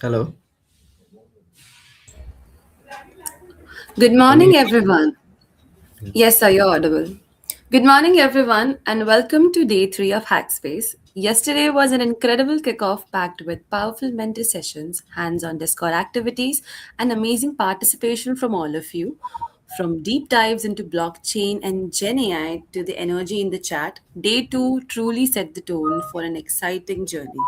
Hello, Good can you? morning, everyone. Yes, sir, you're audible. Good morning, everyone, and welcome to day 3 of HackSpace. Yesterday was an incredible kickoff packed with powerful mentor sessions, hands on Discord activities, and amazing participation from all of you. From deep dives into blockchain and Gen AI to the energy in the chat, day 2 truly set the tone for an exciting journey.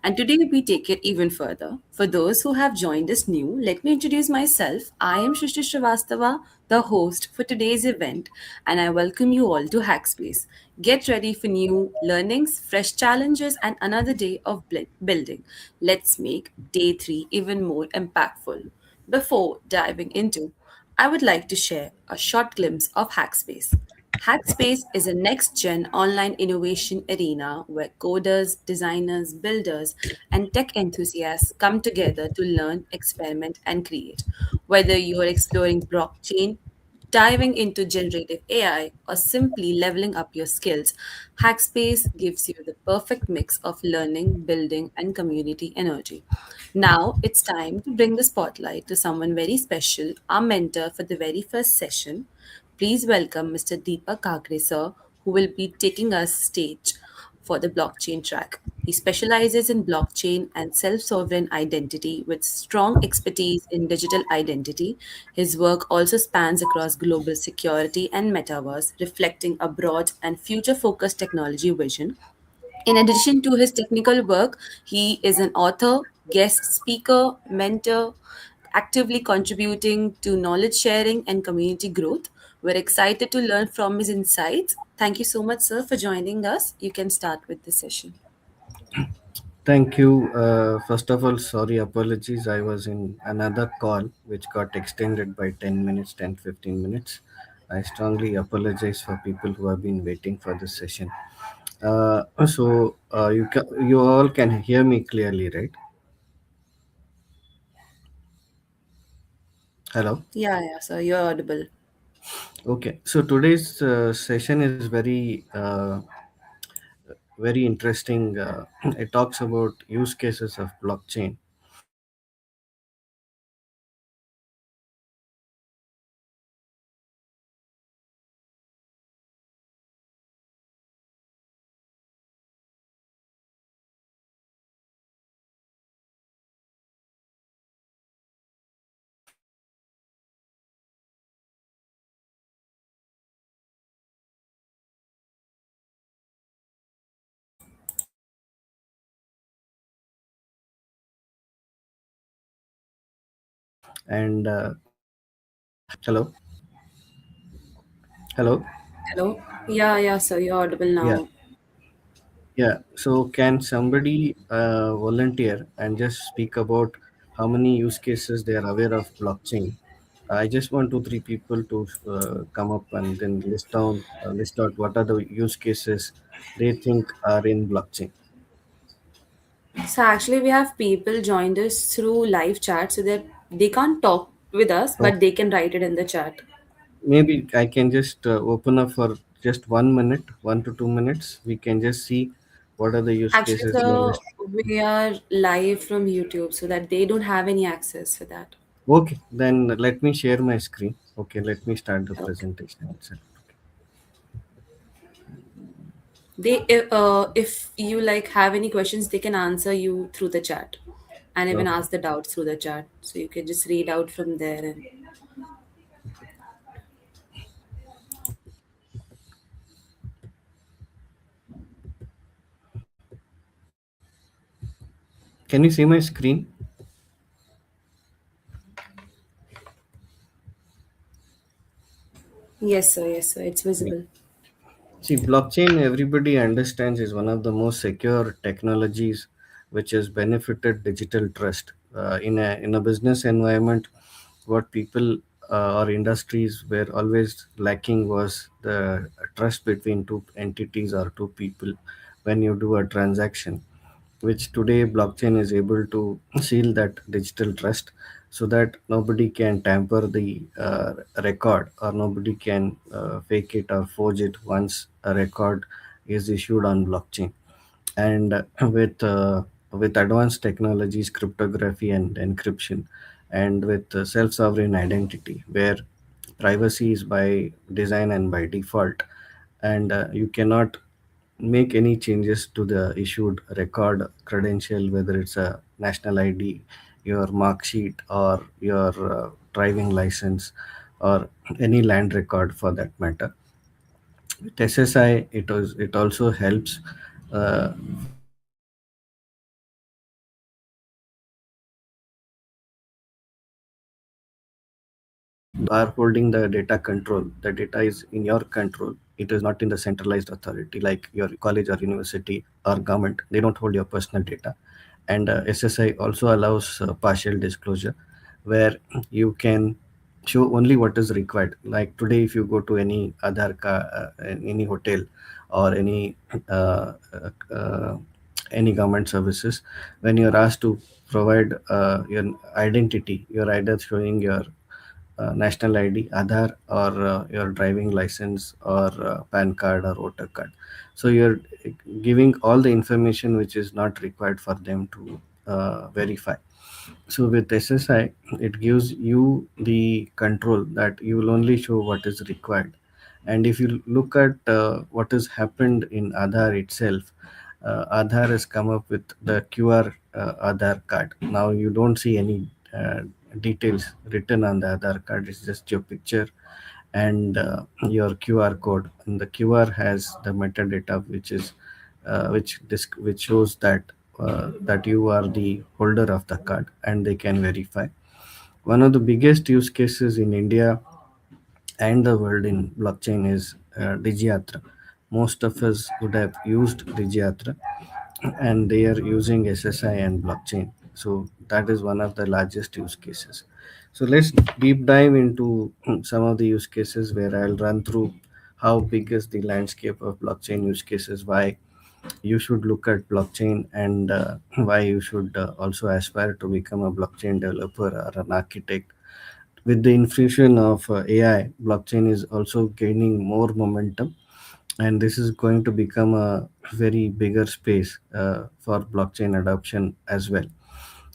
And today we take it even further. For those who have joined us new, let me introduce myself. I am Shrishti Srivastava, the host for today's event, and I welcome you all to Hackspace. Get ready for new learnings, fresh challenges, and another day of building. Let's make day 3 even more impactful. Before diving into, I would like to share a short glimpse of Hackspace. Hackspace is a next gen online innovation arena where coders, designers, builders, and tech enthusiasts come together to learn, experiment, and create. Whether you are exploring blockchain, diving into generative AI, or simply leveling up your skills, Hackspace gives you the perfect mix of learning, building, and community energy. Now it's time to bring the spotlight to someone very special, our mentor for the very first session. Please welcome Mr. Deepak Kagre, sir, who will be taking us stage for the blockchain track. He specializes in blockchain and self sovereign identity with strong expertise in digital identity. His work also spans across global security and metaverse, reflecting a broad and future focused technology vision. In addition to his technical work, he is an author, guest speaker, mentor, actively contributing to knowledge sharing and community growth. We're excited to learn from his insights. Thank you so much, sir, for joining us. You can start with the session. Thank you. First of all, sorry, apologies. I was in another call which got extended by 10 minutes, 10 15 minutes. I strongly apologize for people who have been waiting for this session. You all can hear me clearly, right? Hello. Yeah, yeah, sir, you're audible. Okay. So today's session is very interesting. It talks about use cases of blockchain. And hello, hello. Hello? Yeah, yeah, sir, you're audible Yeah. now. Yeah. So can somebody volunteer and just speak about how many use cases they are aware of blockchain? I just want two, three people to come up and then list out what are the use cases they think are in blockchain. So actually we have people joined us through live chat so that they can't talk with us, but Okay. they can write it in the chat. Maybe I can just open up for just 1 minute, 1 to 2 minutes. We can just see what are the use Actually, cases they sir, list. we are live from YouTube so that they don't have any access for that. Okay, then let me share my screen. Okay, let me start the Okay. presentation itself. If you like have any questions, they can answer you through the chat, and even Okay. ask the doubts through the chat. So you can just read out from there. And Can you see my screen? yes, sir, it's Yeah. visible. See, blockchain, everybody understands, is one of the most secure technologies which has benefited digital trust. In a business environment, what people or industries were always lacking was the trust between two entities or two people when you do a transaction, which today blockchain is able to seal that digital trust so that nobody can tamper the record, or nobody can fake it or forge it once a record is issued on blockchain. And with with advanced technologies, cryptography, and encryption, and with self sovereign identity, where privacy is by design and by default, and you cannot make any changes to the issued record credential, whether it's a national ID, your mark sheet, or your driving license, or any land record for that matter. With SSI, it also helps for holding the data control. The data is in your control. It is not in the centralized authority like your college or university or government. They don't hold your personal data. And SSI also allows partial disclosure, where you can show only what is required. Like today, if you go to any any hotel or uh, uh, any government services, when you're asked to provide your identity, you're either showing your national ID, Aadhaar, or your driving license, or PAN card or voter card. So you're giving all the information which is not required for them to verify. So with SSI, it gives you the control that you will only show what is required. And if you look at what has happened in Aadhaar itself, Aadhaar has come up with the QR Aadhaar card. Now you don't see any details written on the Aadhaar card. It's just your picture and your QR code. And the QR has the metadata, which shows that you are the holder of the card, and they can verify. One of the biggest use cases in India and the world in blockchain is Digiyatra. Most of us would have used Digiyatra, and they are using SSI and blockchain. So that is one of the largest use cases. So let's deep dive into some of the use cases, where I'll run through how big is the landscape of blockchain use cases, why you should look at blockchain, and why you should also aspire to become a blockchain developer or an architect. With the infusion of AI, blockchain is also gaining more momentum, and this is going to become a very bigger space for blockchain adoption as well.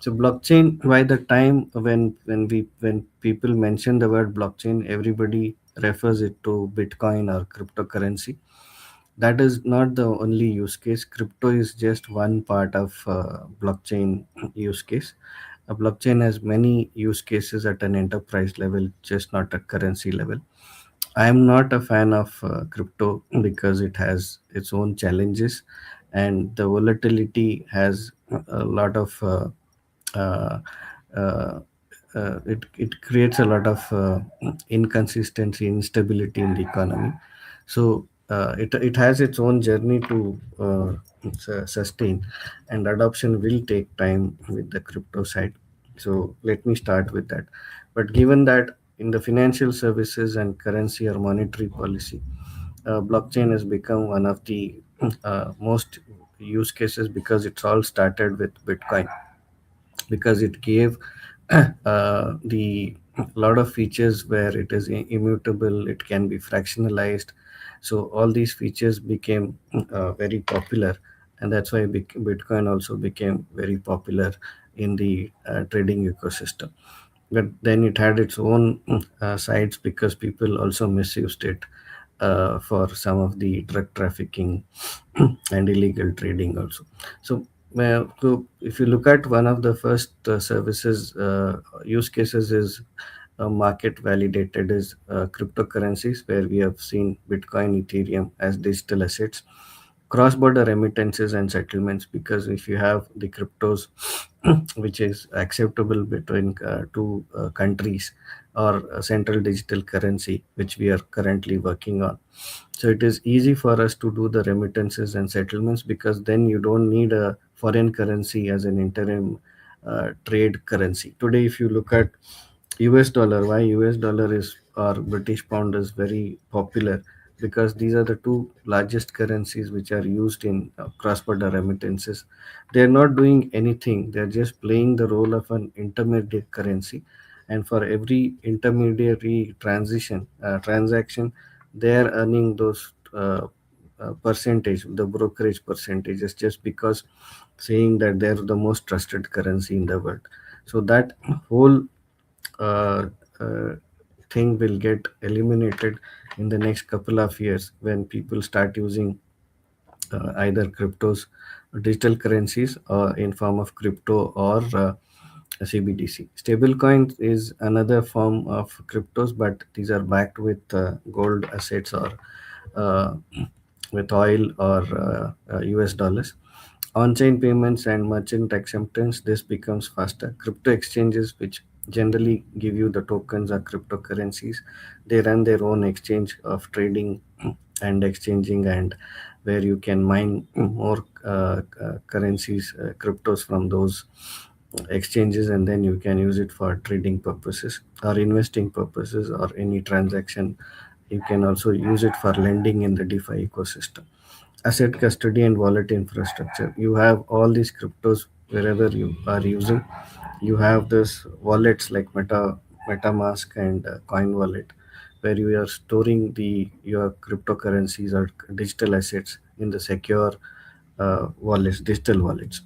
So blockchain, by the time when people mention the word blockchain, everybody refers it to Bitcoin or cryptocurrency. That is not the only use case. Crypto is just one part of blockchain use case. A blockchain has many use cases at an enterprise level, just not a currency level. I am not a fan of crypto because it has its own challenges, and the volatility has a lot of uh, uh, it creates a lot of inconsistency, instability in the economy. So it has its own journey to sustain, and adoption will take time with the crypto side. So let me start with that. But given that in the financial services and currency or monetary policy, blockchain has become one of the most use cases, because it's all started with Bitcoin, because it gave the lot of features where it is immutable, it can be fractionalized. So all these features became very popular, and that's why Bitcoin also became very popular in the trading ecosystem. But then it had its own sides, because people also misused it for some of the drug trafficking and illegal trading also. So if you look at one of the first services use cases is market validated is cryptocurrencies, where we have seen Bitcoin, Ethereum as digital assets, cross-border remittances and settlements, because if you have the cryptos which is acceptable between two countries, or a central digital currency which we are currently working on, so it is easy for us to do the remittances and settlements, because then you don't need a foreign currency as an interim trade currency. Today, if you look at US dollar, why US dollar is or British pound is very popular, because these are the two largest currencies which are used in cross-border remittances. They are not doing anything; they are just playing the role of an intermediate currency, and for every intermediary transaction, they are earning those percentage, the brokerage percentages, just because saying that they're the most trusted currency in the world. So that whole uh, uh, thing will get eliminated in the next couple of years when people start using either cryptos, digital currencies, or in form of crypto or CBDC. Stablecoin is another form of cryptos, but these are backed with gold assets or uh, with oil or US dollars. On-chain payments and merchant acceptance, this becomes faster. Crypto exchanges, which generally give you the tokens or cryptocurrencies, they run their own exchange of trading and exchanging, and where you can mine more currencies, cryptos from those exchanges, and then you can use it for trading purposes or investing purposes or any transaction. You can also use it for lending in the DeFi ecosystem. Asset custody and wallet infrastructure. You have all these cryptos wherever you are using. You have this wallets like MetaMask and Coin Wallet, where you are storing the your cryptocurrencies or digital assets in the secure wallets, digital wallets.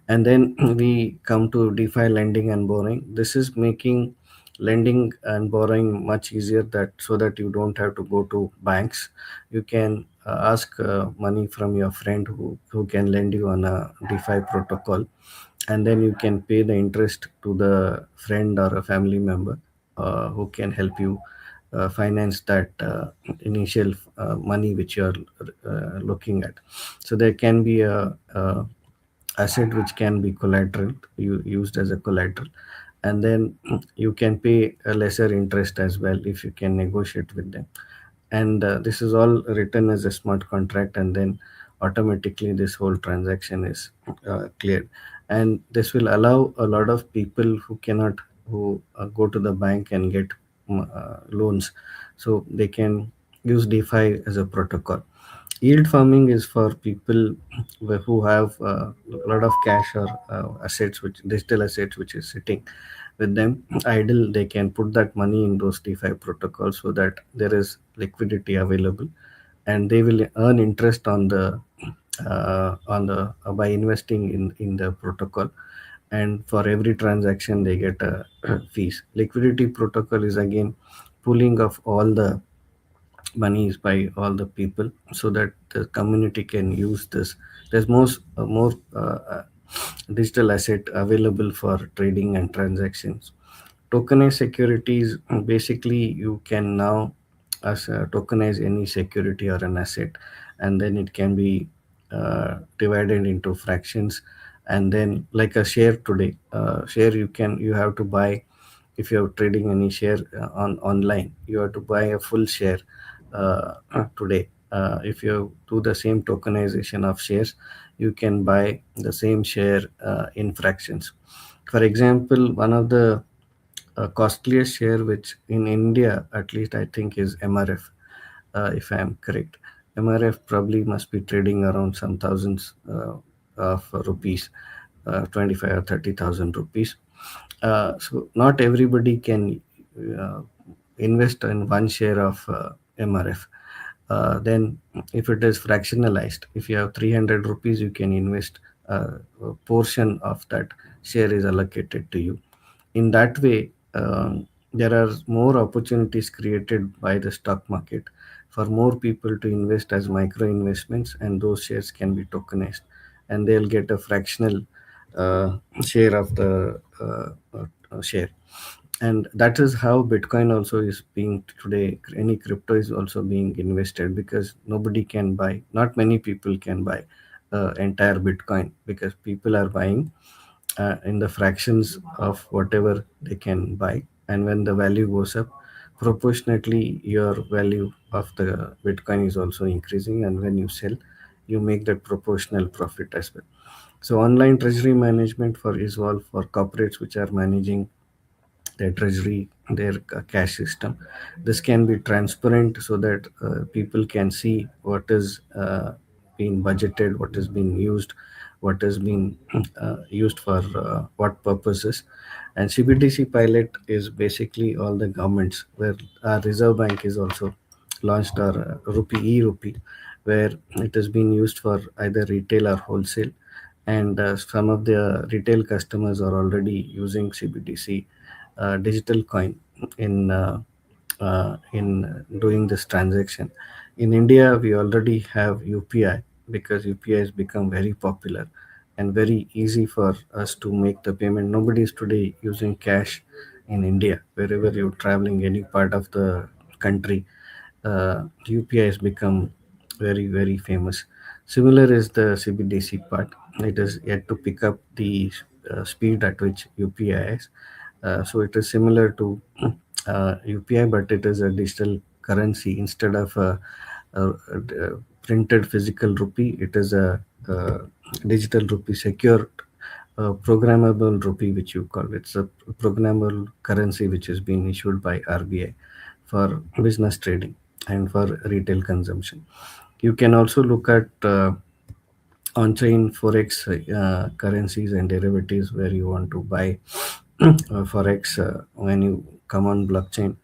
And then we come to DeFi lending and borrowing. This is making lending and borrowing much easier, that so that you don't have to go to banks. You can ask money from your friend who can lend you on a DeFi protocol, and then you can pay the interest to the friend or a family member who can help you finance that initial money which you are looking at. So there can be a asset which can be collateral, used as a collateral, and then you can pay a lesser interest as well if you can negotiate with them. And this is all written as a smart contract, and then automatically this whole transaction is cleared. And this will allow a lot of people who cannot, who go to the bank and get loans, so they can use DeFi as a protocol. Yield farming is for people who have a lot of cash or assets, which digital assets, which is sitting with them idle. They can put that money in those DeFi protocols so that there is liquidity available, and they will earn interest on the by investing in the protocol. And for every transaction, they get a fees. Liquidity protocol is again pooling of all the monies by all the people so that the community can use this. There's more digital asset available for trading and transactions. Tokenized securities, basically you can now tokenize any security or an asset, and then it can be divided into fractions. And then, like a share today, share, you have to buy. If you're trading any share on online, you have to buy a full share today. If you do the same tokenization of shares, you can buy the same share in fractions. For example, one of the costliest share, which in India at least I think, is MRF, if I am correct. MRF probably must be trading around some thousands of rupees, 25 or 30,000 rupees. So not everybody can uh, invest in one share of MRF. Then, if it is fractionalized, if you have 300 rupees, you can invest a portion of that share is allocated to you. In that way, there are more opportunities created by the stock market for more people to invest as micro investments, and those shares can be tokenized, and they'll get a fractional share of the share. And that is how Bitcoin also is being today. Any crypto is also being invested, because nobody can buy, not many people can buy entire Bitcoin, because people are buying in the fractions of whatever they can buy. And when the value goes up, proportionately your value of the Bitcoin is also increasing, and when you sell, you make that proportional profit as well. So online treasury management for is all for corporates which are managing their treasury, their cash system. This can be transparent so that people can see what is being budgeted, what is being used, what has been used for what purposes. And CBDC pilot is basically all the governments, where our Reserve Bank is also launched are rupee e-rupee, where it has been used for either retail or wholesale, and some of the retail customers are already using CBDC digital coin in doing this transaction. In India, we already have UPI because UPI has become very popular and very easy for us to make the payment. Nobody is today using cash in India. Wherever you're traveling, any part of the country, UPI has become very, very famous. Similar is the CBDC part. It is yet to pick up the speed at which UPI is. So it is similar to UPI, but it is a digital currency instead of a printed physical rupee. It is a digital rupee, secure programmable rupee, which you call. It's a programmable currency which has been issued by RBI for business trading and for retail consumption. You can also look at on-chain forex currencies and derivatives where you want to buy forex. When you come on blockchain,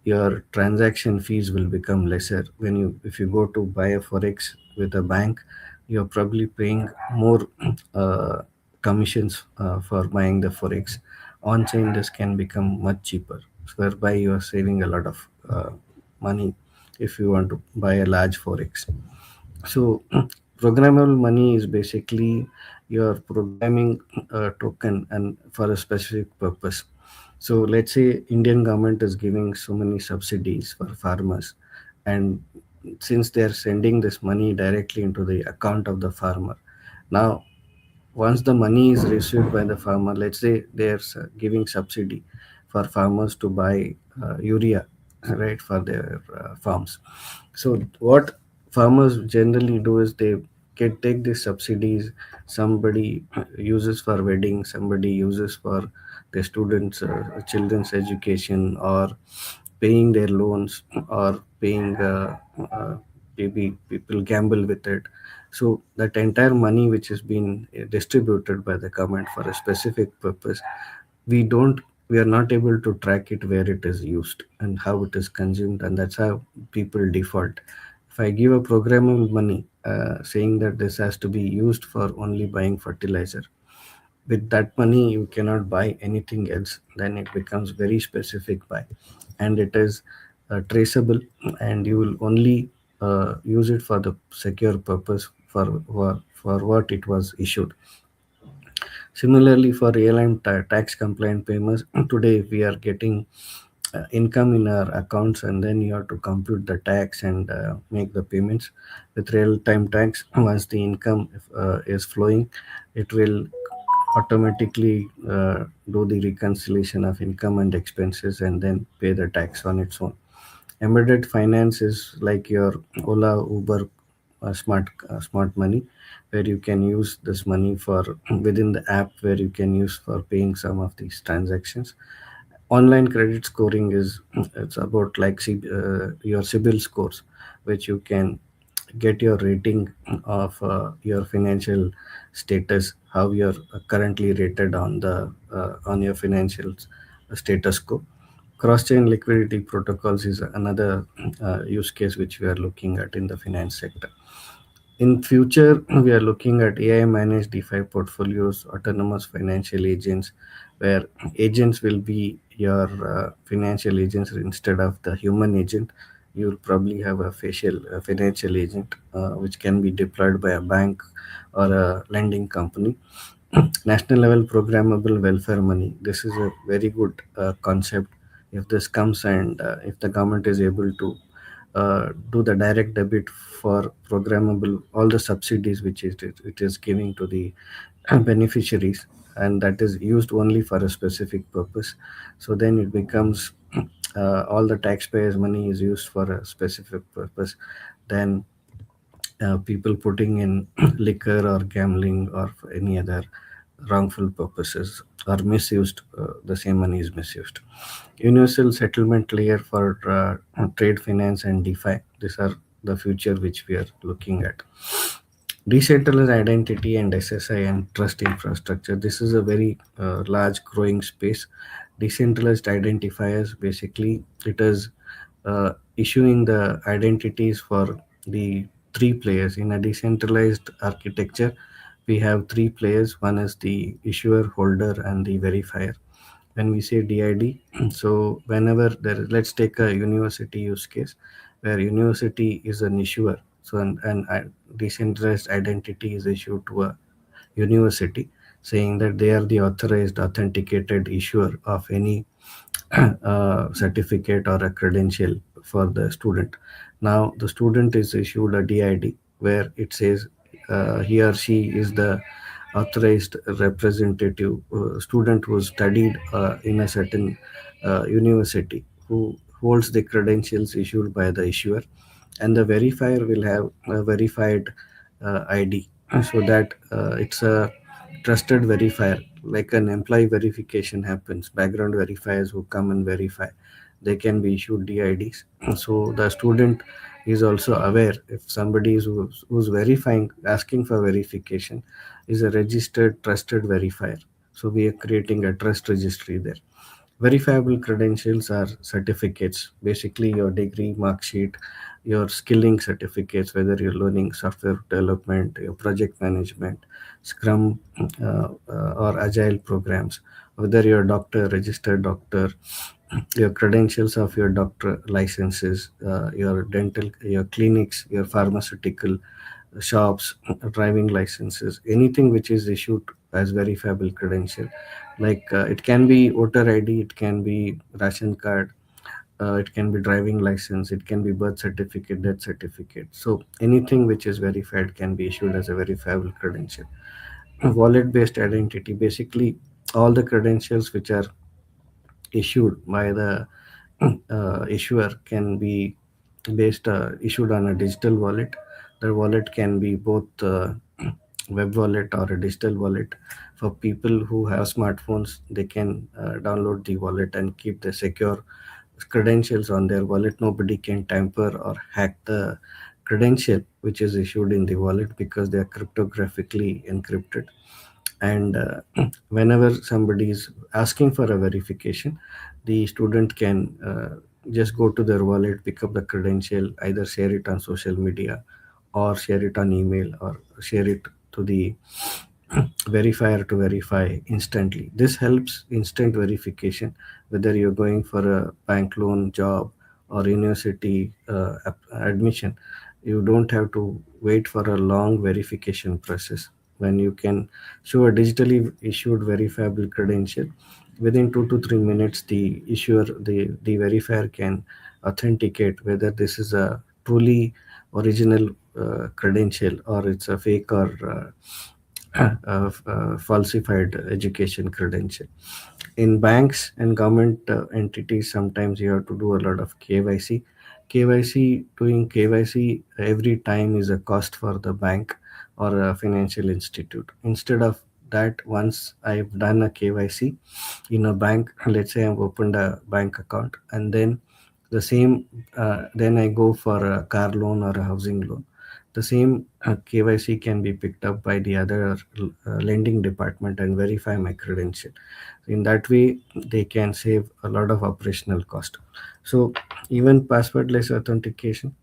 your transaction fees will become lesser. When you if you go to buy a forex with a bank, you're probably paying more commissions for buying the forex. On-chain, this can become much cheaper, whereby you are saving a lot of money if you want to buy a large forex. So, programmable money is basically you're programming a token and for a specific purpose. So, let's say Indian government is giving so many subsidies for farmers, and since they are sending this money directly into the account of the farmer, now once the money is received by the farmer, let's say they are giving subsidy for farmers to buy urea, right, for their farms. So what farmers generally do is they get take these subsidies. Somebody uses for wedding, somebody uses for their students children's education, or paying their loans, or paying maybe people gamble with it. So that entire money which has been distributed by the government for a specific purpose, we don't we are not able to track it where it is used and how it is consumed, and that's how people default. If I give a programmable money saying that this has to be used for only buying fertilizer, with that money you cannot buy anything else, then it becomes very specific buy, and it is traceable, and you will only use it for the secure purpose for what it was issued. Similarly, for real and tax compliant payments, today we are getting income in our accounts, and then you have to compute the tax and make the payments. With real time tax, once the income is flowing, it will automatically do the reconciliation of income and expenses and then pay the tax on its own. Embedded finance is like your Ola, Uber, smart money, where you can use this money for within the app, where you can use for paying some of these transactions. Online credit scoring is it's about like your CIBIL scores, which you can get your rating of your financial status, how you're currently rated on the on your financial status quo. Cross-chain liquidity protocols is another use case which we are looking at in the finance sector. In future, we are looking at AI managed DeFi portfolios, autonomous financial agents, where agents will be your financial agents instead of the human agent. You'll probably have a facial financial agent which can be deployed by a bank or a lending company. National level programmable welfare money. This is a very good concept. If this comes, and if the government is able to do the direct debit for programmable all the subsidies which it is giving to the beneficiaries, and that is used only for a specific purpose, so then it becomes all the taxpayers money is used for a specific purpose. Then people putting in liquor or gambling or for any other wrongful purposes are misused, the same money is misused. Universal settlement layer for trade finance and DeFi. These are the future which we are looking at. Decentralized identity and SSI and trust infrastructure. This is a very large growing space. Decentralized identifiers, basically, it is issuing the identities for the three players. In a decentralized architecture, we have three players. One is the issuer, holder, and the verifier. When we say DID, so whenever there is, let's take a university use case where university is an issuer. So an decentralized identity is issued to a university, saying that they are the authorized authenticated issuer of any certificate or a credential for the student. Now the student is issued a DID where it says he or she is the authorized representative student who studied in a certain university, who holds the credentials issued by the issuer, and the verifier will have a verified ID, so that it's a trusted verifier, like an employee verification happens. Background verifiers who come and verify, they can be issued DIDs. So the student is also aware if somebody is who's verifying, asking for verification, is a registered trusted verifier. So we are creating a trust registry there. Verifiable credentials are certificates, basically your degree, mark sheet, your skilling certificates, whether you're learning software development, your project management, Scrum, or Agile programs, whether you're a doctor, registered doctor, your credentials of your doctor licenses, your dental, your clinics, your pharmaceutical shops, driving licenses, anything which is issued as verifiable credential. Like it can be voter ID, it can be ration card, it can be driving license, it can be birth certificate, death certificate. So anything which is verified can be issued as a verifiable credential. Wallet based identity, basically all the credentials which are issued by the issuer can be issued on a digital wallet. The wallet can be both web wallet or a digital wallet. For people who have smartphones, they can download the wallet and keep the secure credentials on their wallet. Nobody can tamper or hack the credential which is issued in the wallet because they are cryptographically encrypted. And whenever somebody is asking for a verification, the student can just go to their wallet, pick up the credential, either share it on social media or share it on email or share it to the verifier to verify instantly. This helps instant verification, whether you're going for a bank loan, job, or university admission. You don't have to wait for a long verification process. When you can show a digitally issued verifiable credential, within 2 to 3 minutes, the issuer, the verifier can authenticate whether this is a truly original credential or it's a fake or falsified education credential. In banks and government entities, sometimes you have to do a lot of KYC. Doing KYC every time is a cost for the bank or a financial institute. Instead of that, once I've done a KYC in a bank, let's say I've opened a bank account, and then then I go for a car loan or a housing loan. The same KYC can be picked up by the other lending department and verify my credential. In that way, they can save a lot of operational cost. So even passwordless authentication,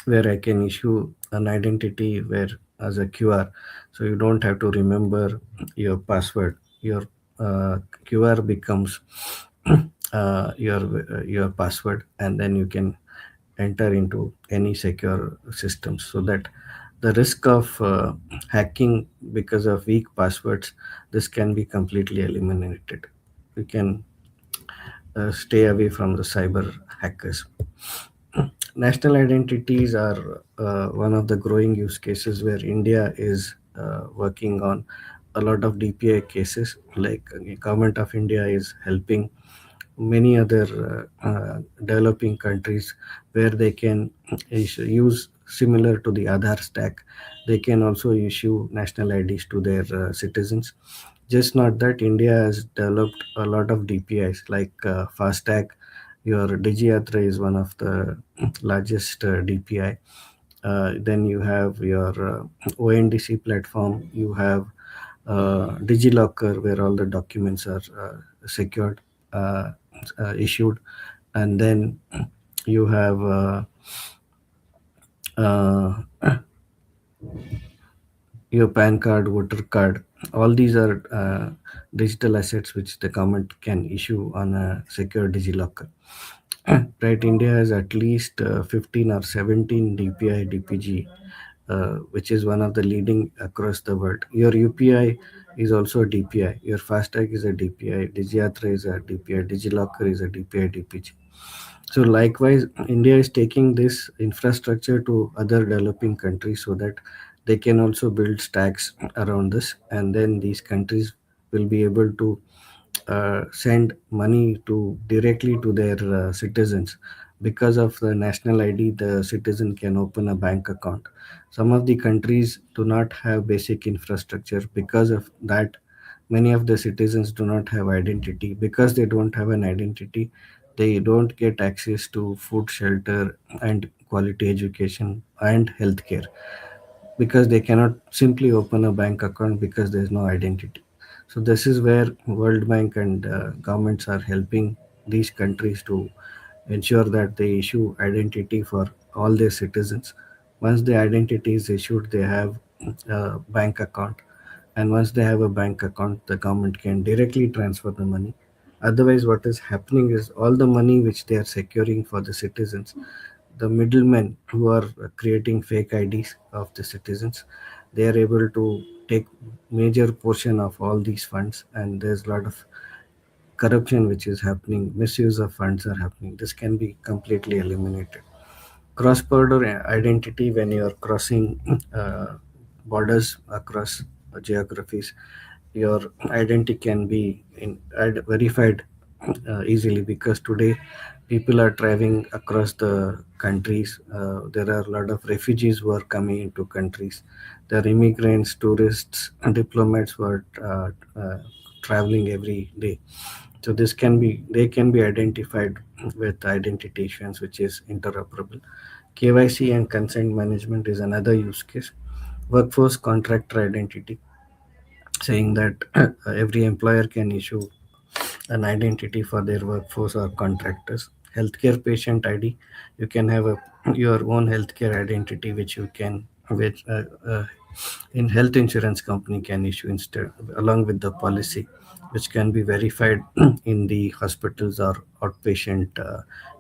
where I can issue an identity where as a QR, so you don't have to remember your password. Your QR becomes your password, and then you can enter into any secure systems, so that the risk of hacking because of weak passwords, this can be completely eliminated. You can stay away from the cyber hackers. National identities are one of the growing use cases where India is working on a lot of DPI cases. Like the government of India is helping many other developing countries where they can use similar to the Aadhaar stack. They can also issue national IDs to their citizens. Just not that, India has developed a lot of DPIs like FASTag. Your DigiYatra is one of the largest DPI. Then you have your ONDC platform. You have DigiLocker, where all the documents are secured, uh, issued, and then you have uh, your PAN card, voter card. All these are digital assets which the government can issue on a secure DigiLocker. Right, India has at least 15 or 17 DPI, DPG, which is one of the leading across the world. Your UPI is also a DPI. Your FASTag is a DPI. DigiYatra is a DPI. DigiLocker is a DPI, DPG. So likewise, India is taking this infrastructure to other developing countries so that they can also build stacks around this, and then these countries will be able to send money to directly to their citizens. Because of the national ID, the citizen can open a bank account. Some of the countries do not have basic infrastructure. Because of that, many of the citizens do not have identity. Because they don't have an identity, they don't get access to food, shelter, and quality education and healthcare, because they cannot simply open a bank account because there is no identity. So this is where World Bank and governments are helping these countries to ensure that they issue identity for all their citizens. Once the identity is issued, they have a bank account, and once they have a bank account, the government can directly transfer the money. Otherwise, what is happening is all the money which they are securing for the citizens, the middlemen who are creating fake IDs of the citizens, they are able to take major portion of all these funds, and there's a lot of corruption which is happening, misuse of funds are happening. This can be completely eliminated. Cross-border identity, when you are crossing borders across geographies, your identity can be verified easily, because today people are traveling across the countries. There are a lot of refugees who are coming into countries. There are immigrants, tourists, and diplomats who are traveling every day. So this can be they can be identified with identity issuance which is interoperable. KYC and consent management is another use case. Workforce contractor identity, saying that every employer can issue an identity for their workforce or contractors. Healthcare patient ID, you can have your own healthcare identity which you can, which in health insurance company can issue instead, along with the policy, which can be verified in the hospitals or outpatient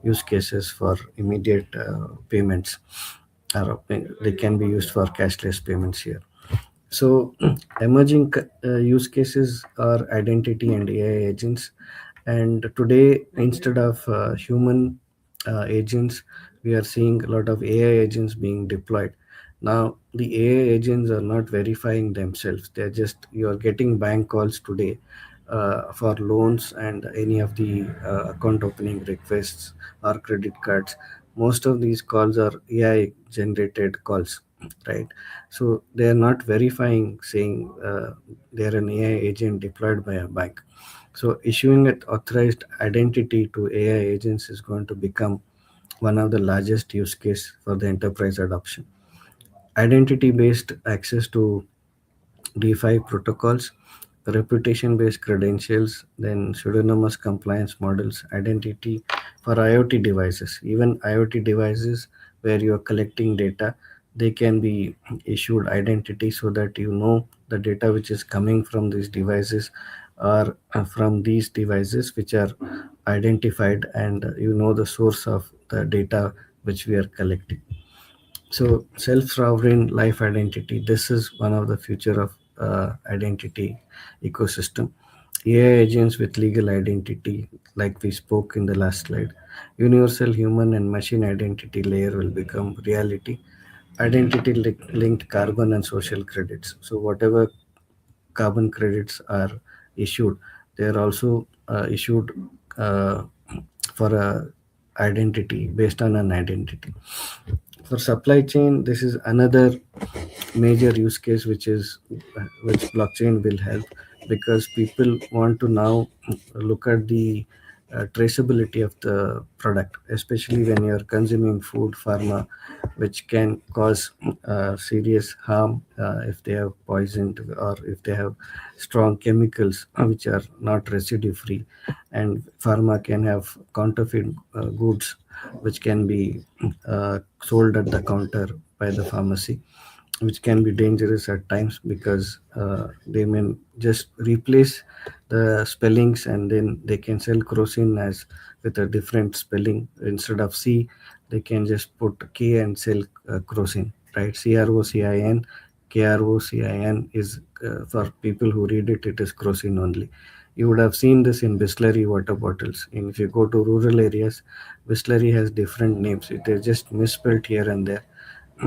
use cases for immediate payments, or they can be used for cashless payments here. So, emerging use cases are identity and AI agents. And today, instead of human agents, we are seeing a lot of AI agents being deployed. Now, the AI agents are not verifying themselves. They're just, you are getting bank calls today for loans and any of the account opening requests or credit cards. Most of these calls are AI generated calls, right? So they are not verifying, saying they're an AI agent deployed by a bank. So issuing an authorized identity to AI agents is going to become one of the largest use case for the enterprise adoption. Identity based access to D5 protocols, reputation based credentials, then pseudonymous compliance models, identity for IoT devices. Even IoT devices where you are collecting data, they can be issued identity so that you know the data which is coming from these devices are from these devices which are identified, and you know the source of the data which we are collecting. So self-sovereign life identity. This is one of the future of identity ecosystem. AI agents with legal identity, like we spoke in the last slide. Universal human and machine identity layer will become reality. Identity linked carbon and social credits. So whatever carbon credits are issued, they are also issued uh, for a identity, based on an identity. For supply chain, this is another major use case which blockchain will help, because people want to now look at the traceability of the product, especially when you are consuming food, pharma, which can cause serious harm if they have poisoned, or if they have strong chemicals which are not residue free, and pharma can have counterfeit goods which can be sold at the counter by the pharmacy, which can be dangerous at times because they may just replace the spellings, and then they can sell crocin as with a different spelling. Instead of C, they can just put K and sell crocin, right? CROCIN. KROCIN is for people who read it, it is crocin only. You would have seen this in Bisleri water bottles. And if you go to rural areas, Bisleri has different names. It is just misspelled here and there,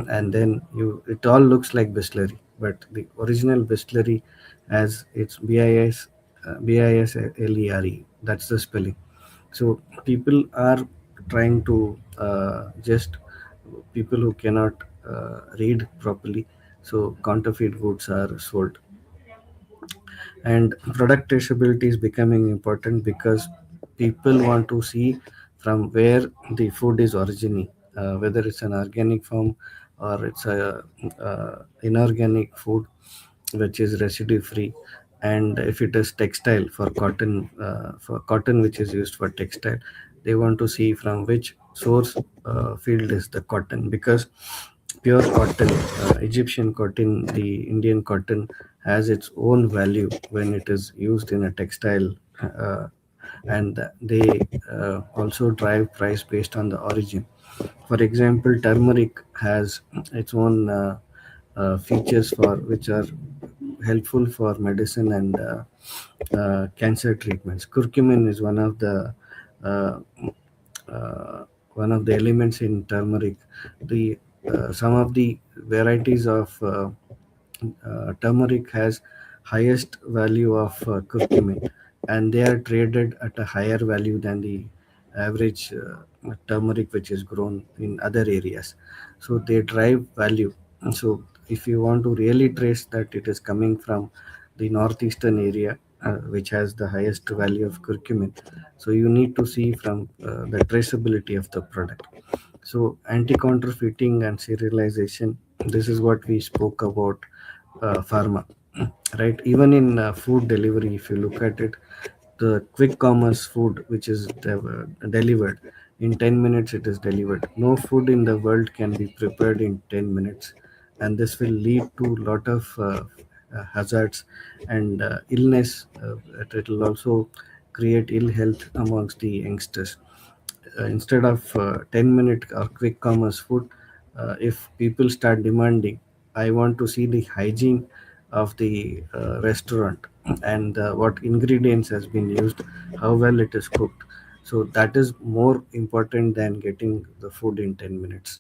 and then you it all looks like Bisleri, but the original Bisleri has its Bisleri. That's the spelling. So people are trying to just people who cannot read properly. So counterfeit goods are sold, and product traceability is becoming important because people want to see from where the food is originating, whether it's an organic form or it's a inorganic food which is residue free. And if it is textile, for cotton which is used for textile, they want to see from which source field is the cotton, because pure cotton, Egyptian cotton, the Indian cotton, has its own value when it is used in a textile, and they also drive price based on the origin. For example, turmeric has its own features for which are helpful for medicine and cancer treatments. Curcumin is uh, one of the elements in turmeric. The Some of the varieties of turmeric has highest value of curcumin, and they are traded at a higher value than the average turmeric which is grown in other areas. So they drive value. So if you want to really trace that it is coming from the northeastern area, which has the highest value of curcumin, so you need to see from the traceability of the product. So anti-counterfeiting and serialization, this is what we spoke about pharma, right? Even in food delivery, if you look at it, the quick commerce food which is delivered in 10 minutes, it is delivered. No food in the world can be prepared in 10 minutes, and this will lead to a lot of hazards and illness. It will also create ill health amongst the youngsters. Instead of 10-minute or quick commerce food, if people start demanding, I want to see the hygiene of the restaurant, and what ingredients has been used, how well it is cooked. So that is more important than getting the food in 10 minutes.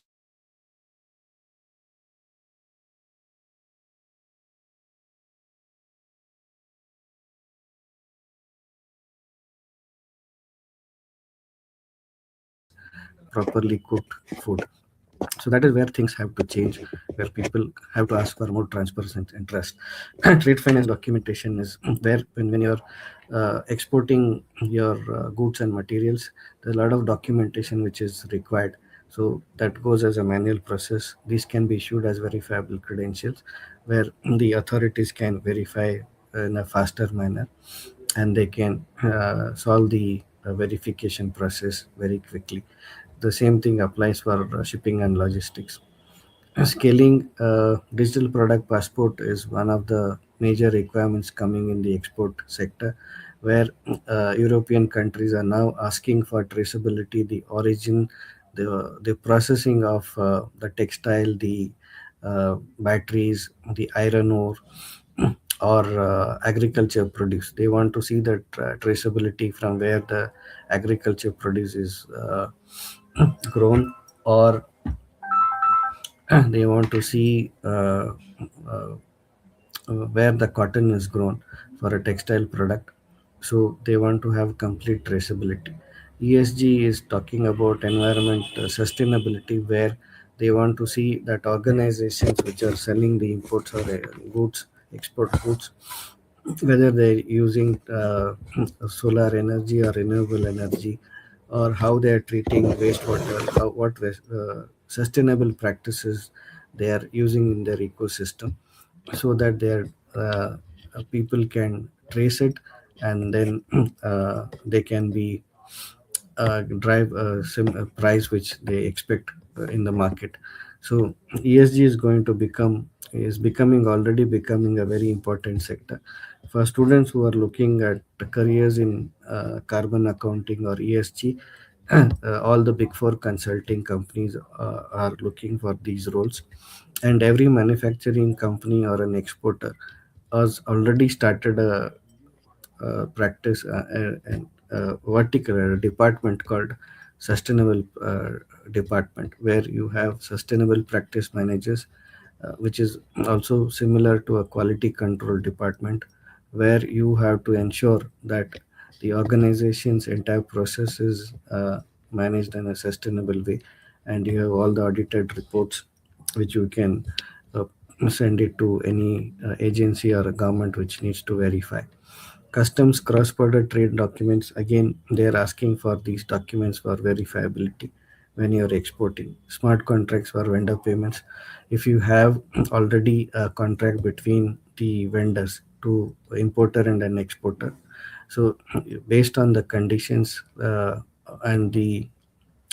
Properly cooked food. So that is where things have to change, where people have to ask for more transparency and trust. Trade finance documentation is where when you're exporting your goods and materials, there's a lot of documentation which is required. So that goes as a manual process. These can be issued as verifiable credentials, where the authorities can verify in a faster manner, and they can solve the verification process very quickly. The same thing applies for shipping and logistics. Scaling digital product passport is one of the major requirements coming in the export sector, where European countries are now asking for traceability, the origin, the processing of the textile, the batteries, the iron ore, or agriculture produce. They want to see the traceability from where the agriculture produce is grown, or they want to see uh, where the cotton is grown for a textile product. So they want to have complete traceability. ESG is talking about environment sustainability, where they want to see that organizations which are selling the imports or goods, export goods, whether they're using solar energy or renewable energy, or how they are treating wastewater, sustainable practices they are using in their ecosystem, so that their people can trace it, and then they can be drive a price which they expect in the market. So ESG is becoming already becoming a very important sector for students who are looking at careers in carbon accounting or ESG. All the big four consulting companies are looking for these roles, and every manufacturing company or an exporter has already started a practice and vertical department called sustainable department, where you have sustainable practice managers, which is also similar to a quality control department, where you have to ensure that the organization's entire process is managed in a sustainable way, and you have all the audited reports which you can uh, send it to any agency or a government which needs to verify. Customs cross-border trade documents, again, they are asking for these documents for verifiability when you're exporting. Smart contracts for vendor payments. If you have already a contract between the vendors to importer and an exporter, so based on the conditions and the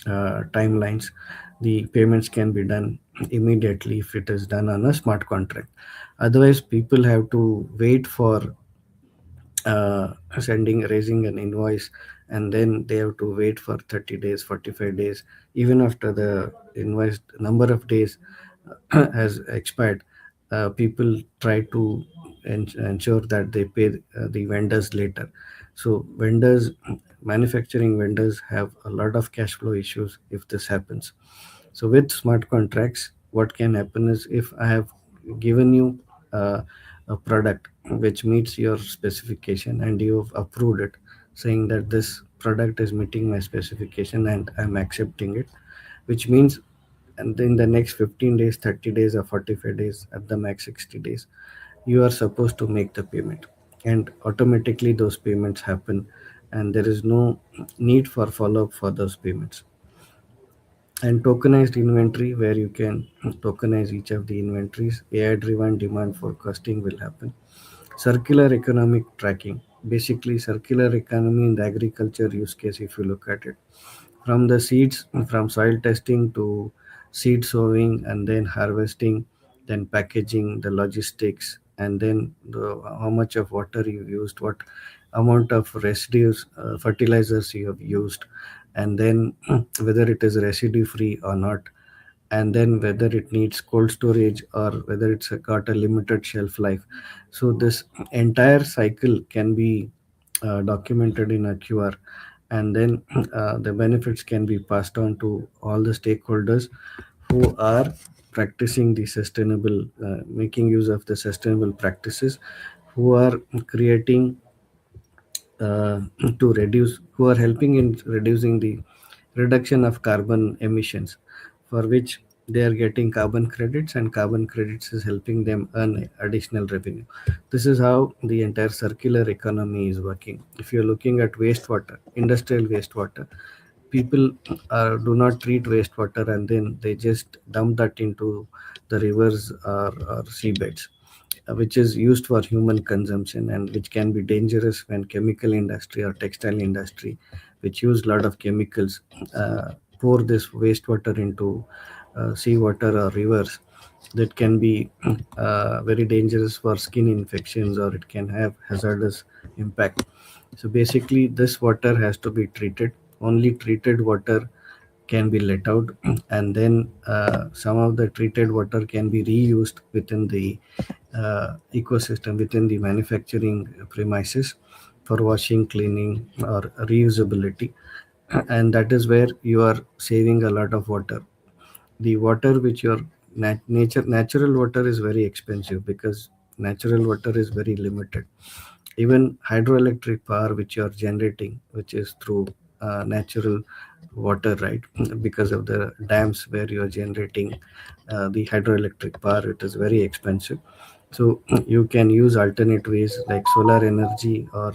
timelines, the payments can be done immediately if it is done on a smart contract. Otherwise, people have to wait for raising an invoice, and then they have to wait for 30 days, 45 days, even after the invoice number of days has expired. People try to ensure that they pay the vendors later. So manufacturing vendors have a lot of cash flow issues if this happens. So with smart contracts, what can happen is, if I have given you a product which meets your specification and you've approved it, saying that this product is meeting my specification and I'm accepting it, which means, and in the next 15 days, 30 days, or 45 days, at the max 60 days, you are supposed to make the payment, and automatically those payments happen, and there is no need for follow up for those payments. And tokenized inventory, where you can tokenize each of the inventories. AI driven demand forecasting will happen. Circular economic tracking, basically circular economy in the agriculture use case. If you look at it, from the seeds, from soil testing to seed sowing and then harvesting, then packaging, the logistics, and then how much of water you used, what amount of residues, fertilizers you have used, and then whether it is residue free or not, and then whether it needs cold storage or whether it's got a limited shelf life. So this entire cycle can be documented in a QR, and then the benefits can be passed on to all the stakeholders who are practicing the sustainable, making use of the sustainable practices, who are creating uh, to reduce, who are helping in reducing the reduction of carbon emissions, for which they are getting carbon credits, and carbon credits is helping them earn additional revenue. This is how the entire circular economy is working. If you're looking at wastewater, industrial wastewater, people do not treat wastewater and then they just dump that into the rivers or seabeds, which is used for human consumption and which can be dangerous when chemical industry or textile industry, which use a lot of chemicals, pour this wastewater into seawater or rivers. That can be very dangerous for skin infections, or it can have hazardous impact. So basically, this water has to be treated. Only treated water can be let out, and then some of the treated water can be reused within the ecosystem, within the manufacturing premises, for washing, cleaning, or reusability. And that is where you are saving a lot of water. The water which your natural water is very expensive, because natural water is very limited. Even hydroelectric power which you are generating, which is through natural water, right? Because of the dams where you are generating the hydroelectric power, it is very expensive. So you can use alternate ways like solar energy or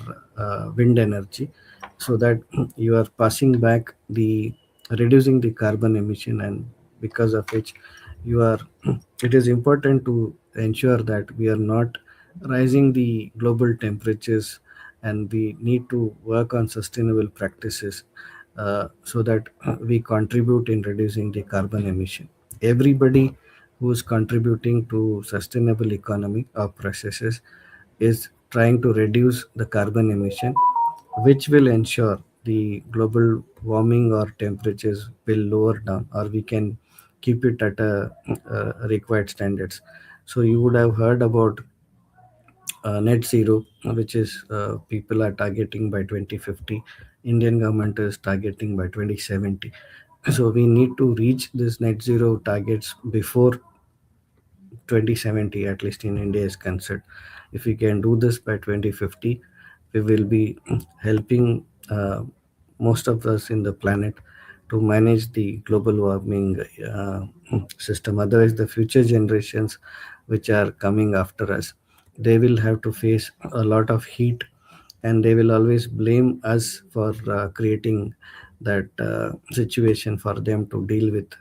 wind energy, so that you are passing back the reducing the carbon emission, and because of which you are it is important to ensure that we are not rising the global temperatures, and we need to work on sustainable practices so that we contribute in reducing the carbon emission. Everybody who is contributing to sustainable economy or processes is trying to reduce the carbon emission, which will ensure the global warming or temperatures will lower down, or we can keep it at a required standards. So you would have heard about net zero, which is people are targeting by 2050. Indian government is targeting by 2070. So we need to reach this net zero targets before 2070, at least in India is concerned. If we can do this by 2050, we will be helping most of us in the planet to manage the global warming system. Otherwise, the future generations which are coming after us, they will have to face a lot of heat, and they will always blame us for creating that situation for them to deal with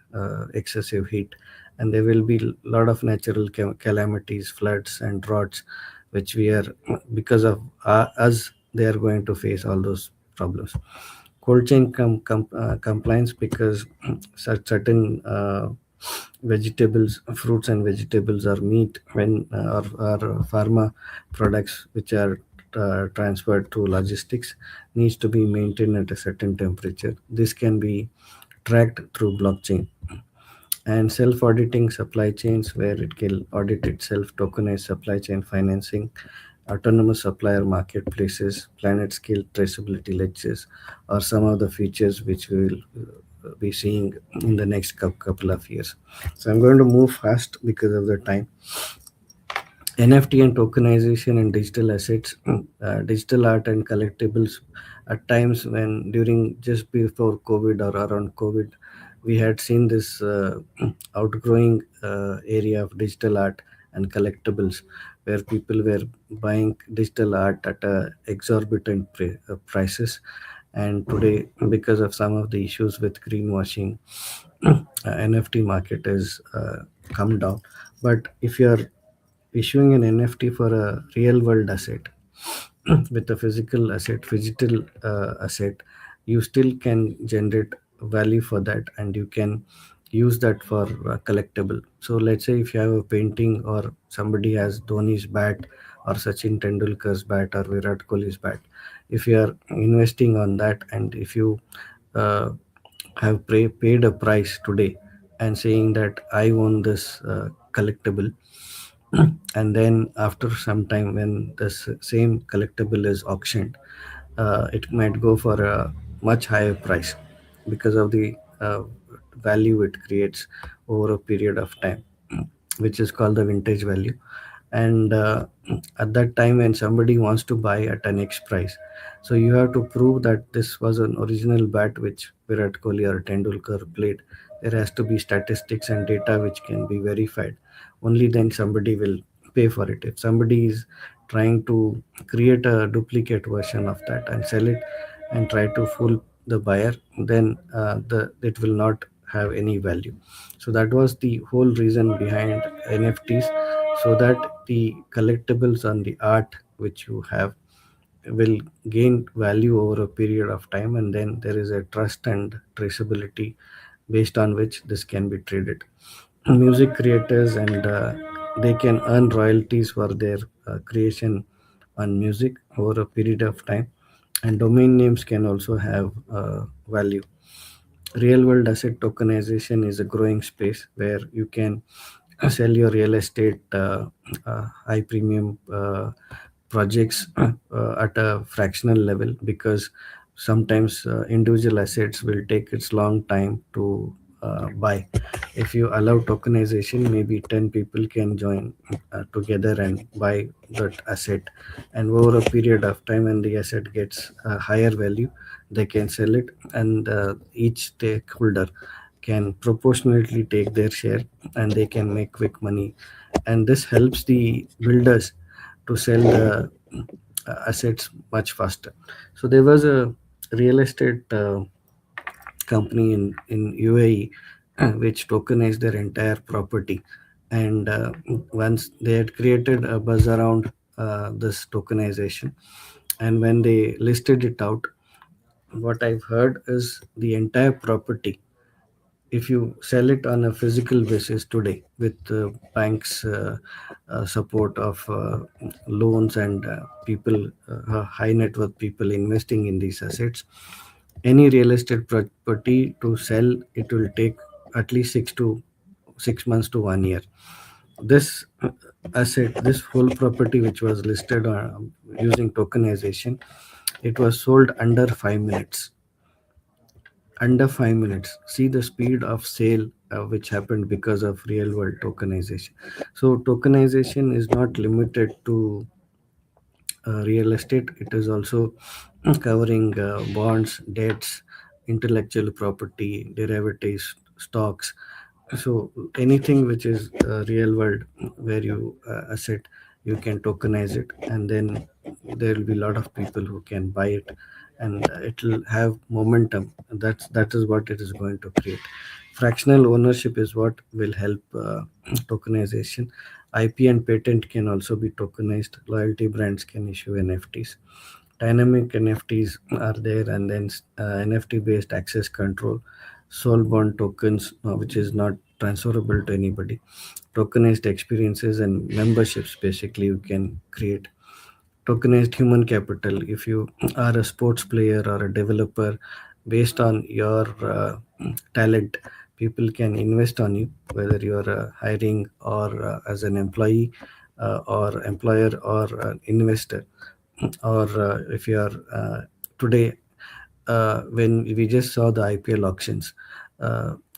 excessive heat. And there will be a lot of natural calamities, floods and droughts, which we are, because of us, they are going to face all those problems. Cold chain compliance, because certain vegetables, fruits and vegetables, or meat, when or pharma products which are transferred to logistics, needs to be maintained at a certain temperature. This can be tracked through blockchain. And self-auditing supply chains, where it can audit itself, tokenized supply chain financing, autonomous supplier marketplaces, planet scale traceability ledgers, are some of the features which we will be seeing in the next couple of years. So I'm going to move fast because of the time. NFT and tokenization and digital assets, digital art and collectibles. At times, when during just before COVID or around COVID, we had seen this outgrowing area of digital art and collectibles, where people were buying digital art at exorbitant prices. And today, because of some of the issues with greenwashing, NFT market has come down. But if you are issuing an NFT for a real world asset, with a physical asset, digital asset, you still can generate value for that, and you can use that for collectible. So let's say if you have a painting, or somebody has Dhoni's bat, or Sachin Tendulkar's bat, or Virat Kohli's bat, if you are investing on that, and if you uh, have paid a price today and saying that I own this collectible, and then after some time when the same collectible is auctioned, it might go for a much higher price because of the value it creates over a period of time, which is called the vintage value. And at that time, when somebody wants to buy at an X price, so you have to prove that this was an original bat which Virat Kohli or Tendulkar played. There has to be statistics and data which can be verified. Only then somebody will pay for it. If somebody is trying to create a duplicate version of that and sell it and try to fool the buyer, then the it will not have any value. So that was the whole reason behind NFTs, so that the collectibles and the art which you have will gain value over a period of time, and then there is a trust and traceability based on which this can be traded. Music creators, and they can earn royalties for their creation on music over a period of time, and domain names can also have value. Real world asset tokenization is a growing space where you can sell your real estate high premium projects at a fractional level, because sometimes individual assets will take its long time to buy. If you allow tokenization, maybe 10 people can join together and buy that asset, and over a period of time, when the asset gets a higher value, they can sell it, and each stakeholder can proportionately take their share, and they can make quick money. And this helps the builders to sell the assets much faster. So there was a real estate company in UAE which tokenized their entire property. And once they had created a buzz around this tokenization, and when they listed it out, what I've heard is the entire property, if you sell it on a physical basis today with banks support of loans and people, high net worth people investing in these assets, any real estate property to sell, it will take at least 6 months to 1 year. This asset, this whole property which was listed using tokenization, it was sold under 5 minutes. Under 5 minutes. See the speed of sale which happened because of real world tokenization. So tokenization is not limited to real estate. It is also covering bonds, debts, intellectual property, derivatives, stocks. So anything which is real world, where you asset, you can tokenize it, and then there will be a lot of people who can buy it, and it will have momentum. That is what it is going to create. Fractional ownership is what will help tokenization. IP and patent can also be tokenized. Loyalty brands can issue NFTs. Dynamic NFTs are there, and then NFT based access control, soul bond tokens, which is not transferable to anybody. Tokenized experiences and memberships, basically, you can create. Tokenized human capital, if you are a sports player or a developer, based on your talent, people can invest on you, whether you are hiring or as an employee, or employer, or investor. Or if you are today, when we just saw the IPL auctions,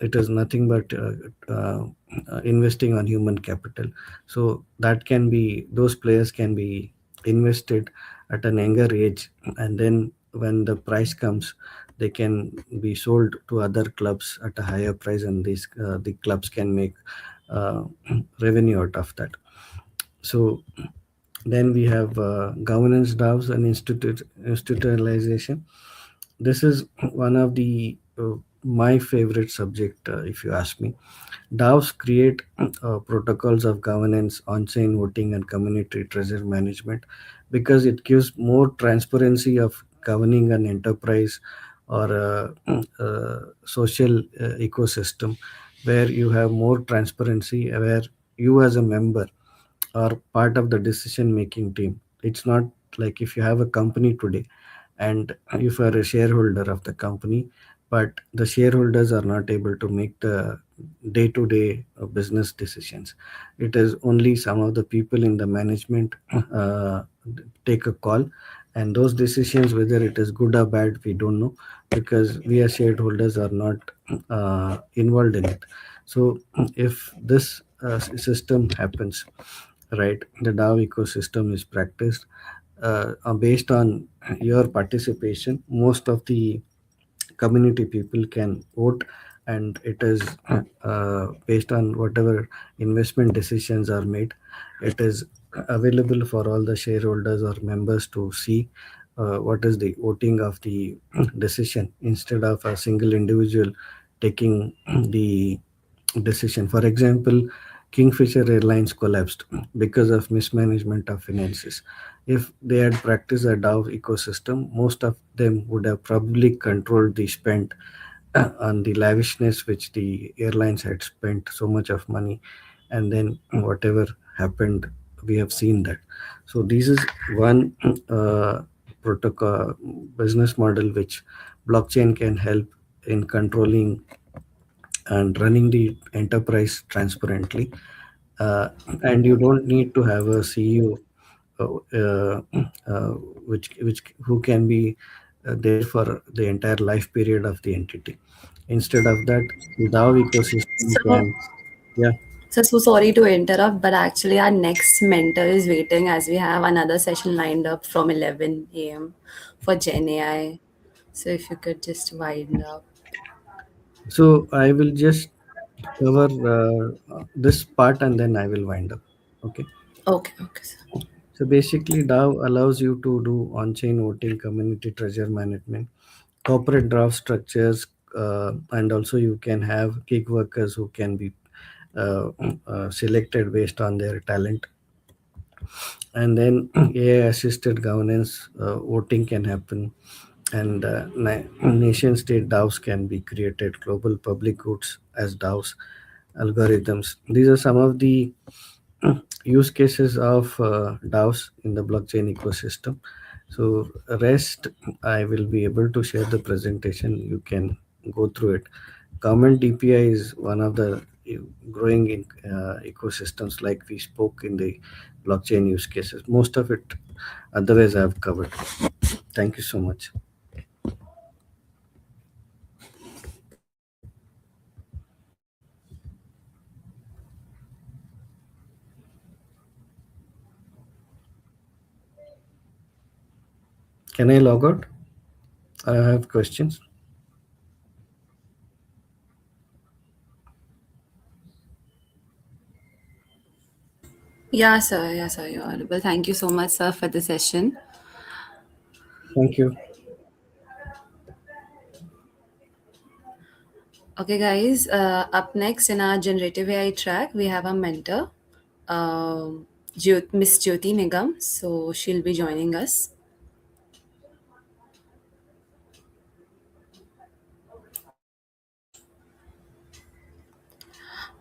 it is nothing but investing on human capital. So that can be, those players can be invested at an younger age, and then when the price comes, they can be sold to other clubs at a higher price, and the clubs can make uh, revenue out of that. So then we have governance DAOs and institutionalization. This is one of the my favorite subject, if you ask me. DAOs create protocols of governance, on-chain voting, and community treasure management, because it gives more transparency of governing an enterprise or a social ecosystem, where you have more transparency, where you as a member are part of the decision making team. It's not like if you have a company today, and if you are a shareholder of the company, but the shareholders are not able to make the day to day business decisions. It is only some of the people in the management take a call, and those decisions, whether it is good or bad, we don't know, because we as shareholders are not involved in it. So if this system happens, right, the DAO ecosystem is practiced based on your participation. Most of the community people can vote, and it is based on whatever investment decisions are made. It is available for all the shareholders or members to see what is the voting of the decision, instead of a single individual taking the decision. For example, Kingfisher Airlines collapsed because of mismanagement of finances. If they had practiced a DAO ecosystem, most of them would have probably controlled the spend on the lavishness which the airlines had spent so much of money, and then whatever happened, we have seen that. So this is one protocol business model which blockchain can help in controlling and running the enterprise transparently. uh, and you don't need to have a CEO, which who can be there for the entire life period of the entity. Instead of that, the DAO ecosystem So, can, yeah. so sorry to interrupt, but actually our next mentor is waiting as we have another session lined up from 11 a.m. for Gen AI. So if you could just wind up. So I will just cover this part, and then I will wind up. Okay. Okay, okay, sir. So basically, DAO allows you to do on-chain voting, community treasure management, corporate draft structures, and also you can have gig workers who can be selected based on their talent. And then AI assisted governance, voting can happen, and nation state DAOs can be created, global public goods as DAOs, algorithms. These are some of the use cases of DAOs in the blockchain ecosystem. So, rest, I will be able to share the presentation. You can go through it. Government DPI is one of the growing ecosystems, like we spoke in the blockchain use cases. Most of it, otherwise, I have covered. Thank you so much. Can I log out? I have questions. Yeah, sir. Yeah, sir. You're audible. Thank you so much, sir, for the session. Thank you. Okay, guys. Up next in our generative AI track, we have a mentor, Miss Jyoti Nigam. So she'll be joining us.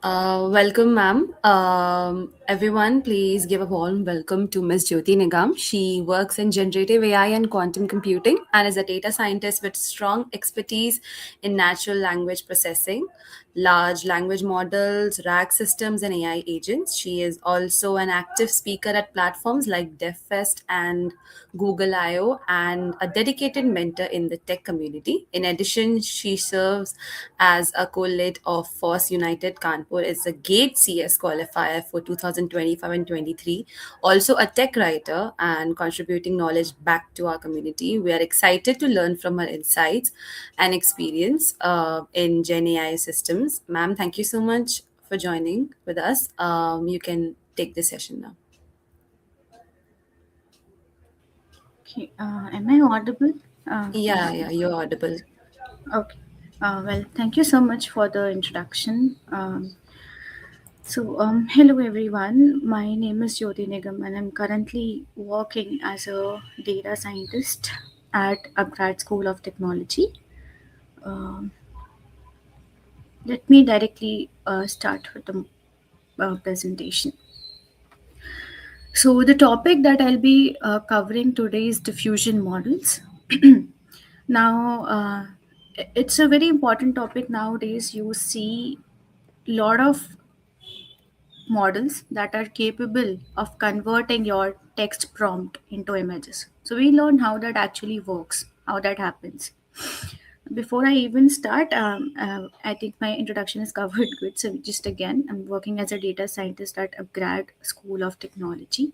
Welcome, ma'am. Everyone, please give a warm welcome to Ms. Jyoti Nigam. She works in generative AI and quantum computing and is a data scientist with strong expertise in natural language processing, large language models, RAG systems, and AI agents. She is also an active speaker at platforms like DevFest and Google I/O and a dedicated mentor in the tech community. In addition, she serves as a co-lead of Force United Kanpur. Is a GATE CS qualifier for 2025 and 23. Also a tech writer and contributing knowledge back to our community. We are excited to learn from her insights and experience in Gen AI systems. Ma'am, thank you so much for joining with us. You can take this session now. Okay, am I audible? Yeah, yeah, you're audible. Okay. Well, thank you so much for the introduction. Hello everyone. My name is Jyoti Nigam, and I'm currently working as a data scientist at Upgrad School of Technology. Um, Let me directly start with the presentation. So, the topic that I'll be covering today is diffusion models. Now, it's a very important topic nowadays. You see lot of models that are capable of converting your text prompt into images. So we learn how that actually works, how that happens. Before I even start, I think my introduction is covered good. So just again, I'm working as a data scientist at a grad school of technology,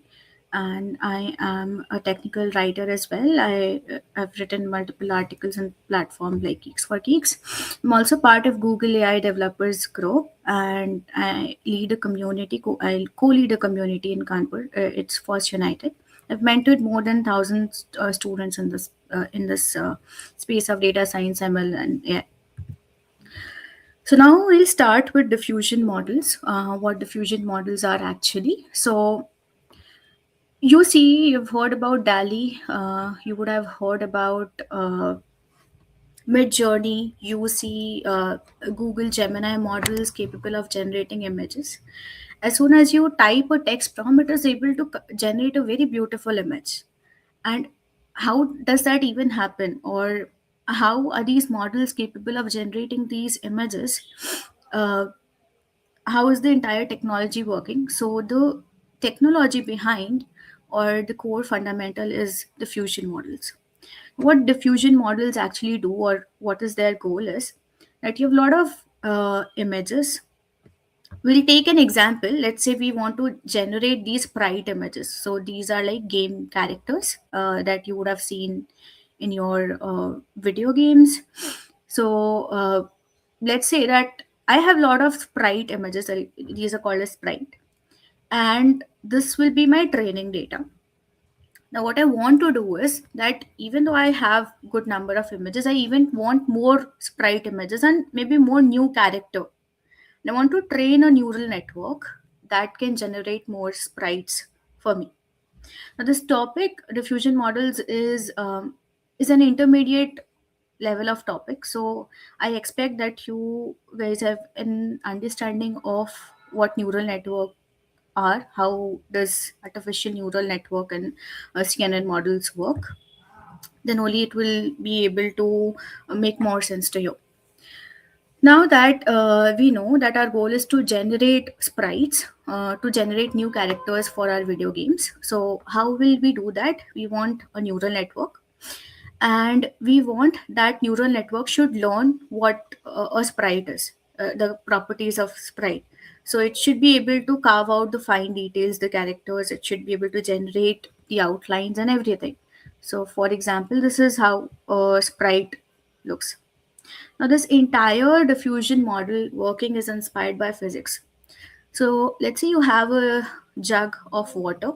and I am a technical writer as well. I've written multiple articles on platform like Geeks for Geeks. I'm also part of Google AI developers group, and I lead a community. I co-lead a community in Kanpur. It's First United. I've mentored more than thousands students in this space of data science, ML, and AI. So now we'll start with diffusion models. What diffusion models are actually. So you see, you've heard about DALI. You would have heard about Mid-Journey. You see Google Gemini models capable of generating images. As soon as you type a text prompt, it is able to generate a very beautiful image. And how does that even happen? Or how are these models capable of generating these images? Uh, how is the entire technology working? So the technology behind or the core fundamental is diffusion models. What diffusion models actually do, or what is their goal, is that you have a lot of images. We'll take an example. Let's say we want to generate these sprite images. So these are like game characters that you would have seen in your video games. So let's say that I have a lot of sprite images. These are called as sprite, and this will be my training data. Now what I want to do is that even though I have good number of images, I even want more sprite images and maybe more new character. And I want to train a neural network that can generate more sprites for me. Now this topic diffusion models is an intermediate level of topic. So I expect that you guys have an understanding of what neural network are, how does artificial neural network and CNN models work. Then only it will be able to make more sense to you. Now that we know that our goal is to generate sprites, to generate new characters for our video games. So how will we do that? We want a neural network, and we want that neural network should learn what a sprite is, the properties of sprite. So it should be able to carve out the fine details, the characters. It should be able to generate the outlines and everything. So for example, this is how a sprite looks. Now this entire diffusion model working is inspired by physics. So let's say you have a jug of water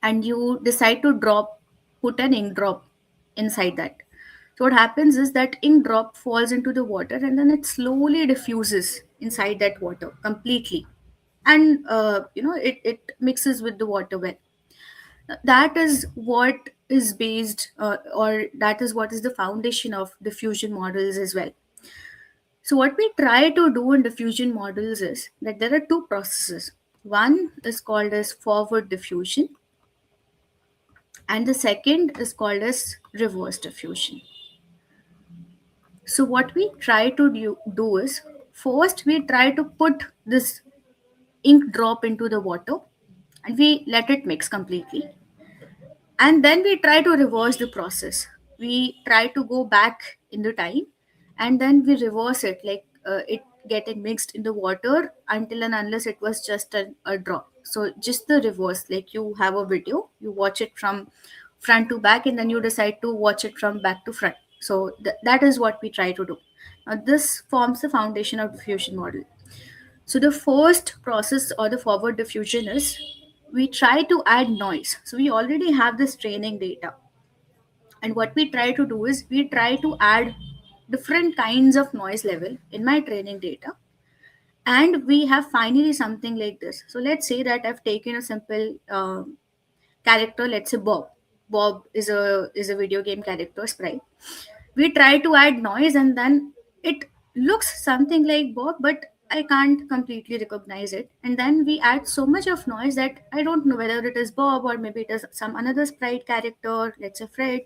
and you decide to put an ink drop inside that. So what happens is that ink drop falls into the water and then it slowly diffuses inside that water completely. And it mixes with the water well. That is what is based, or that is what is the foundation of diffusion models as well. So what we try to do in diffusion models is that there are two processes. One is called as forward diffusion, and the second is called as reverse diffusion. So what we try to do is, first we try to put this ink drop into the water and we let it mix completely, and then we try to reverse the process. We try to go back in the time and then we reverse it, like it getting mixed in the water until and unless it was just a drop. So just the reverse, like you have a video, you watch it from front to back and then you decide to watch it from back to front. So that is what we try to do. Now this forms the foundation of diffusion model. So the first process or the forward diffusion is we try to add noise. So we already have this training data. And what we try to do is we try to add different kinds of noise level in my training data. And we have finally something like this. So let's say that I've taken a simple character, let's say Bob. Bob is a video game character sprite. We try to add noise and then it looks something like Bob, but I can't completely recognize it. And then we add so much of noise that I don't know whether it is Bob or maybe it is some another sprite character, let's say Fred.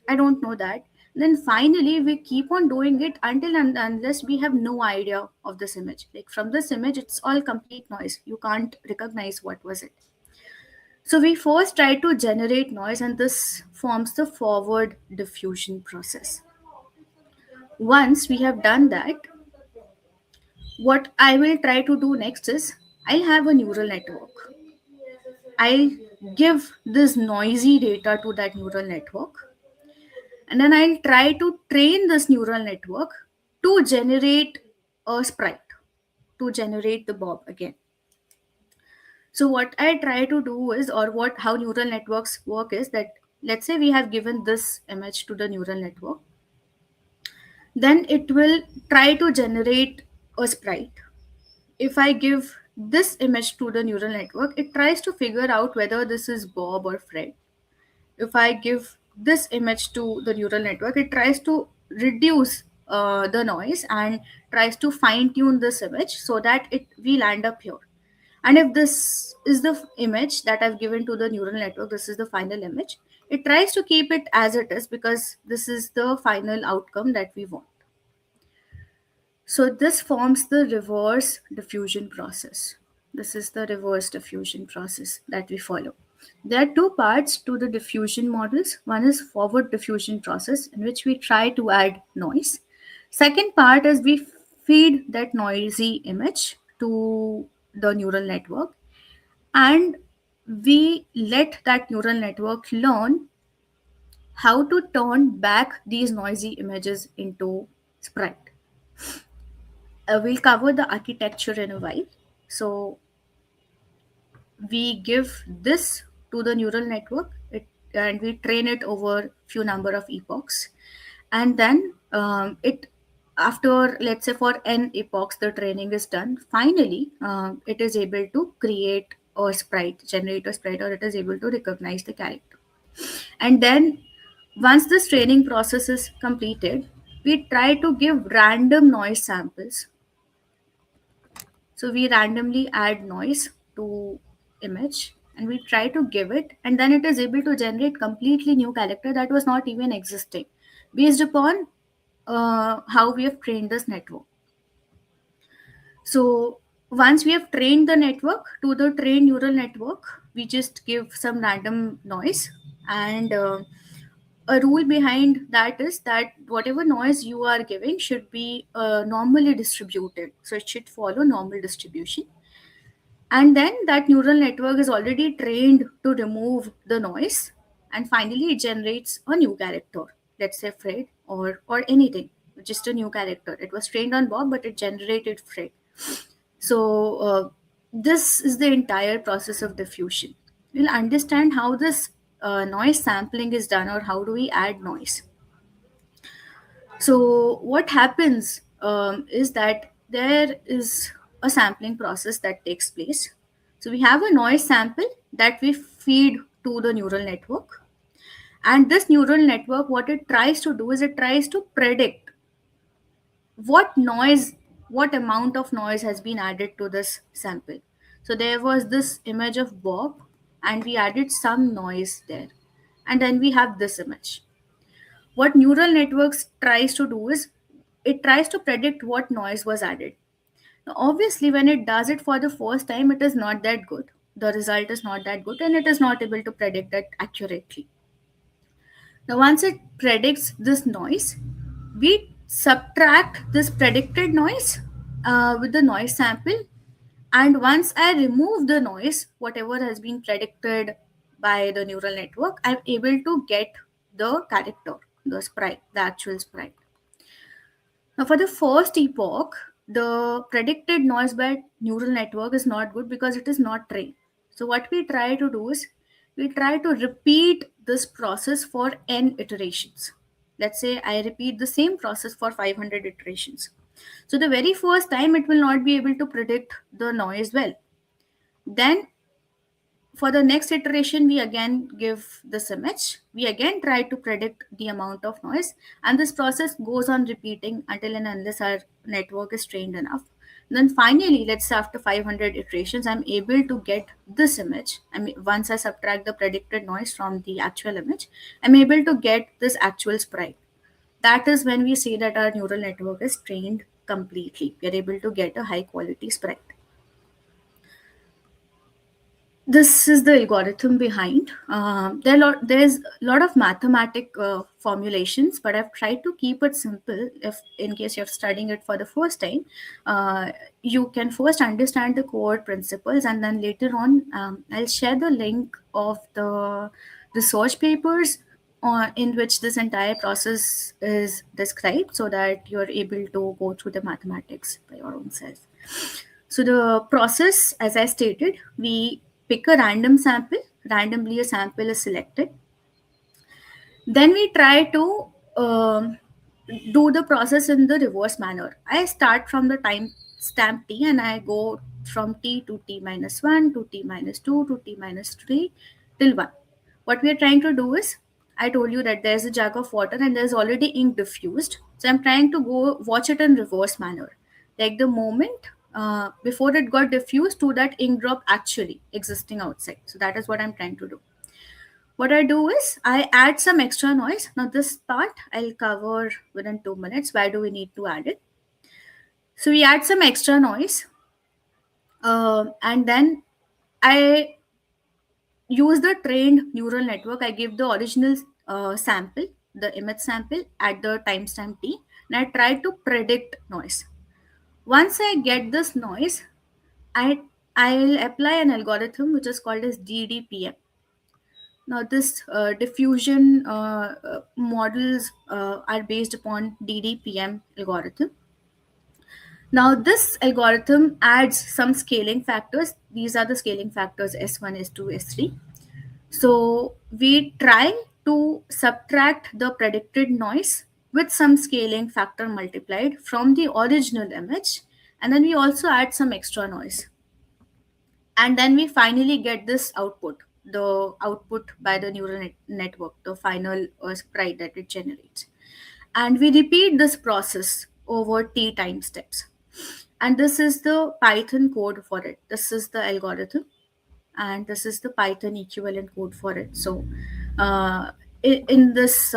I don't know that. Then finally we keep on doing it until and unless we have no idea of this image. Like from this image, it's all complete noise. You can't recognize what was it. So we first try to generate noise and this forms the forward diffusion process. Once we have done that, what I will try to do next is I'll have a neural network. I'll give this noisy data to that neural network and then I'll try to train this neural network to generate a sprite, to generate the Bob again. So what I try to do is, or what how neural networks work is that let's say we have given this image to the neural network, then it will try to generate a sprite. If I give this image to the neural network, it tries to figure out whether this is Bob or Fred. If I give this image to the neural network, it tries to reduce the noise and tries to fine tune this image so that it will land up here. And if this is the image that I've given to the neural network, this is the final image, it tries to keep it as it is because this is the final outcome that we want. So this forms the reverse diffusion process. This is the reverse diffusion process that we follow. There are two parts to the diffusion models. One is forward diffusion process in which we try to add noise. Second part is we feed that noisy image to the neural network and we let that neural network learn how to turn back these noisy images into sprite. We'll cover the architecture in a while. So we give this to the neural network and we train it over few number of epochs, and then it after let's say for n epochs the training is done. Finally it is able to create a sprite, generate a sprite, or it is able to recognize the character. And then Once this training process is completed, we try to give random noise samples. So we randomly add noise to image and we try to give it, and then it is able to generate completely new character that was not even existing based upon how we have trained this network. So once we have trained the network, to the trained neural network, we just give some random noise, and a rule behind that is that whatever noise you are giving should be normally distributed. So it should follow normal distribution. And then that neural network is already trained to remove the noise. And finally, it generates a new character, let's say Fred or anything, just a new character. It was trained on Bob, but it generated Fred. So this is the entire process of diffusion. We'll understand how this noise sampling is done, or how do we add noise. So what happens is that there is a sampling process that takes place. So we have a noise sample that we feed to the neural network, and this neural network, what it tries to do is it tries to predict what noise, what amount of noise has been added to this sample. So there was this image of Bob, and we added some noise there, and then we have this image. What neural networks tries to do is it tries to predict what noise was added. Now, obviously, when it does it for the first time, it is not that good. The result is not that good, and it is not able to predict that accurately. Now, once it predicts this noise, we subtract this predicted noise with the noise sample. And once I remove the noise, whatever has been predicted by the neural network, I'm able to get the character, the sprite, the actual sprite. Now, for the first epoch, the predicted noise by neural network is not good because it is not trained. So, what we try to do is we try to repeat this process for n iterations. Let's say I repeat the same process for 500 iterations. So, the very first time it will not be able to predict the noise well. Then for the next iteration, we again give this image. We again try to predict the amount of noise, and this process goes on repeating until and unless our network is trained enough. Then finally, let's say after 500 iterations, I'm able to get this image. I mean, once I subtract the predicted noise from the actual image, I'm able to get this actual sprite. That is when we say that our neural network is trained completely. We are able to get a high quality sprite. This is the algorithm behind. There's a lot of mathematic formulations, but I've tried to keep it simple. If in case you're studying it for the first time, uh, you can first understand the core principles, and then later on, I'll share the link of the research papers in which this entire process is described, so that you're able to go through the mathematics by your own self. So the process, as I stated, we pick a random sample. Randomly, a sample is selected. Then we try to do the process in the reverse manner. I start from the time stamp t, and I go from t to t minus 1 to t minus 2 to t minus 3 till 1. What we are trying to do is, I told you that there's a jug of water and there's already ink diffused. So I'm trying to go watch it in reverse manner. Like the moment before it got diffused to that ink drop actually existing outside. So that is what I'm trying to do. What I do is I add some extra noise. Now this part I'll cover within 2 minutes. Why do we need to add it? So we add some extra noise, and then I use the trained neural network. I give the original sample, the image sample at the timestamp t, and I try to predict noise. Once I get this noise, I I'll apply an algorithm which is called as DDPM. Now, this diffusion models are based upon DDPM algorithm. Now, this algorithm adds some scaling factors. These are the scaling factors S1, S2, S3. So, we try to subtract the predicted noise with some scaling factor multiplied from the original image, and then we also add some extra noise. And then we finally get this output. the output by the network, the final sprite that it generates. And we repeat this process over t time steps. And this is the Python code for it. This is the algorithm, and this is the Python equivalent code for it. So, uh, in this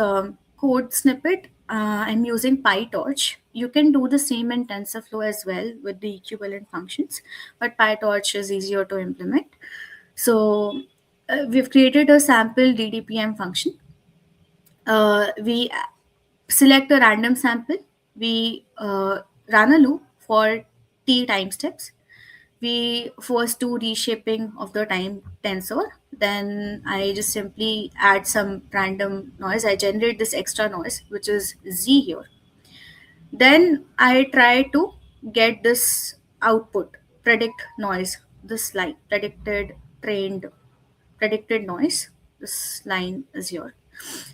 code snippet, I'm using PyTorch. You can do the same in TensorFlow as well with the equivalent functions, but PyTorch is easier to implement. So, we've created a sample DDPM function. We select a random sample. We run a loop for t time steps. We first do reshaping of the time tensor. Then I just simply add some random noise. I generate this extra noise, which is z here. Then I try to get this output, predict noise, this line, predicted noise. This line is here.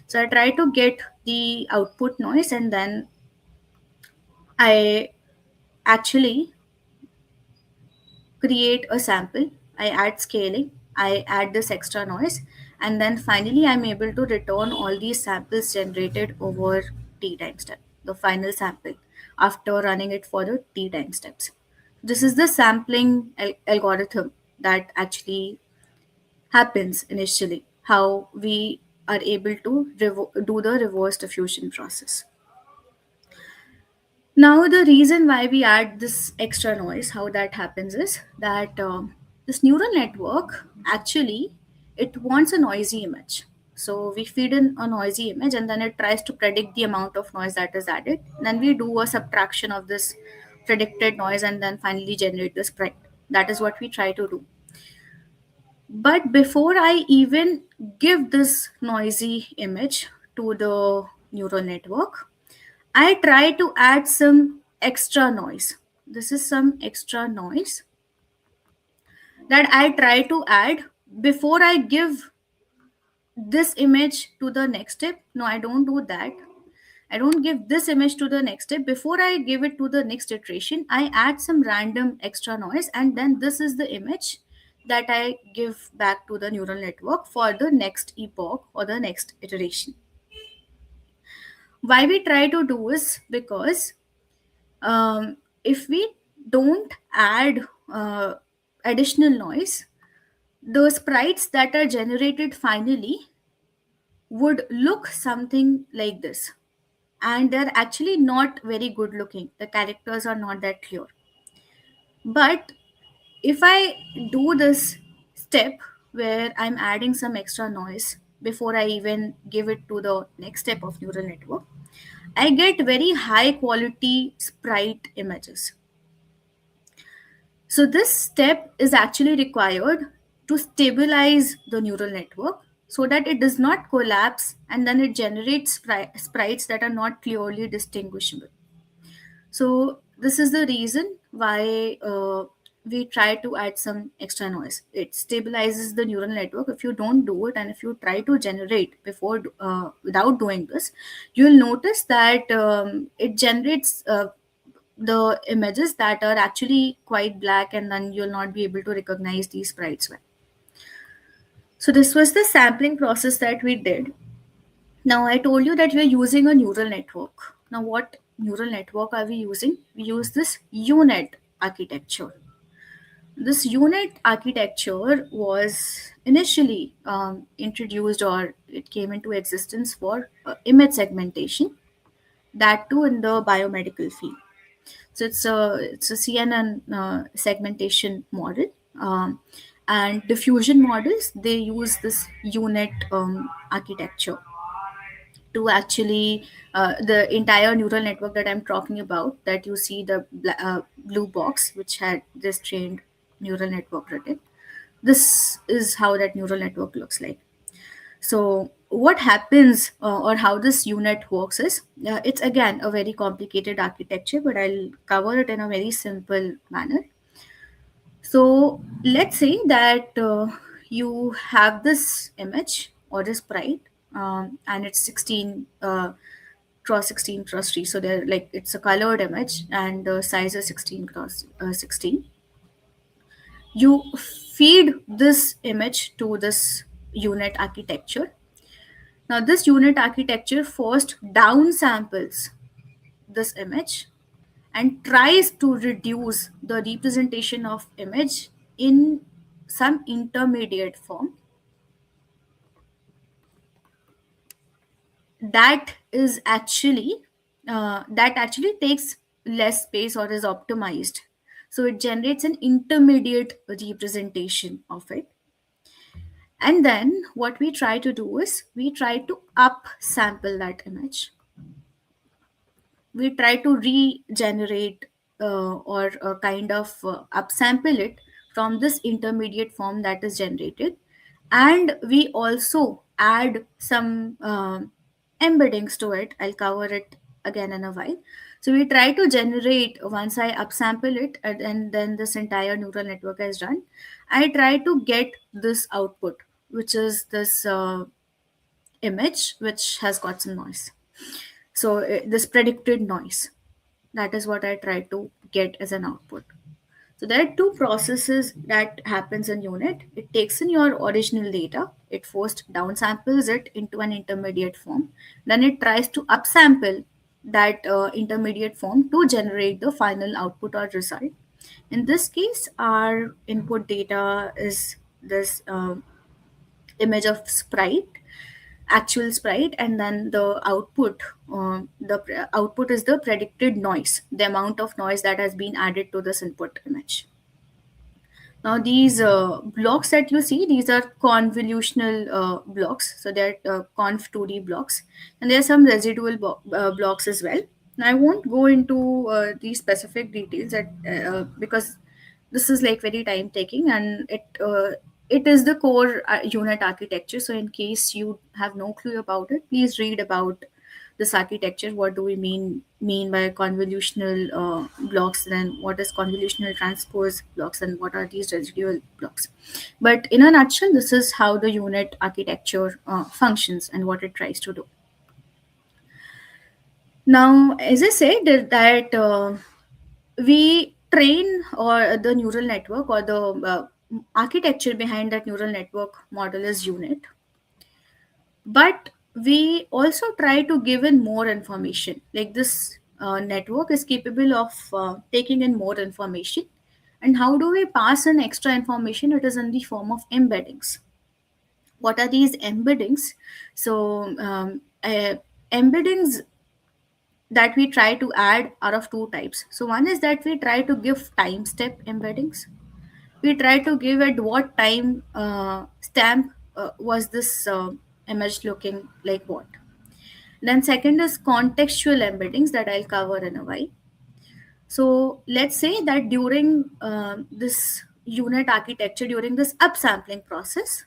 So I try to get the output noise, and then I actually create a sample. I add scaling, I add this extra noise, and then finally I'm able to return all these samples generated over t time step, the final sample, after running it for the t time steps. This is the sampling algorithm that actually happens initially, how we are able to do the reverse diffusion process. Now, the reason why we add this extra noise, how that happens is that this neural network actually it wants a noisy image. So we feed in a noisy image, and then it tries to predict the amount of noise that is added. Then we do a subtraction of this predicted noise, and then finally generate the sprite. That is what we try to do. But before I even give this noisy image to the neural network, I try to add some extra noise. This is some extra noise that I try to add before I give this image to the next step. No, I don't do that. I don't give this image to the next step. Before I give it to the next iteration, I add some random extra noise, and then this is the image that I give back to the neural network for the next epoch or the next iteration. Why we try to do is because if we don't add additional noise, the sprites that are generated finally would look something like this. And they're actually not very good looking. The characters are not that clear. But if I do this step where I'm adding some extra noise before I even give it to the next step of neural network, I get very high quality sprite images. So this step is actually required to stabilize the neural network so that it does not collapse and then it generates sprites that are not clearly distinguishable. So this is the reason why we try to add some extra noise. It stabilizes the neural network. If you don't do it and if you try to generate before without doing this, you'll notice that it generates the images that are actually quite black, and then you'll not be able to recognize these sprites well. So this was the sampling process that we did. Now I told you that we're using a neural network. Now what neural network are we using? We use this UNet architecture. This UNet architecture was initially introduced, or it came into existence for image segmentation, that too in the biomedical field. So it's a CNN segmentation model, and diffusion models they use this UNet architecture to actually the entire neural network that I'm talking about. That you see the blue box which had this trained neural network written. This is how that neural network looks like. So what happens or how this unit works is it's again a very complicated architecture, but I'll cover it in a very simple manner. So let's say that you have this image or this sprite, and it's 16 cross 16 cross 3. So they're like it's a colored image, and the size is 16 cross 16. You feed this image to this unit architecture. Now, this unit architecture first downsamples this image and tries to reduce the representation of image in some intermediate form that is actually that actually takes less space or is optimized. So it generates an intermediate representation of it. And then what we try to do is we try to up sample that image. We try to regenerate or kind of upsample it from this intermediate form that is generated, and we also add some embeddings to it. I'll cover it again in a while. So we try to generate, once I upsample it and then this entire neural network is run, I try to get this output, which is this image which has got some noise. So this predicted noise, that is what I try to get as an output. So there are two processes that happens in unit. It takes in your original data, it first downsamples it into an intermediate form, then it tries to upsample that intermediate form to generate the final output or result. In this case, our input data is this image of sprite, actual sprite, and then the output, output is the predicted noise, the amount of noise that has been added to this input image. Now these blocks that you see, these are convolutional blocks, so they're conv 2D blocks, and there are some residual blocks as well. Now I won't go into these specific details because this is like very time taking, and it is the core unit architecture. So in case you have no clue about it, please read about this architecture. What do we mean by convolutional blocks, then what is convolutional transpose blocks, and what are these residual blocks. But in a nutshell, this is how the unit architecture functions and what it tries to do. Now, as I said, that we train or the neural network or the architecture behind that neural network model is unit, but we also try to give in more information. Like this network is capable of taking in more information, and how do we pass in extra information? It is in the form of embeddings. What are these embeddings? So embeddings that we try to add are of two types. So one is that we try to give time step embeddings. We try to give at what time stamp was this image looking like what. Then second is contextual embeddings that I'll cover in a while. So let's say that during this unit architecture, during this upsampling process,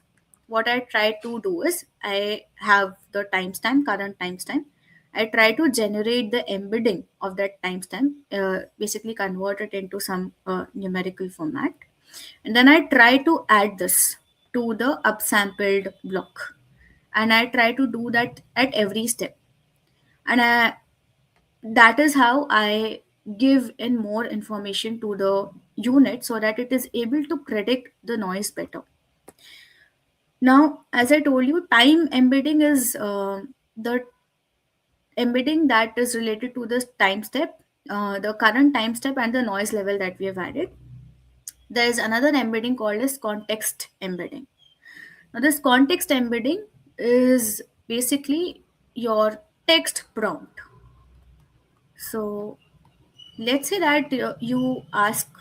what I try to do is I have the timestamp, current timestamp. I try to generate the embedding of that timestamp, basically convert it into some numerical format. And then I try to add this to the upsampled block. And I try to do that at every step. And that is how I give in more information to the unit so that it is able to predict the noise better. Now, as I told you, time embedding is the embedding that is related to this time step, the current time step, and the noise level that we have added. There is another embedding called as context embedding. Now, this context embedding is basically your text prompt. So, let's say that you ask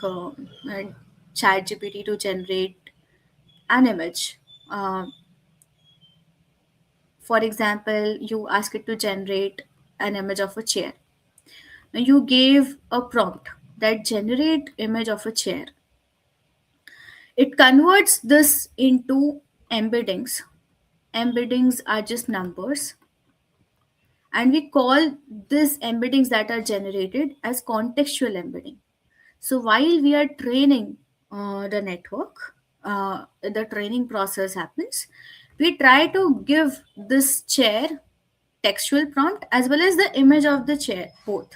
ChatGPT to generate an image. For example, you ask it to generate an image of a chair. Now, you gave a prompt that generate image of a chair. It converts this into embeddings. Embeddings are just numbers, and we call these embeddings that are generated as contextual embedding. So while we are training the network, the training process happens. We try to give this chair textual prompt as well as the image of the chair both.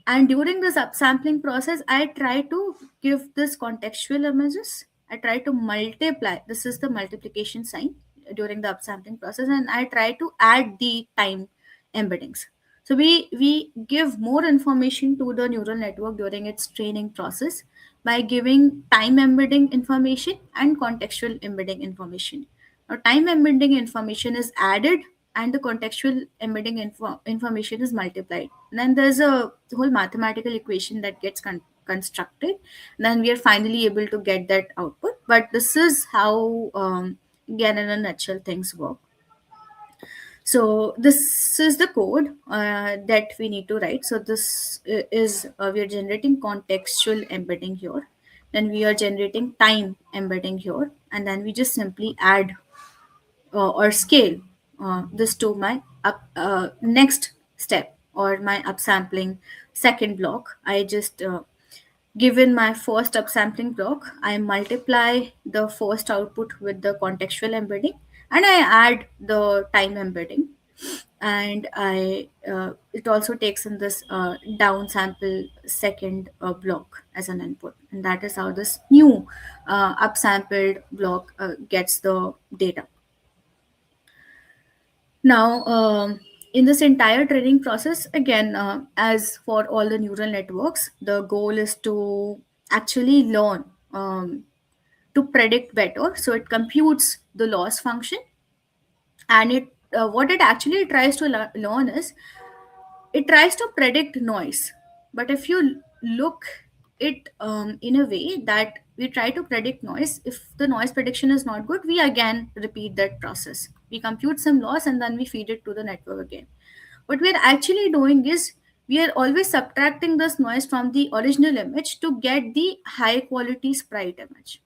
And during this upsampling process, I try to give this contextual images. I try to multiply. This is the multiplication sign. during the upsampling process, and I try to add the time embeddings. So we give more information to the neural network during its training process by giving time embedding information and contextual embedding information. Now, time embedding information is added and the contextual embedding information is multiplied. Then there's a whole mathematical equation that gets constructed. Then we are finally able to get that output. But this is how, again, in a nutshell, things work. So this is the code that we need to write. So this is we are generating contextual embedding here. Then we are generating time embedding here, and then we just simply add or scale this to my next step or my upsampling second block. I just given my first upsampling block, I multiply the first output with the contextual embedding, and I add the time embedding, and I it also takes in this downsample second block as an input, and that is how this new upsampled block gets the data. Now, in this entire training process, again, as for all the neural networks, the goal is to actually learn to predict better. So it computes the loss function, and it what it actually tries to learn is it tries to predict noise. But if you look it in a way that we try to predict noise, if the noise prediction is not good, we again repeat that process. We compute some loss and then we feed it to the network again. What we are actually doing is we are always subtracting this noise from the original image to get the high quality sprite image.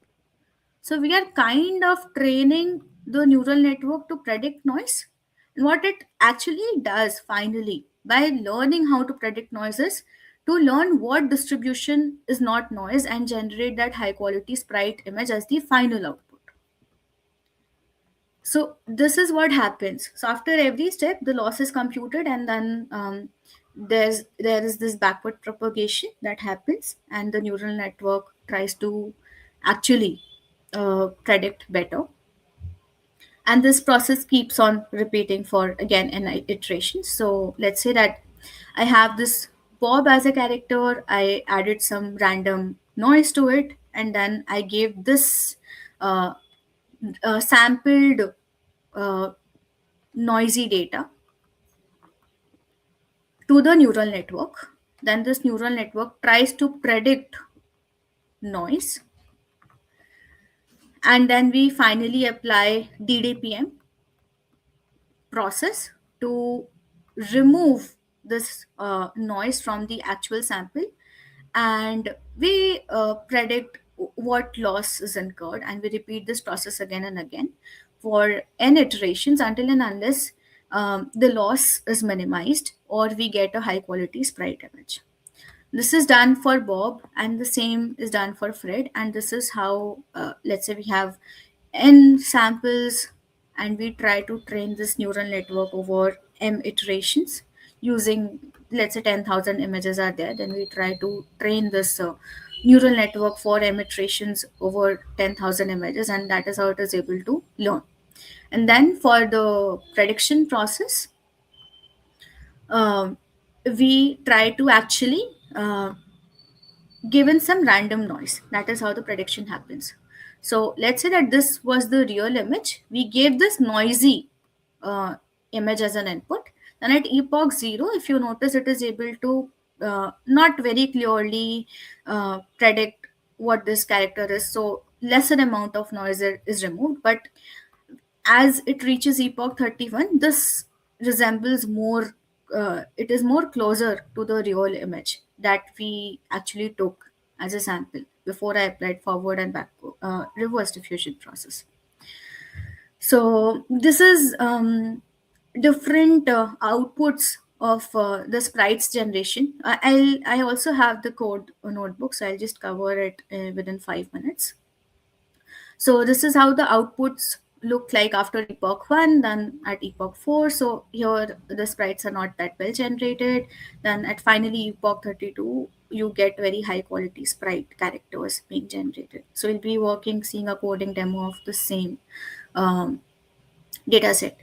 So we are kind of training the neural network to predict noise. And what it actually does finally, by learning how to predict noises, to learn what distribution is not noise and generate that high quality sprite image as the final output. So this is what happens. So after every step, the loss is computed, and then there is this backward propagation that happens, and the neural network tries to actually predict better. And this process keeps on repeating for again an iteration. So let's say that I have this Bob as a character. I added some random noise to it, and then I gave this uh, sampled uh, noisy data to the neural network. Then this neural network tries to predict noise, and then we finally apply DDPM process to remove this noise from the actual sample, and we predict what loss is incurred, and we repeat this process again and again for n iterations until and unless the loss is minimized or we get a high quality sprite image. This is done for Bob, and the same is done for Fred. And this is how, let's say, we have n samples, and we try to train this neural network over m iterations using, let's say, 10,000 images are there. Then we try to train this neural network for m iterations over 10,000 images, and that is how it is able to learn. And then for the prediction process, um, we try to actually given some random noise. That is how the prediction happens. So let's say that this was the real image. We gave this noisy image as an input. Then at epoch 0, if you notice, it is able to not very clearly predict what this character is. So lesser amount of noise is removed. But as it reaches epoch 31, this resembles more, it is more closer to the real image that we actually took as a sample before I applied forward and back reverse diffusion process. So this is different outputs of the sprites generation. I also have the code notebook, so I'll just cover it within 5 minutes. So this is how the outputs look like after epoch 1, then at epoch 4. So here the sprites are not that well generated. Then at finally epoch 32, you get very high quality sprite characters being generated. So we'll be working, seeing a coding demo of the same. Um, data set.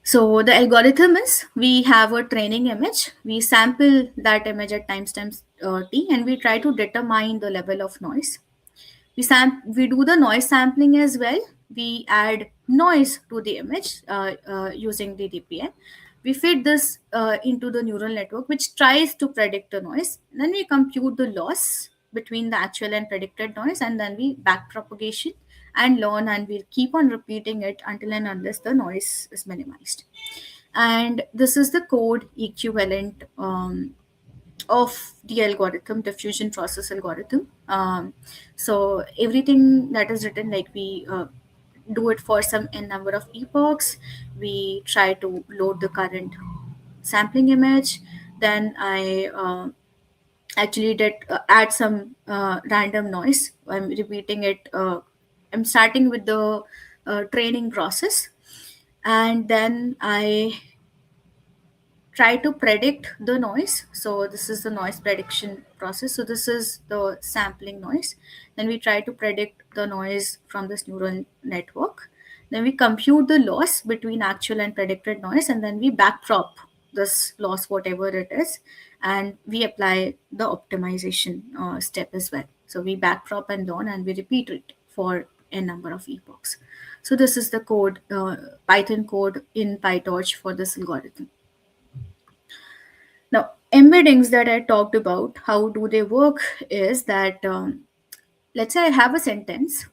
So the algorithm is, we have a training image, we sample that image at timestamps t, and we try to determine the level of noise. We do the noise sampling as well. We add noise to the image using the DPN. We feed this into the neural network, which tries to predict the noise. Then we compute the loss between the actual and predicted noise, and then we back propagation and learn, and we'll keep on repeating it until and unless the noise is minimized. And this is the code equivalent of the algorithm, diffusion process algorithm. So everything that is written, like we do it for some n number of epochs. We try to load the current sampling image. Then I actually did add some random noise. I'm repeating it. I'm starting with the training process, and then I try to predict the noise. So this is the noise prediction process. So this is the sampling noise. Then we try to predict the noise from this neural network. Then we compute the loss between actual and predicted noise, and then we backprop this loss, whatever it is, and we apply the optimization step as well. So we backprop and learn, and we repeat it for a number of epochs. So this is the code, Python code in PyTorch for this algorithm. Now, embeddings that I talked about, how do they work is that, let's say I have a sentence.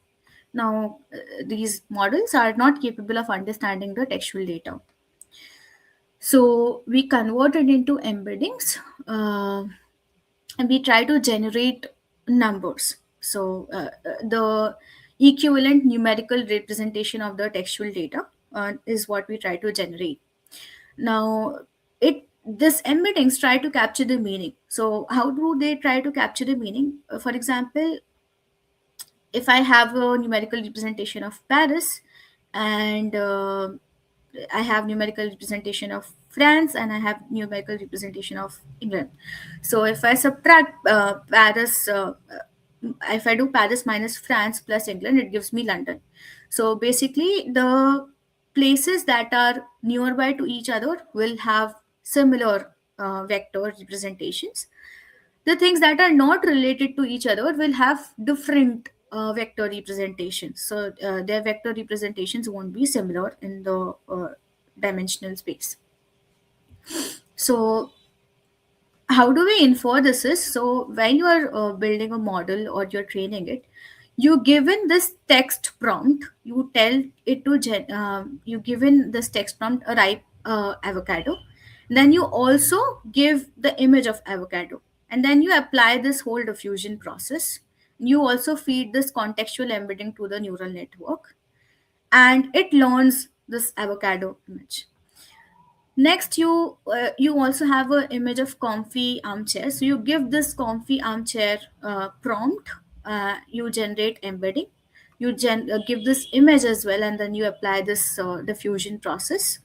Now, these models are not capable of understanding the textual data. So, we convert it into embeddings, and we try to generate numbers. So, the equivalent numerical representation of the textual data is what we try to generate. Now, it this embeddings try to capture the meaning. So how do they try to capture the meaning? For example, if I have a numerical representation of Paris, and I have numerical representation of France, and I have numerical representation of England. So if I subtract Paris, if I do Paris minus France plus England, it gives me London. So basically, the places that are nearby to each other will have similar vector representations. The things that are not related to each other will have different vector representations. So their vector representations won't be similar in the dimensional space. So how do we infer this is, so when you are building a model or you're training it, you given this text prompt, you tell it to you given this text prompt a ripe avocado, then you also give the image of avocado, and then you apply this whole diffusion process. You also feed this contextual embedding to the neural network, and it learns this avocado image. Next, you also have an image of comfy armchair. So you give this comfy armchair prompt. You generate embedding. You give this image as well, and then you apply this diffusion process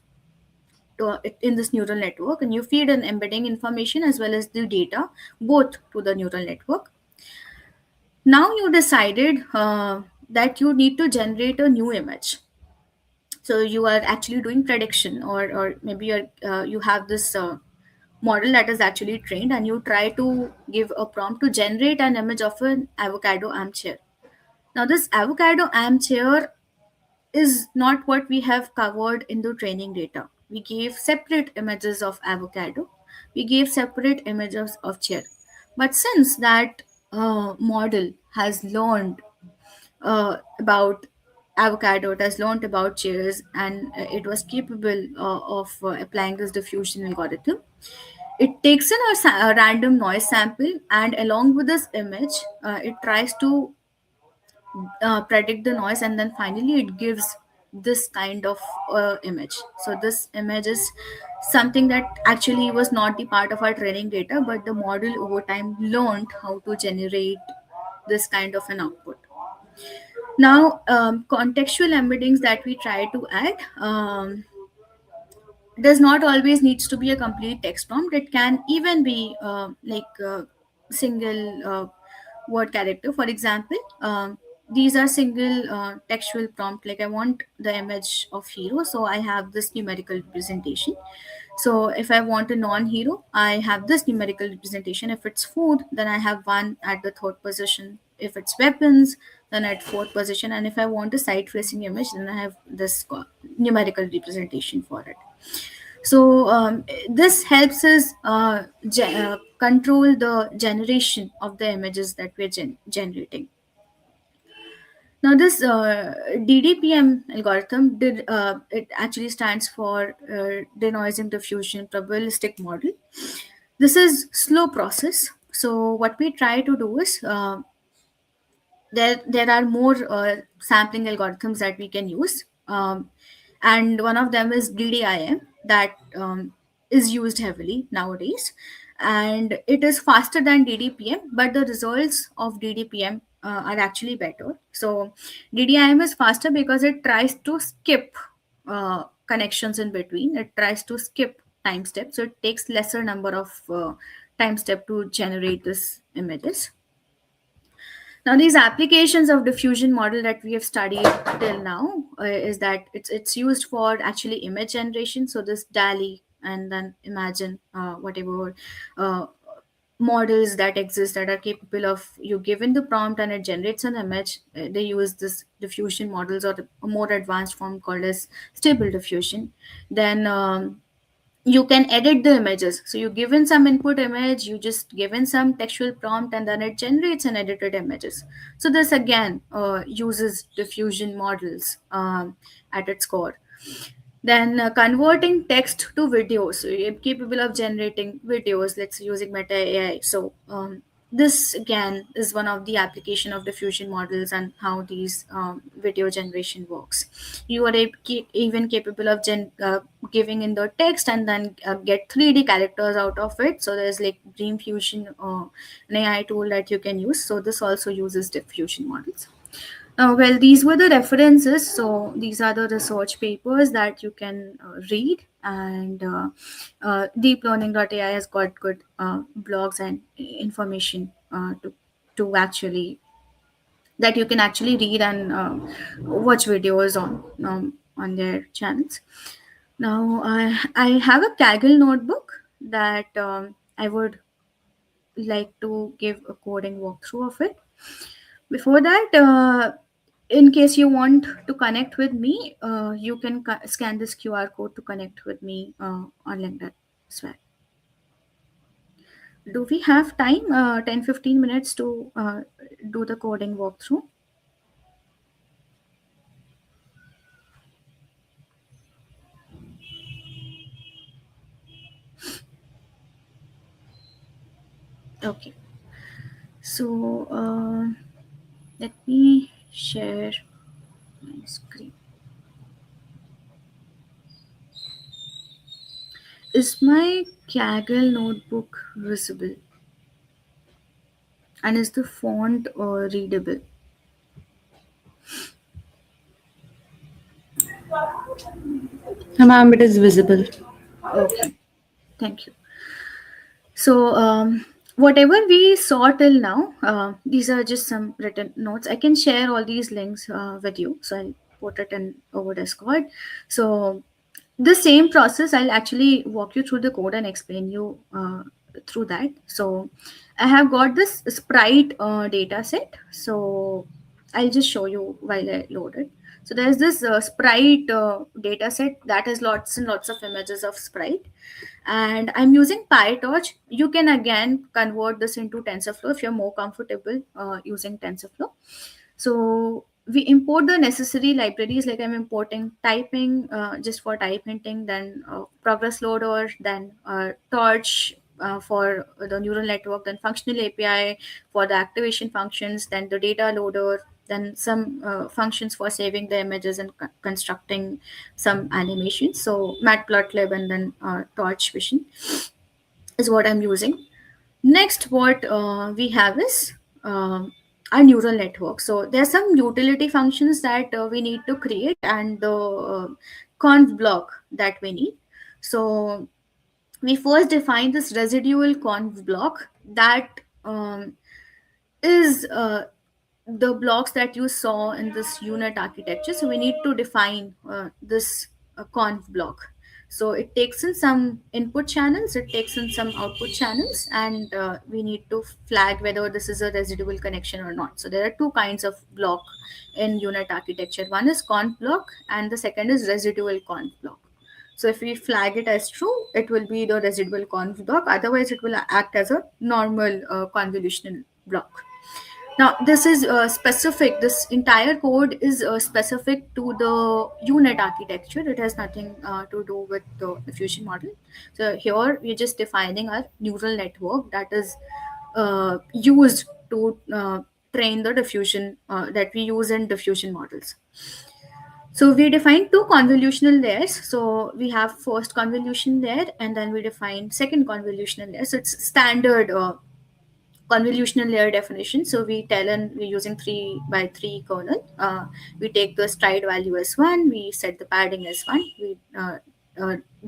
in this neural network, and you feed an embedding information as well as the data both to the neural network. Now you decided that you need to generate a new image. So you are actually doing prediction, or maybe you have this model that is actually trained, and you try to give a prompt to generate an image of an avocado armchair. Now this avocado armchair is not what we have covered in the training data. We gave separate images of avocado, we gave separate images of chair. But since that model has learned about avocado, it has learned about chairs, and it was capable of applying this diffusion algorithm. It takes in a random noise sample, and along with this image, it tries to predict the noise, and then finally it gives this kind of image. So this image is something that actually was not the part of our training data, but the model over time learned how to generate this kind of an output. Now, contextual embeddings that we try to add, does not always needs to be a complete text prompt. It can even be like single word character. For example, these are single textual prompt, like I want the image of hero, so I have this numerical representation. So if I want a non-hero, I have this numerical representation. If it's food, then I have one at the third position. If it's weapons, then at fourth position. And if I want a side-facing image, then I have this numerical representation for it. So this helps us control the generation of the images that we're generating. Now, this DDPM algorithm it actually stands for denoising diffusion probabilistic model. This is slow process. So what we try to do is there are more sampling algorithms that we can use, and one of them is DDIM that is used heavily nowadays, and it is faster than DDPM, but the results of DDPM are actually better. So DDIM is faster because it tries to skip connections in between. It tries to skip time steps, so it takes lesser number of time step to generate this images. Now, these applications of diffusion model that we have studied till now is that it's used for actually image generation. So this DALI and then Imagine, whatever uh, models that exist that are capable of you given the prompt and it generates an image. They use this diffusion models, or a more advanced form called as stable diffusion. Then you can edit the images, so you given some input image, you just given some textual prompt, and then it generates an edited images. So this again uses diffusion models at its core. Then converting text to videos, so you're capable of generating videos, let's say using meta AI. So this again is one of the application of diffusion models and how these video generation works. You are even capable of giving in the text and then get 3D characters out of it. So there's like dream fusion, an AI tool that you can use. So this also uses diffusion models. Well, these were the references. So these are the research papers that you can read. And deeplearning.ai has got good blogs and information to actually that you can actually read and watch videos on their channels. Now, I have a Kaggle notebook that I would like to give a coding walkthrough of it. Before that, in case you want to connect with me, you can scan this QR code to connect with me on LinkedIn as well. Do we have time, 10-15 minutes to do the coding walkthrough? Okay. So let me share my screen. Is my Kaggle notebook visible? And is the font readable? Ma'am, it is visible. Okay. Thank you. So, whatever we saw till now, these are just some written notes. I can share all these links with you. So, I'll put it in over Discord. So, the same process, I'll actually walk you through the code and explain you through that. So, I have got this sprite data set. So, I'll just show you while I load it. So, there's this sprite data set that has lots and lots of images of sprite, and I'm using PyTorch. You can again convert this into TensorFlow if you're more comfortable using TensorFlow. So we import the necessary libraries, like I'm importing typing just for type hinting, then progress loader, then torch for the neural network, then functional API for the activation functions, then the data loader, then some functions for saving the images and constructing some animations. So matplotlib and then torch vision is what I'm using. Next, what we have is our neural network. So there are some utility functions that we need to create, and the conv block that we need. So we first define this residual conv block that is the blocks that you saw in this unit architecture. So we need to define this conv block. So it takes in some input channels, it takes in some output channels, and we need to flag whether this is a residual connection or not. So there are two kinds of block in unit architecture. One is conv block, and the second is residual conv block. So if we flag it as true, it will be the residual conv block. Otherwise, it will act as a normal convolutional block. Now, this is specific, this entire code is specific to the unit architecture. It has nothing to do with the diffusion model. So, here we're just defining our neural network that is used to train the diffusion that we use in diffusion models. So, we define two convolutional layers. So, we have first convolution layer, and then we define second convolutional layer. So, it's standard convolutional layer definition. So we tell, and we're using 3 by 3 kernel. We take the stride value as 1, we set the padding as 1, we uh,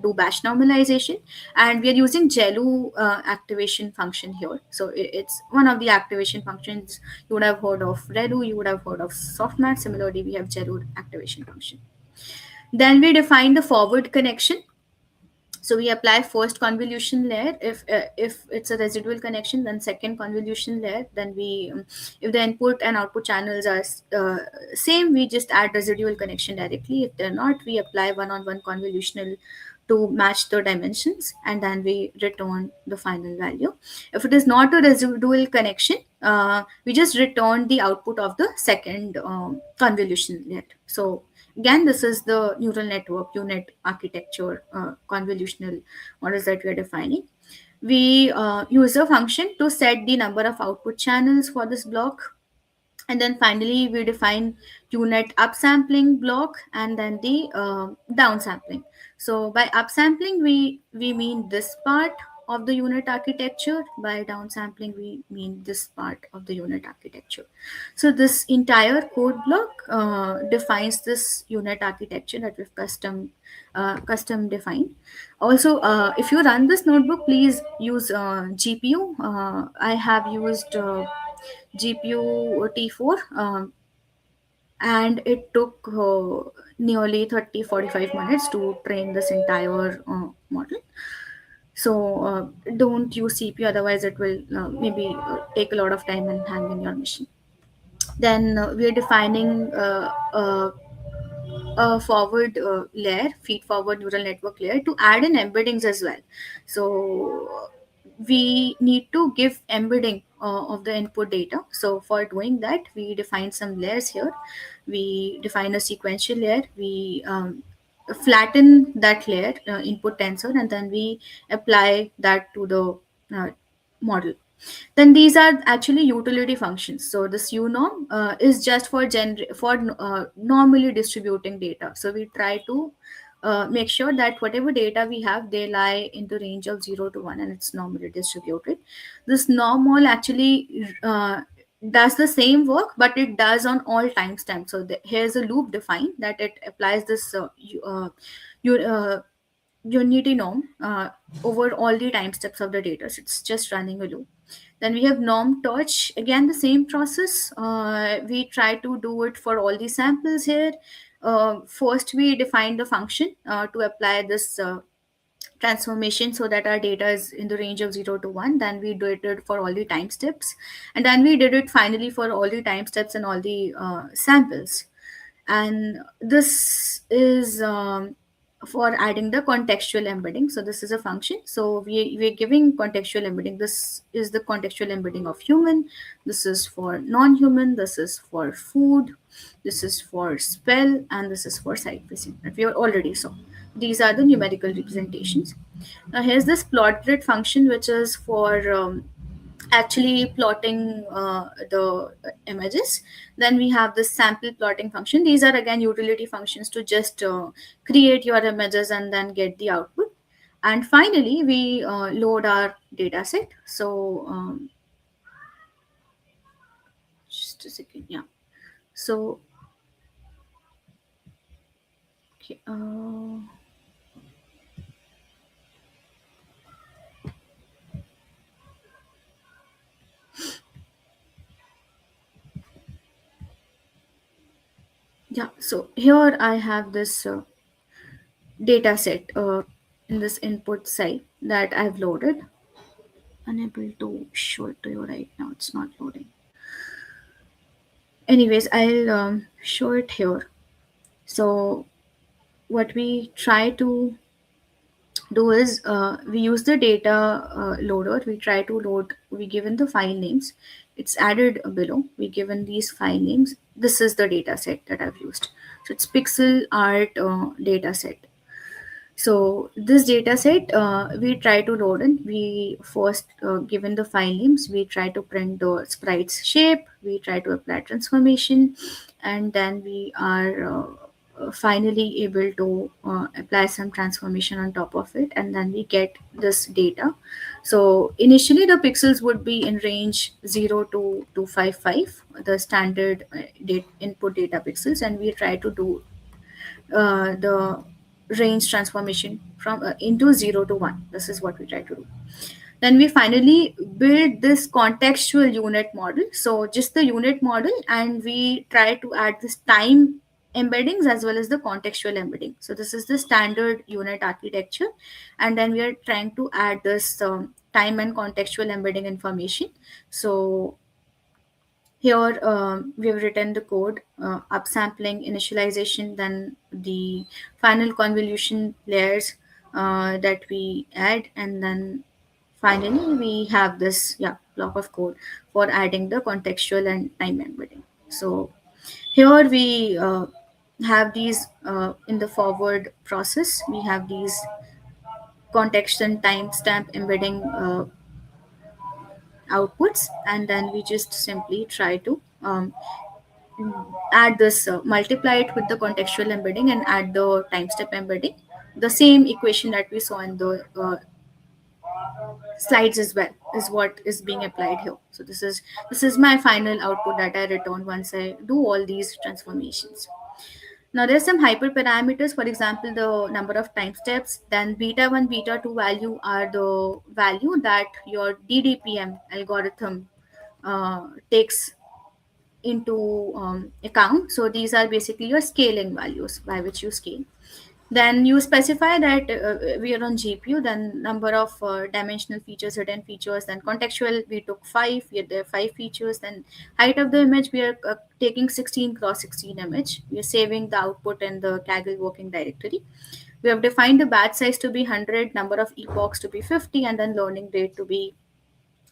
do batch normalization, and we are using Jelu activation function here. So it's one of the activation functions. You would have heard of Relu, you would have heard of softmax. Similarly, we have Jelu activation function. Then we define the forward connection. So we apply first convolution layer. If it's a residual connection, then second convolution layer. Then we if the input and output channels are same, we just add residual connection directly. If they're not, we apply one-on-one convolutional to match the dimensions, and then we return the final value. If it is not a residual connection, we just return the output of the second convolution layer. So again, this is the neural network unit architecture convolutional models that we are defining. We use a function to set the number of output channels for this block, and then finally we define unit upsampling block, and then the downsampling. So by upsampling, we mean this part of the unit architecture. By downsampling, we mean this part of the unit architecture. So this entire code block defines this unit architecture that we've custom defined. Also, if you run this notebook, please use GPU. I have used GPU T4, and it took nearly 30-45 minutes to train this entire model. So don't use CPU, otherwise it will maybe take a lot of time and hang in your machine. Then we are defining a forward layer, feed forward neural network layer, to add in embeddings as well. So we need to give embedding of the input data. So for doing that, we define some layers here. We define a sequential layer. We flatten that layer, input tensor, and then we apply that to the model. Then these are actually utility functions. So this unorm is just for normally distributing data. So we try to make sure that whatever data we have, they lie in the range of 0 to 1, and it's normally distributed. This normal actually does the same work, but it does on all timestamps. So here's a loop defined that it applies this u- uh, unity norm over all the time steps of the data. So it's just running a loop. Then we have norm touch. Again, the same process. We try to do it for all the samples here. First, we define the function to apply this transformation so that our data is in the range of 0 to 1. Then we did it for all the time steps, and then we did it finally for all the time steps and all the samples. And this is for adding the contextual embedding. So this is a function. So we're giving contextual embedding. This is the contextual embedding of human. This is for non-human. This is for food. This is for spell, and this is for side pacing that we already saw. These are the numerical representations. Now here's this plot grid function, which is for actually plotting the images. Then we have this sample plotting function. These are again utility functions to just create your images and then get the output. And finally, we load our data set. So just a second, yeah. So okay, Yeah, so here I have this data set in this input site that I've loaded. Unable to show it to you right now, it's not loading. Anyways, I'll show it here. So what we try to do is we use the data loader. We try to load, we given the file names, it's added below, we given these file names. This is the data set that I've used. So it's pixel art data set. So this data set, we try to load in. We first, given the file names, we try to print the sprite's shape. We try to apply transformation, and then we are finally able to apply some transformation on top of it, and then we get this data. So initially, the pixels would be in range 0 to 255, the standard input data pixels, and we try to do the range transformation from into 0 to 1. This is what we try to do. Then we finally build this contextual unit model, so just the unit model, and we try to add this time embeddings as well as the contextual embedding. So this is the standard unit architecture, and then we are trying to add this time and contextual embedding information. So here we have written the code, upsampling, initialization, then the final convolution layers that we add, and then finally we have this, yeah, block of code for adding the contextual and time embedding. So here we have these in the forward process. We have these context and timestamp embedding outputs, and then we just simply try to add this, multiply it with the contextual embedding and add the time step embedding, the same equation that we saw in the slides as well is what is being applied here. So this is my final output that I return once I do all these transformations. Now there's some hyperparameters, for example, the number of time steps, then beta 1, beta 2 value are the value that your DDPM algorithm takes into account. So these are basically your scaling values by which you scale. Then you specify that we are on GPU, then number of dimensional features, hidden features, then contextual, we took 5, we had there 5 features, then height of the image, we are taking 16 cross 16 image. We are saving the output in the Kaggle working directory. We have defined the batch size to be 100, number of epochs to be 50, and then learning rate to be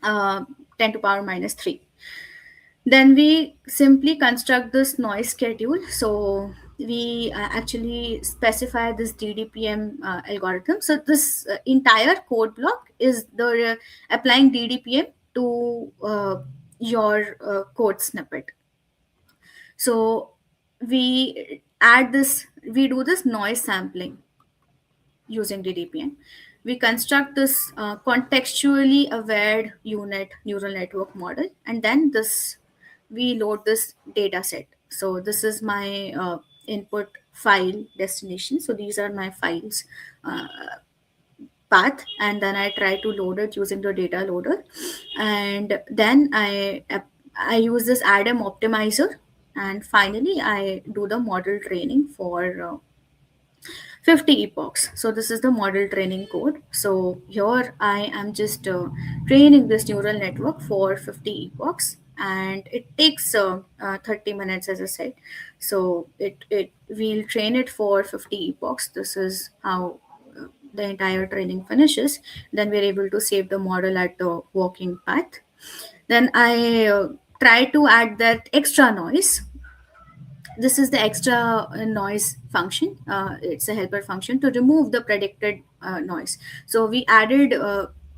10 to power minus 3. Then we simply construct this noise schedule. So we actually specify this DDPM algorithm. So this entire code block is the applying DDPM to your code snippet. So we add this, we do this noise sampling using DDPM. We construct this contextually aware unit neural network model, and then this we load this data set. So this is my input file destination. So these are my files uh, path, and then I try to load it using the data loader, and then I use this ADAM optimizer, and finally I do the model training for 50 epochs. So this is the model training code. So here I am just training this neural network for 50 epochs, and it takes 30 minutes, as I said. So it we'll train it for 50 epochs. This is how the entire training finishes. Then we're able to save the model at the working path. Then I try to add that extra noise. This is the extra noise function. It's a helper function to remove the predicted noise. So we added,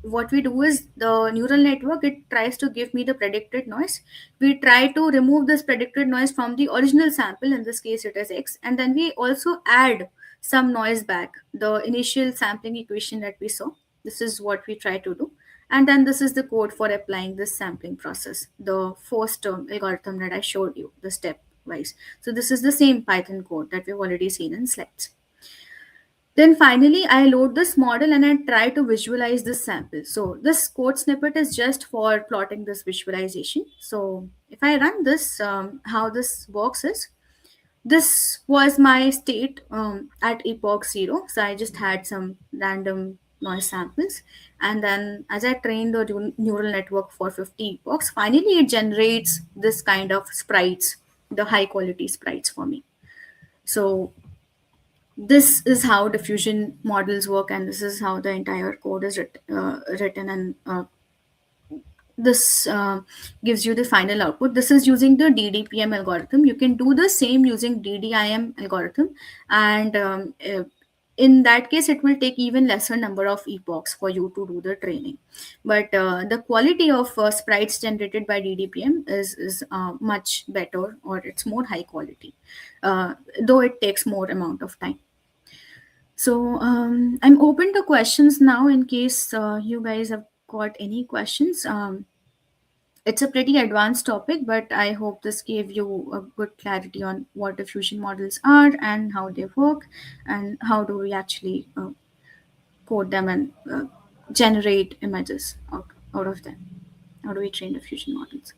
what we do is the neural network, it tries to give me the predicted noise. We try to remove this predicted noise from the original sample, in this case it is x, and then we also add some noise back, the initial sampling equation that we saw. This is what we try to do, and then this is the code for applying this sampling process, the first algorithm that I showed you, the step wise. So this is the same Python code that we've already seen in slides. Then finally, I load this model and I try to visualize this sample. So this code snippet is just for plotting this visualization. So if I run this, how this works is, This was my state at epoch 0. So I just had some random noise samples. And then as I trained the neural network for 50 epochs, finally it generates this kind of sprites, the high quality sprites for me. So this is how diffusion models work, and this is how the entire code is written, and this gives you the final output. This is using the ddpm algorithm. You can do the same using ddim algorithm, and in that case it will take even lesser number of epochs for you to do the training. But the quality of sprites generated by ddpm is much better, or it's more high quality, though it takes more amount of time. So I'm open to questions now in case you guys have got any questions. It's a pretty advanced topic, but I hope this gave you a good clarity on what diffusion models are and how they work, and how do we actually code them and generate images out of them. How do we train diffusion models?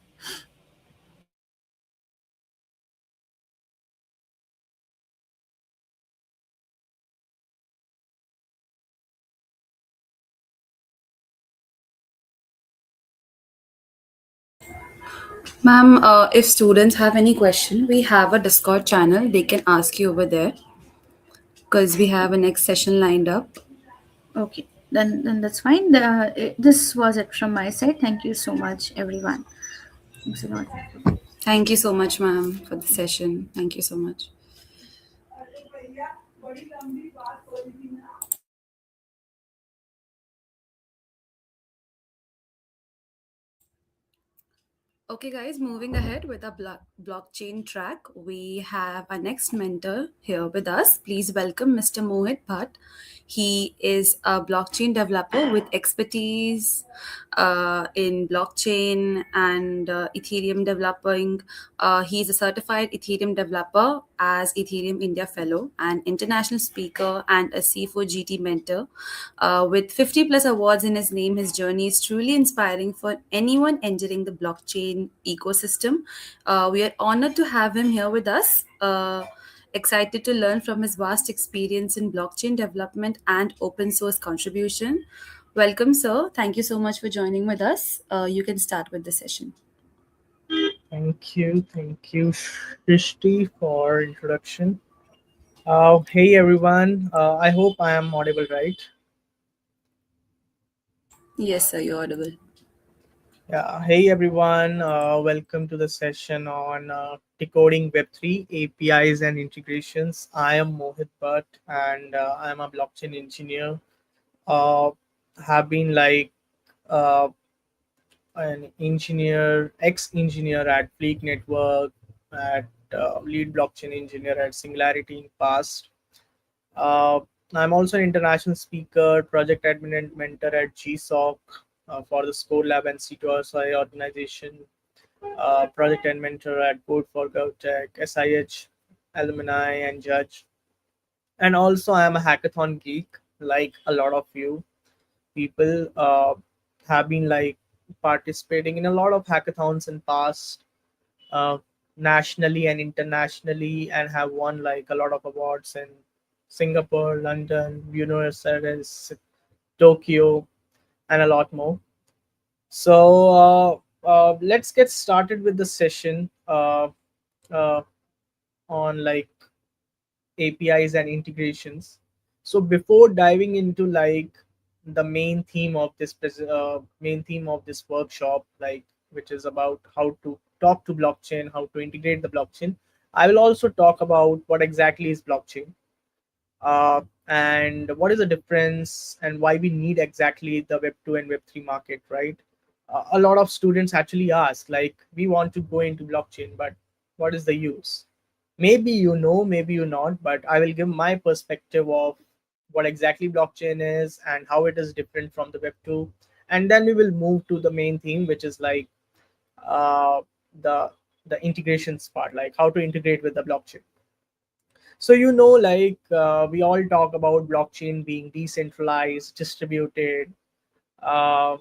Ma'am, if students have any question, we have a Discord channel. They can ask you over there because we have a next session lined up. Okay, then that's fine. This was it from my side. Thank you so much, everyone. Thanks a lot. Thank you so much, ma'am, for the session. Thank you so much. Okay, guys, moving ahead with our blockchain track, we have our next mentor here with us. Please welcome Mr. Mohit Bhatt. He is a blockchain developer with expertise in blockchain and Ethereum developing. He's a certified Ethereum developer as Ethereum India Fellow, an international speaker, and a C4GT mentor. With 50 plus awards in his name, his journey is truly inspiring for anyone entering the blockchain ecosystem. We are honored to have him here with us. Excited to learn from his vast experience in blockchain development and open source contribution. Welcome, sir. Thank you so much for joining with us. You can start with the session. Thank you, Shrishti, for introduction. Hey everyone, I hope I am audible, right? Yes, sir, you're audible. Yeah. Hey everyone, welcome to the session on decoding Web3 APIs and integrations. I am Mohit Bhatt, and I am a blockchain engineer. Uh, have been like uh, an engineer, ex-engineer at Fleek Network, at lead blockchain engineer at Singularity in past. Uh, I'm also an international speaker, project admin and mentor at GSOC for the Score Lab and C2RSI organization, project and mentor at Code for GovTech, SIH alumni and judge. And also, I am a hackathon geek, like a lot of you people have been like participating in a lot of hackathons in past, uh, nationally and internationally, and have won like a lot of awards in Singapore, London, Buenos Aires, Tokyo, and a lot more. So let's get started with the session uh, on like APIs and integrations. So before diving into like the main theme of this workshop, like which is about how to talk to blockchain, how to integrate the blockchain, I will also talk about what exactly is blockchain, and what is the difference and why we need exactly the Web 2 and Web 3 market, right? A lot of students actually ask, like, we want to go into blockchain, but what is the use? Maybe you know, maybe you not, but I will give my perspective of what exactly blockchain is and how it is different from the Web 2. And then we will move to the main theme, which is like uh, the the integrations part, like how to integrate with the blockchain. So like we all talk about blockchain being decentralized, distributed. Uh,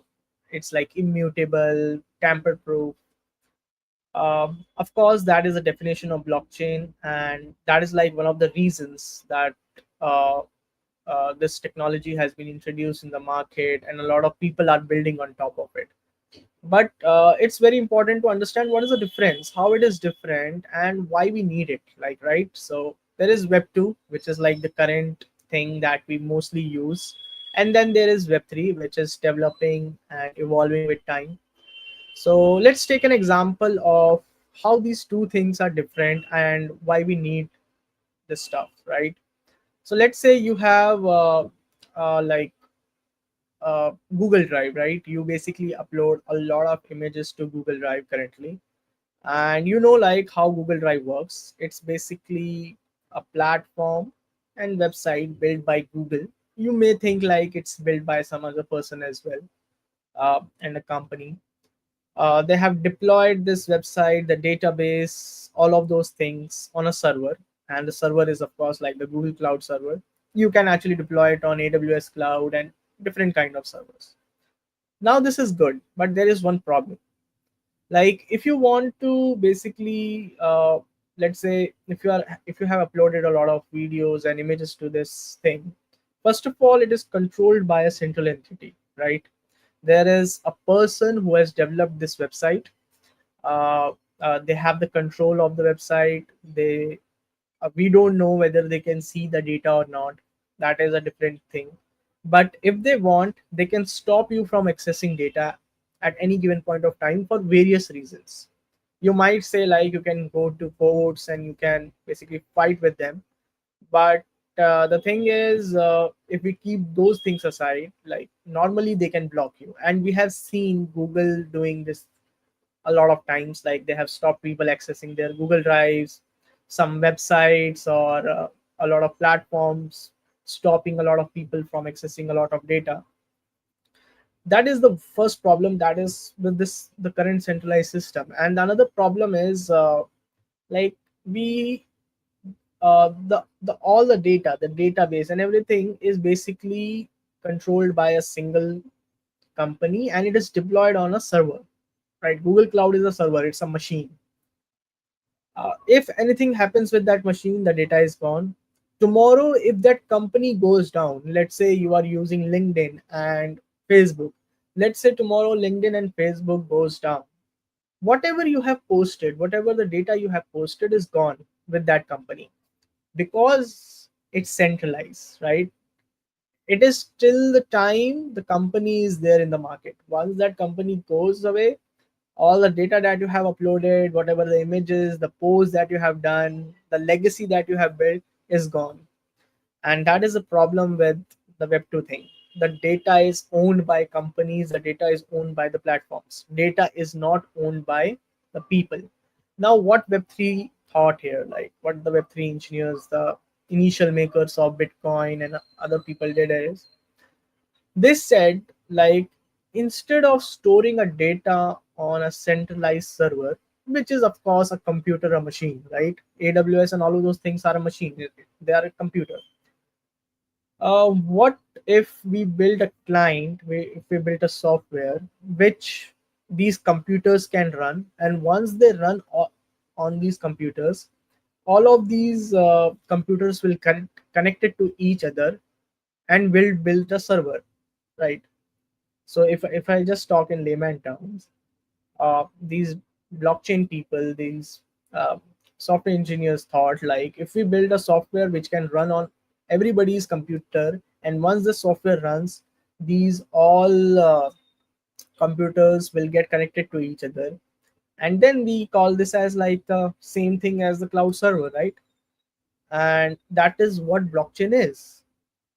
it's like immutable, tamper-proof. Of course, that is the definition of blockchain, and that is like one of the reasons that uh, this technology has been introduced in the market, and a lot of people are building on top of it. But it's very important to understand what is the difference, how it is different, and why we need it. Like, right? So there is Web 2, which is like the current thing that we mostly use, and then there is Web 3, which is developing and evolving with time. So let's take an example of how these two things are different and why we need this stuff, right? So let's say you have like Google Drive, right? You basically upload a lot of images to Google Drive currently, and you know like how Google Drive works. It's basically a platform and website built by Google. You may think like it's built by some other person as well, and a company. They have deployed this website, the database, all of those things on a server, and the server is of course like the Google Cloud server. You can actually deploy it on AWS Cloud and different kind of servers. Now this is good, but there is one problem. Like if you want to basically, let's say if you have uploaded a lot of videos and images to this thing, first of all, it is controlled by a central entity, right? There is a person who has developed this website. uh, they have the control of the website. They We don't know whether they can see the data or not. That is a different thing. But if they want, they can stop you from accessing data at any given point of time for various reasons. You might say like you can go to courts and you can basically fight with them. But the thing is, if we keep those things aside, like normally they can block you, and we have seen Google doing this a lot of times. Like they have stopped people accessing their Google Drives, some websites, or a lot of platforms, stopping a lot of people from accessing a lot of data. That is the first problem that is with this the current centralized system. And another problem is like we the all the data, the database and everything is basically controlled by a single company, and it is deployed on a server, right? Google Cloud is a server, it's a machine. If anything happens with that machine, the data is gone. Tomorrow, if that company goes down, let's say you are using LinkedIn and Facebook, let's say tomorrow LinkedIn and Facebook goes down, whatever you have posted, whatever the data you have posted is gone with that company, because it's centralized, right? It is till the time the company is there in the market. Once that company goes away, all the data that you have uploaded, whatever the images, the posts that you have done, the legacy that you have built is gone. And that is a problem with the Web2 thing. The data is owned by companies, the data is owned by the platforms. Data is not owned by the people. Now, what Web3 thought here, like what the Web3 engineers, the initial makers of Bitcoin and other people did is they said, like, instead of storing a data on a centralized server, which is of course a computer, a machine, right? AWS and all of those things are a machine, they are a computer. What if we build a client, if we build a software which these computers can run, and once they run on these computers, all of these computers will connect it to each other and will build a server, right? So if I just talk in layman terms, these blockchain people, these uh, software engineers thought like if we build a software which can run on everybody's computer, and once the software runs, these all computers will get connected to each other, and then we call this as like the same thing as the cloud server, right? And that is what blockchain is.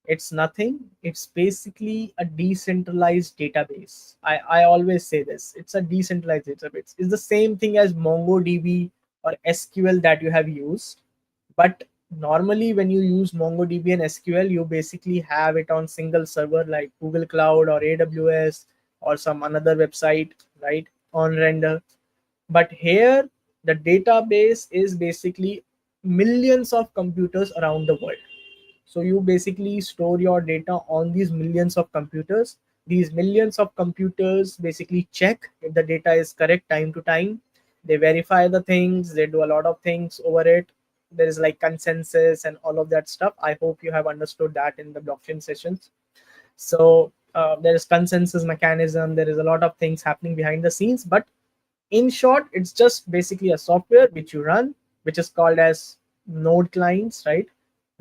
It's nothing. It's basically a decentralized database. I always say this. It's a decentralized database. It's the same thing as MongoDB or SQL that you have used. But normally when you use MongoDB and SQL, you basically have it on single server like Google Cloud or AWS or some another website, right? On render. But here the database is basically millions of computers around the world. So you basically store your data on these millions of computers. These millions of computers basically check if the data is correct time to time. They verify the things, they do a lot of things over it. There is like consensus and all of that stuff. I hope you have understood that in the blockchain sessions. So there is consensus mechanism, there is a lot of things happening behind the scenes, but in short, it's just basically a software which you run, which is called as node clients, right?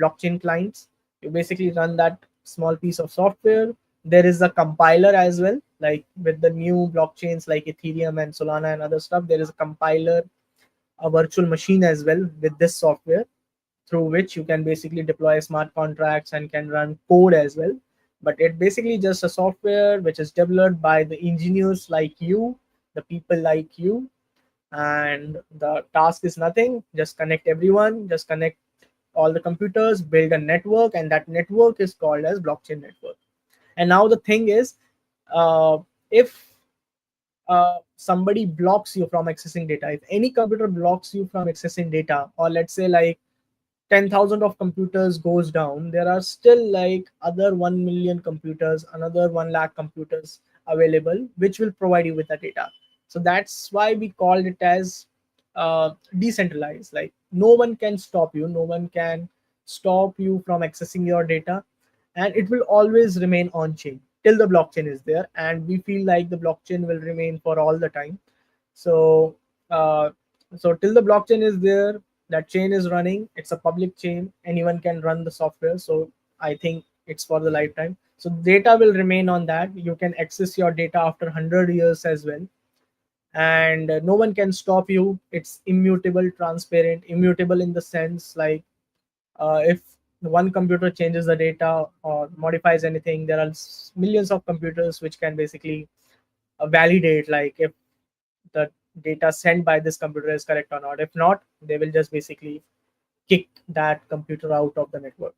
Blockchain clients. You basically run that small piece of software. There is a compiler as well, like with the new blockchains like Ethereum and Solana and other stuff. There is a compiler, a virtual machine as well with this software, through which you can basically deploy smart contracts and can run code as well. But it basically just a software which is developed by the engineers like you, the people like you, and the task is nothing, just connect everyone, just connect all the computers, build a network, and that network is called as blockchain network. And now the thing is, uh, if somebody blocks you from accessing data, if any computer blocks you from accessing data, or let's say like 10,000 of computers goes down, there are still like other 1 million computers, another 1 lakh computers available, which will provide you with the data. So that's why we called it as decentralized. Like no one can stop you, no one can stop you from accessing your data, and it will always remain on chain till the blockchain is there. And we feel like the blockchain will remain for all the time. So, uh, so till the blockchain is there, that chain is running. It's a public chain. Anyone can run the software. So I think it's for the lifetime. So data will remain on that. You can access your data after 100 years as well, and no one can stop you. It's immutable, transparent, immutable in the sense like if one computer changes the data or modifies anything, there are millions of computers which can basically validate like if the data sent by this computer is correct or not. If not, they will just basically kick that computer out of the network.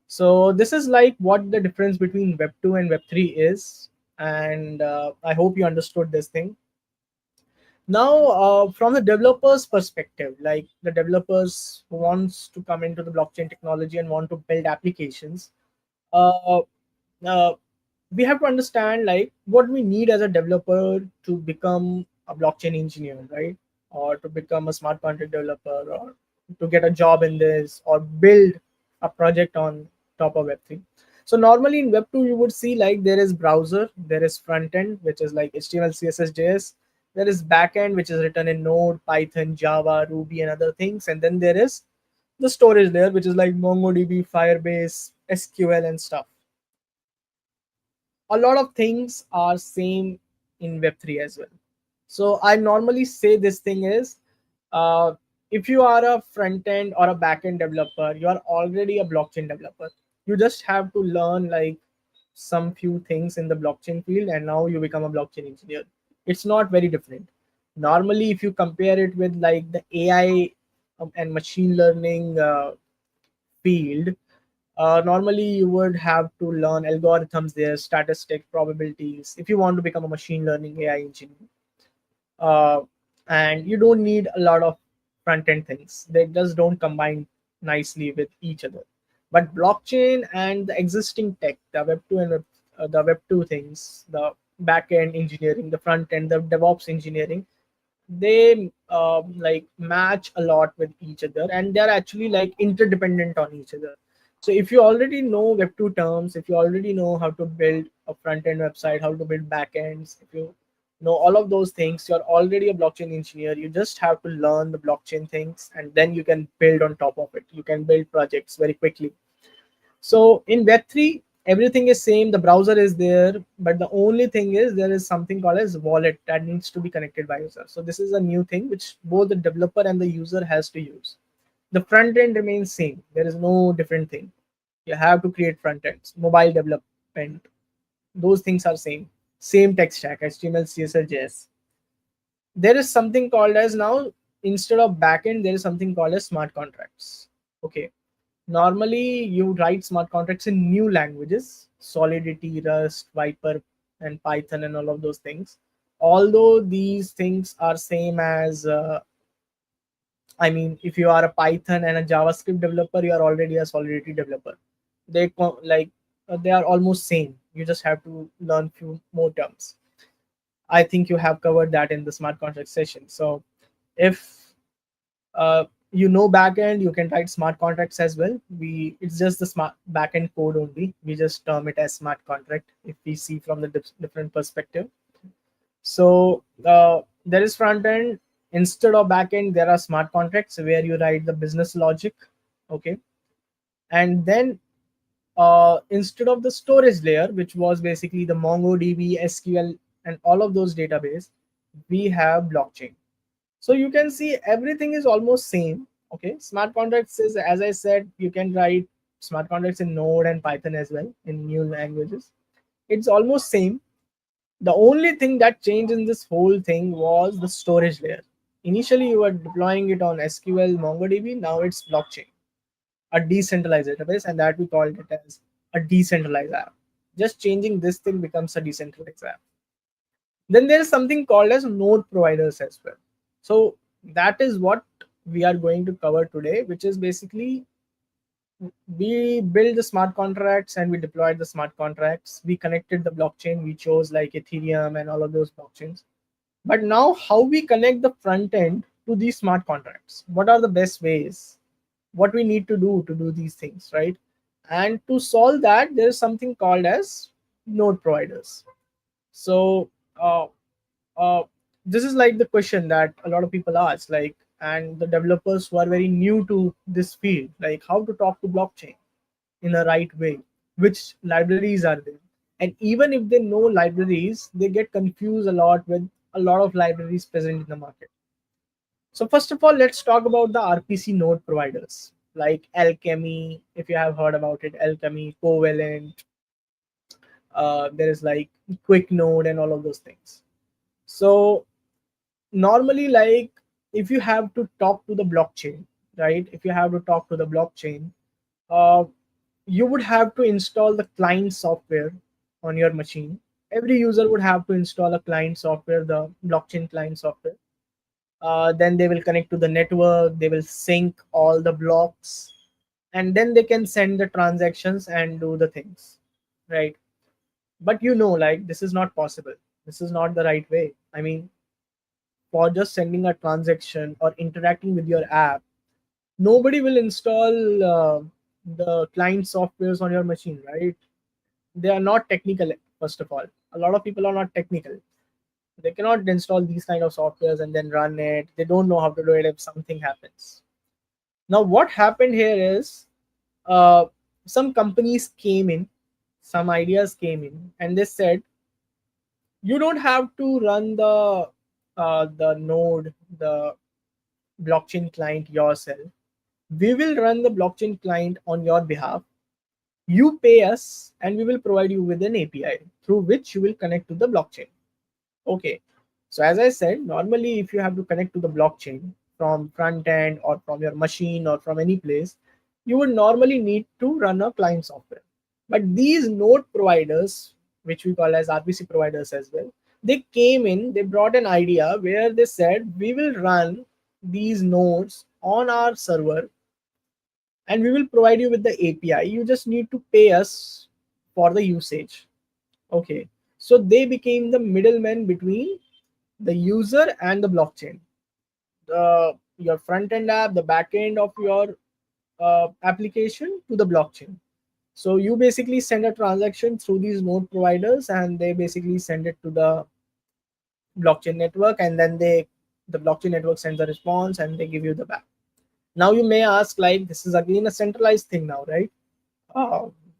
So this is like what the difference between web 2 and web 3 is. And I hope you understood this thing. Now from the developers perspective, like the developers who wants to come into the blockchain technology and want to build applications, uh, uh, we have to understand like what we need as a developer to become a blockchain engineer, right? Or to become a smart contract developer, or to get a job in this, or build a project on top of web3. So normally in web2 you would see like there is browser, there is front end which is like html, css, js. There is backend which is written in node, python, java, ruby, and other things. And then there is the storage layer which is like mongodb, firebase, sql, and stuff. A lot of things are same in web3 as well. So I normally say this thing is, uh, if you are a front end or a back end developer, you are already a blockchain developer. You just have to learn like some few things in the blockchain field, and now you become a blockchain engineer. It's not very different. Normally if you compare it with like the ai and machine learning field, normally you would have to learn algorithms there, statistics, probabilities, if you want to become a machine learning ai engineer. uh, and you don't need a lot of front end things. They just don't combine nicely with each other. But blockchain and the existing tech, the web 2 and the web 2 things, the back end engineering, the front end, the devops engineering, they like match a lot with each other, and they're actually like interdependent on each other. So if you already know web 2 terms, if you already know how to build a front end website, how to build backends, if you know all of those things, you're already a blockchain engineer. You just have to learn the blockchain things, and then you can build on top of it. You can build projects very quickly. So in web3 everything is same, the browser is there, but the only thing is there is something called as wallet that needs to be connected by user. So this is a new thing which both the developer and the user has to use. The front end remains same, there is no different thing. You have to create front ends, mobile development, those things are same tech stack, html, css, js. There is something called as now, instead of backend there is something called as smart contracts. Okay, normally you write smart contracts in new languages, solidity, rust, viper, and python, and all of those things. Although these things are same as I mean, if you are a python and a javascript developer, you are already a solidity developer. They are almost same, you just have to learn few more terms. I think you have covered that in the smart contract session. So If you know backend, you can write smart contracts as well. It's just the smart backend code only. We just term it as smart contract if we see from the different perspective. So there is front end. Instead of back end, there are smart contracts where you write the business logic. Okay. And then instead of the storage layer, which was basically the MongoDB, SQL, and all of those database, we have blockchain. So you can see everything is almost same. Okay. Smart contracts is, as I said, you can write smart contracts in Node and Python as well in new languages. It's almost same. The only thing that changed in this whole thing was the storage layer. Initially, you were deploying it on SQL, MongoDB. Now it's blockchain, a decentralized database, and that we called it as a decentralized app. Just changing this thing becomes a decentralized app. Then there is something called as node providers as well. So that is what we are going to cover today, which is basically we build the smart contracts and we deployed the smart contracts. We connected the blockchain. We chose like Ethereum and all of those blockchains. But now, how we connect the front end to these smart contracts? What are the best ways? What we need to do these things, right? And to solve that, there is something called as node providers. So uh, uh, this is like the question that a lot of people ask, like, and the developers who are very new to this field, like how to talk to blockchain in a right way, which libraries are there, and even if they know libraries, they get confused a lot with a lot of libraries present in the market. So first of all, let's talk about the RPC node providers like Alchemy. If you have heard about it, Alchemy, Covalent, there is like Quick Node and all of those things. So normally, like, if you have to talk to the blockchain, right, if you have to talk to the blockchain, uh, you would have to install the client software on your machine. Every user would have to install a client software, the blockchain client software. Then they will connect to the network, they will sync all the blocks, and then they can send the transactions and do the things, right? But like, this is not possible. This is not the right way. I mean, for just sending a transaction or interacting with your app, nobody will install the client softwares on your machine, right? They are not technical. First of all, a lot of people are not technical. They cannot install these kind of softwares and then run it. They don't know how to do it if something happens. Now what happened here is, uh, some companies came in, some ideas came in, and they said you don't have to run the node, the blockchain client yourself. We will run the blockchain client on your behalf. You pay us and we will provide you with an API through which you will connect to the blockchain. Okay. So as I said, normally if you have to connect to the blockchain from front end or from your machine or from any place, you would normally need to run a client software. But these node providers, which we call as RPC providers as well, they came in, they brought an idea where they said, we will run these nodes on our server and we will provide you with the API. You just need to pay us for the usage. Okay. So they became the middleman between the user and the blockchain. Your front end app, the back end of your application to the blockchain. So you basically send a transaction through these node providers and they basically send it to the blockchain network, and then the blockchain network sends a response and they give you the back. Now you may ask, like, this is again a centralized thing now, right?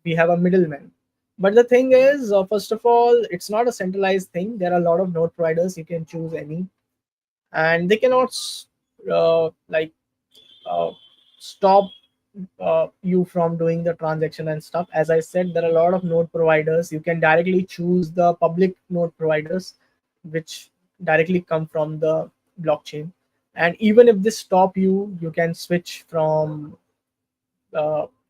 We have a middleman. But the thing is, first of all, it's not a centralized thing. There are a lot of node providers. You can choose any, and they cannot like uh, stop you from doing the transaction and stuff. As I said, there are a lot of node providers. You can directly choose the public node providers, which directly come from the blockchain. And even if they stop you, you can switch from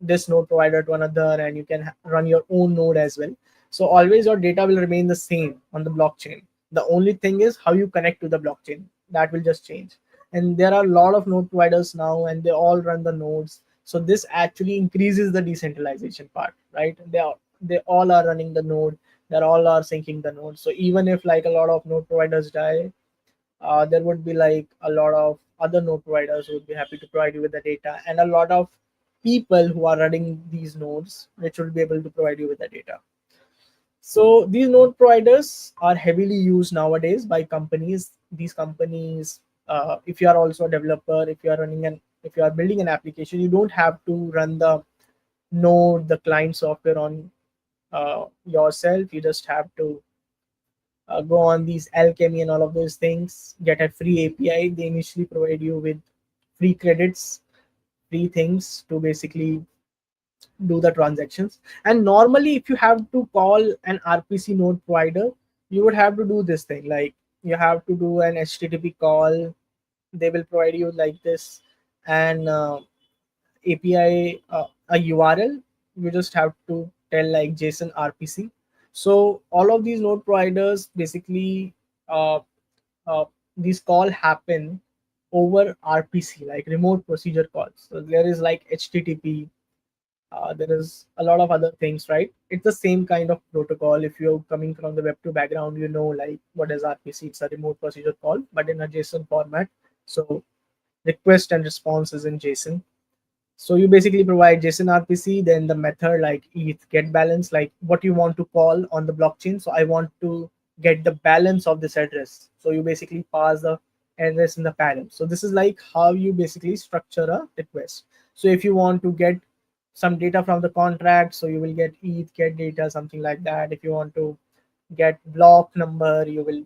this node provider to another, and you can run your own node as well. So always your data will remain the same on the blockchain. The only thing is how you connect to the blockchain, that will just change. And there are a lot of node providers now and they all run the nodes, so this actually increases the decentralization part, right? They all are running the node, they all are syncing the node. So even if like a lot of node providers die, There would be like a lot of other node providers who would be happy to provide you with the data, and a lot of people who are running these nodes which will be able to provide you with the data. So these node providers are heavily used nowadays by companies. These companies, if you are also a developer, if you are building an application, you don't have to run the node, the client software on yourself. You just have to go on these alchemy and all of those things, get a free API. They initially provide you with free credits, free things to basically do the transactions. And normally, if you have to call an RPC node provider, you would have to do this thing, like you have to do an HTTP call. They will provide you like this, and API, a URL. You just have to tell like JSON RPC. So all of these node providers basically, uh, uh, these call happen over RPC, like remote procedure calls. So there is like HTTP, there is a lot of other things, right? It's the same kind of protocol. If you're coming from the Web2 background, you know like what is RPC. It's a remote procedure call, but in a JSON format. So request and response is in JSON. So you basically provide JSON RPC, then the method like ETH get balance, like what you want to call on the blockchain. So I want to get the balance of this address. So you basically pass the address in the parent. So this is like how you basically structure a request. So if you want to get some data from the contract, so you will get ETH get data, something like that. If you want to get block number, you will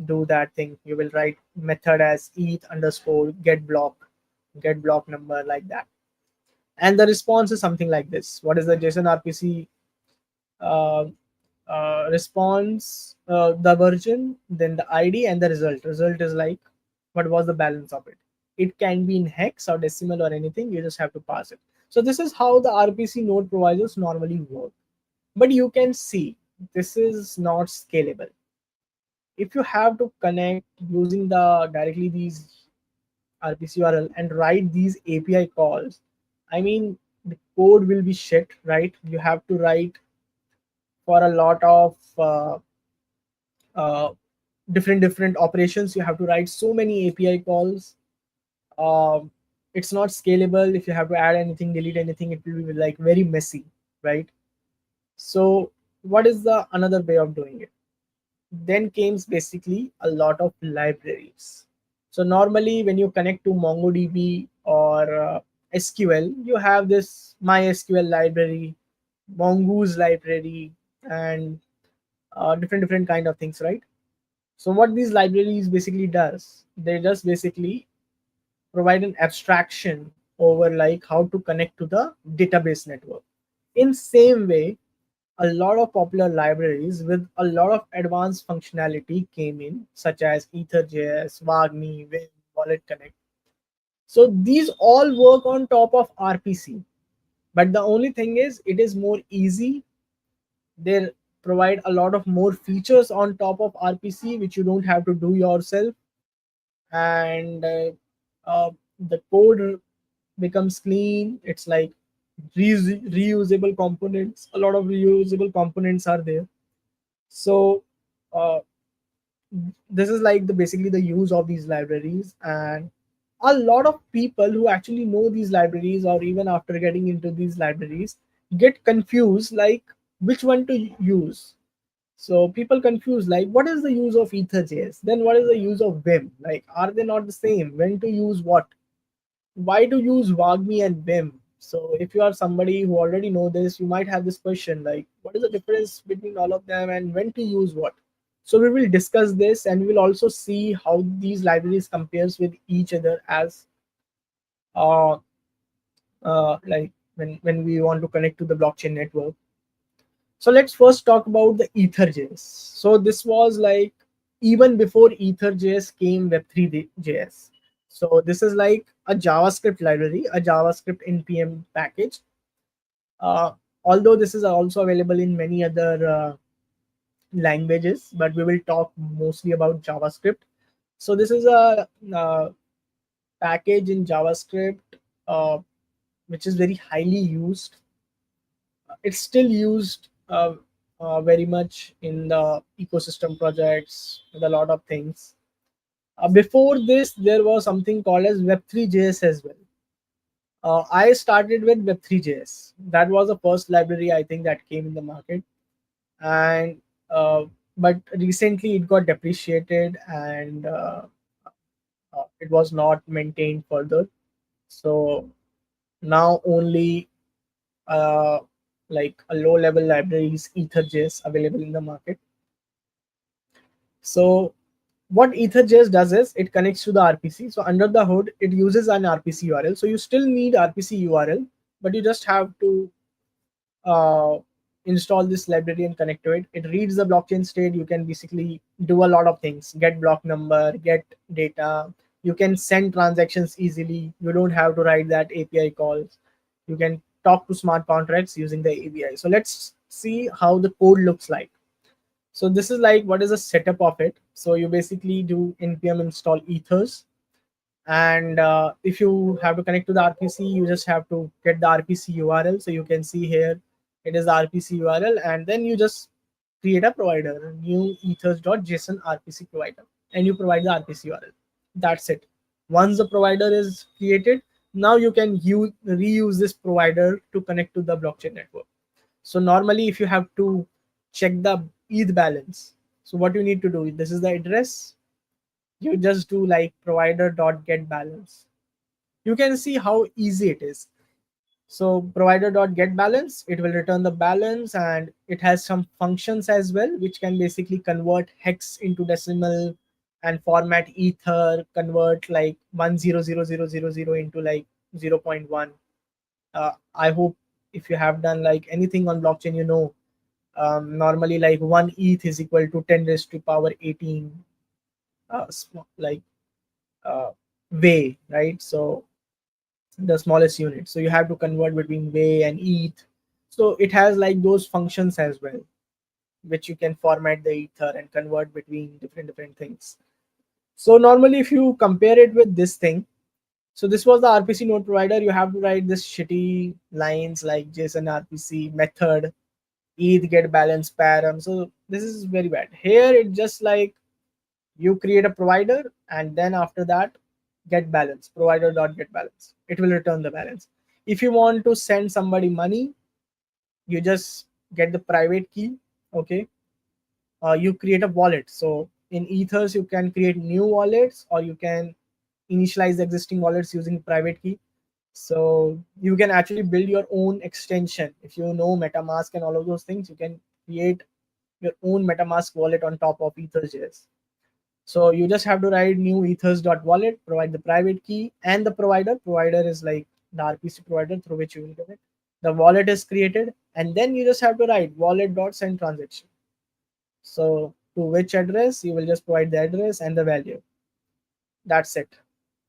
do that thing. You will write method as ETH underscore get block number, like that. And the response is something like this. What is the JSON RPC uh, response, the version, then the ID, and the result is like what was the balance of it. It can be in hex or decimal or anything, you just have to pass it. So this is how the RPC node providers normally work. But you can see this is not scalable. If you have to connect using the directly these RPC URL and write these API calls, I mean, the code will be shit, right? You have to write for a lot of uh, different operations. You have to write so many API calls. Um, it's not scalable. If you have to add anything, delete anything, it will be like very messy, right? So, what is the another way of doing it? Then comes basically a lot of libraries. So normally when you connect to MongoDB or SQL, you have this MySQL library, Mongoose library, and different kind of things, right? So what these libraries basically does, they just basically provide an abstraction over like how to connect to the database network. In same way, a lot of popular libraries with a lot of advanced functionality came in, such as EtherJS, Wagmi, Vim, Wallet Connect. So these all work on top of RPC. But the only thing is, it is more easy. They provide a lot of more features on top of RPC, which you don't have to do yourself. And the code becomes clean. It's like reusable components. A lot of reusable components are there. So uh, this is like the basically the use of these libraries. And a lot of people who actually know these libraries, or even after getting into these libraries, get confused like which one to use. So people confuse like what is the use of EtherJS, then what is the use of Vim, like are they not the same, when to use what, why to use Wagmi and Vim. So if you are somebody who already know this, you might have this question like, what is the difference between all of them and when to use what? So we will discuss this, and we will also see how these libraries compares with each other as uh, like when we want to connect to the blockchain network. So let's first talk about the EtherJS. So this was like even before EtherJS came Web3.js. So this is like a JavaScript library, a JavaScript npm package. Uh, Although this is also available in many other languages, but we will talk mostly about JavaScript. So this is a package in JavaScript, uh, which is very highly used. It's still used very much in the ecosystem projects with a lot of things. Before this, there was something called as Web3.js as well. I started with Web3.js. That was the first library I think that came in the market, and but recently it got depreciated, and it was not maintained further. So now only uh, like a low level library is Ether.js available in the market. So what Ether.js does is it connects to the RPC. So under the hood, it uses an RPC URL. So you still need RPC URL, but you just have to uh, install this library and connect to it. It reads the blockchain state. You can basically do a lot of things: get block number, get data. You can send transactions easily. You don't have to write that API calls. You can talk to smart contracts using the API. So let's see how the code looks like. So this is like what is the setup of it. So you basically do npm install ethers, and if you have to connect to the RPC, you just have to get the RPC URL. So you can see here it is the RPC URL, and then you just create a provider, new ethers.json RPC provider, and you provide the RPC URL. That's it. Once the provider is created, now you can reuse this provider to connect to the blockchain network. So normally, if you have to check the ETH balance, so what you need to do, this is the address. You just do like provider dot get balance. You can see how easy it is. So provider dot get balance, it will return the balance, and it has some functions as well, which can basically convert hex into decimal and format ether, convert like 100,000 into like 0.1. I hope if you have done like anything on blockchain, normally like 1 ETH is equal to 10 raised to power 18, like way, right? So the smallest unit. So you have to convert between way and ETH. So it has like those functions as well, which you can format the ether and convert between different things. So normally, if you compare it with this thing, so this was the RPC node provider. You have to write this shitty lines like JSON RPC method, ETH get balance param. So this is very bad. Here it just like you create a provider, and then after that get balance, provider dot get balance, it will return the balance. If you want to send somebody money, you just get the private key. Okay, you create a wallet. So in ethers you can create new wallets, or you can initialize the existing wallets using private key. So you can actually build your own extension. If you know MetaMask and all of those things, you can create your own MetaMask wallet on top of ethers.js. So you just have to write new ethers.wallet, provide the private key and the provider. Provider is like the RPC provider through which you will get it. The wallet is created, and then you just have to write wallet.send transaction. So to which address, you will just provide the address and the value. That's it.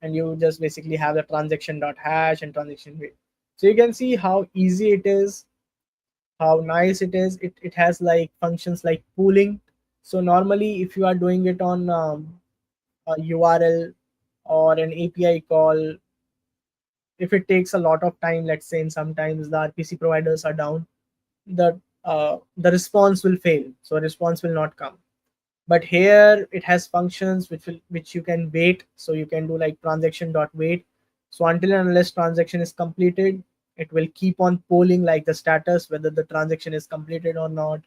And you just basically have the transaction.hash and transaction wait. So you can see how easy it is, how nice it is. It has like functions like pooling. So normally if you are doing it on a URL or an API call, if it takes a lot of time, let's say, and sometimes the RPC providers are down, the response will fail. So response will not come. But here it has functions which you can wait. So you can do like transaction dot wait. So until and unless transaction is completed, it will keep on polling like the status, whether the transaction is completed or not,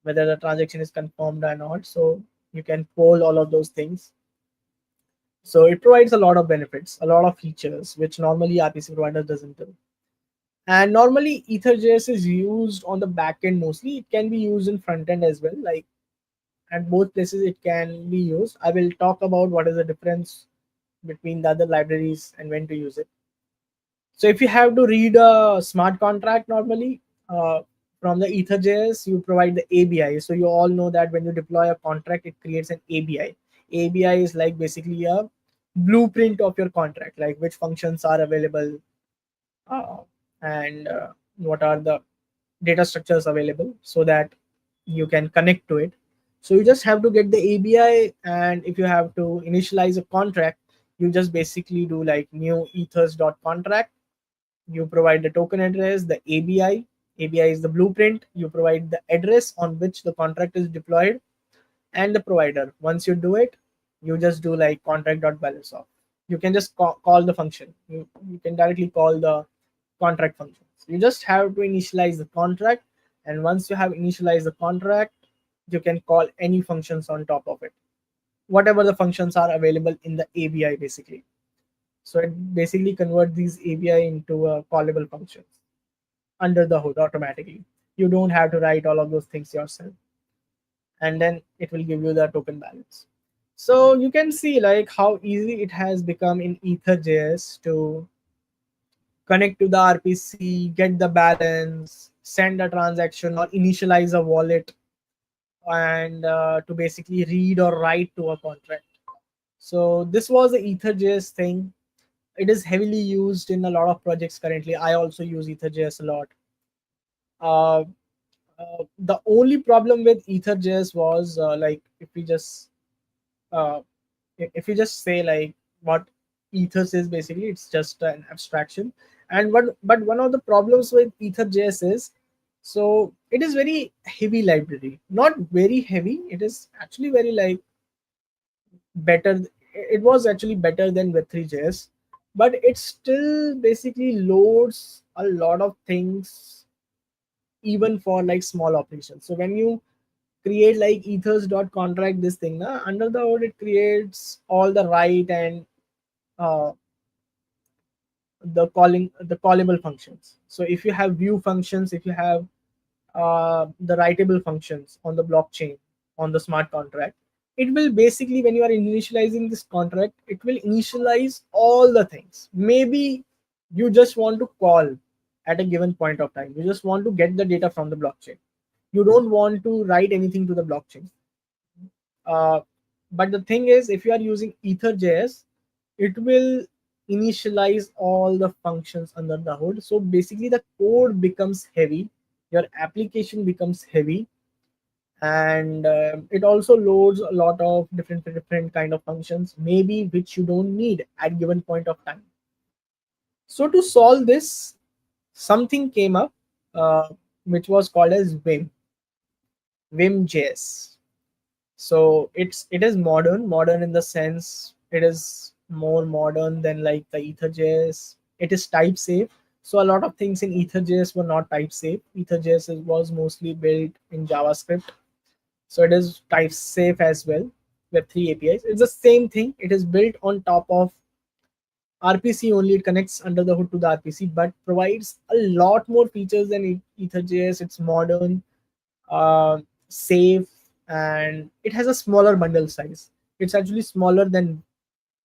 whether the transaction is confirmed or not. So you can poll all of those things. So it provides a lot of benefits, a lot of features, which normally RPC provider doesn't do. And normally Ether.js is used on the backend mostly. It can be used in front end as well. Like at both places it can be used. I will talk about what is the difference between the other libraries and when to use it. So if you have to read a smart contract normally from the Ether.js, you provide the ABI. So you all know that when you deploy a contract, it creates an ABI. ABI is like basically a blueprint of your contract, like which functions are available, uh, and what are the data structures available, so that you can connect to it. So you just have to get the ABI, and if you have to initialize a contract, you just basically do like new ethers.contract. You provide the token address, the ABI. ABI is the blueprint. You provide the address on which the contract is deployed and the provider. Once you do it, you just do like contract.balance off. You can just call the function. You can directly call the contract function. You just have to initialize the contract, and once you have initialized the contract, you can call any functions on top of it, whatever the functions are available in the ABI basically. So it basically converts these ABI into callable functions under the hood automatically. You don't have to write all of those things yourself, and then it will give you the token balance. So you can see like how easy it has become in Ether.js to connect to the RPC, get the balance, send a transaction, or initialize a wallet, and to basically read or write to a contract. So this was the Ether.js thing. It is heavily used in a lot of projects currently. I also use Ether.js a lot. Uh, the only problem with Ether.js was like uh, if you just say like what ethers is, basically it's just an abstraction. And but one of the problems with Ether.js is, so it is very heavy library, not very heavy, it is actually very like better. It was actually better than Web3.js, but it still basically loads a lot of things even for like small operations. So when you create like ethers.contract this thing under the hood, it creates all the write and uh, the callable functions. So if you have view functions, if you have the writable functions on the blockchain, on the smart contract, it will basically, when you are initializing this contract, it will initialize all the things. Maybe you just want to call at a given point of time, you just want to get the data from the blockchain, you don't want to write anything to the blockchain. uh, but the thing is, if you are using Ether.js, it will initialize all the functions under the hood. So basically, the code becomes heavy, your application becomes heavy, and it also loads a lot of different kind of functions, maybe which you don't need at given point of time. So to solve this, something came up, uh, which was called as Vim.js. So it is modern in the sense it is more modern than like the Ether.js. It is type safe. So a lot of things in Ether.js were not type safe. Was mostly built in JavaScript, so it is type safe as well. Web3 APIs, it's the same thing, it is built on top of RPC only. It connects under the hood to the RPC, but provides a lot more features than Ether.js. It's modern, uh, safe, and it has a smaller bundle size. It's actually smaller than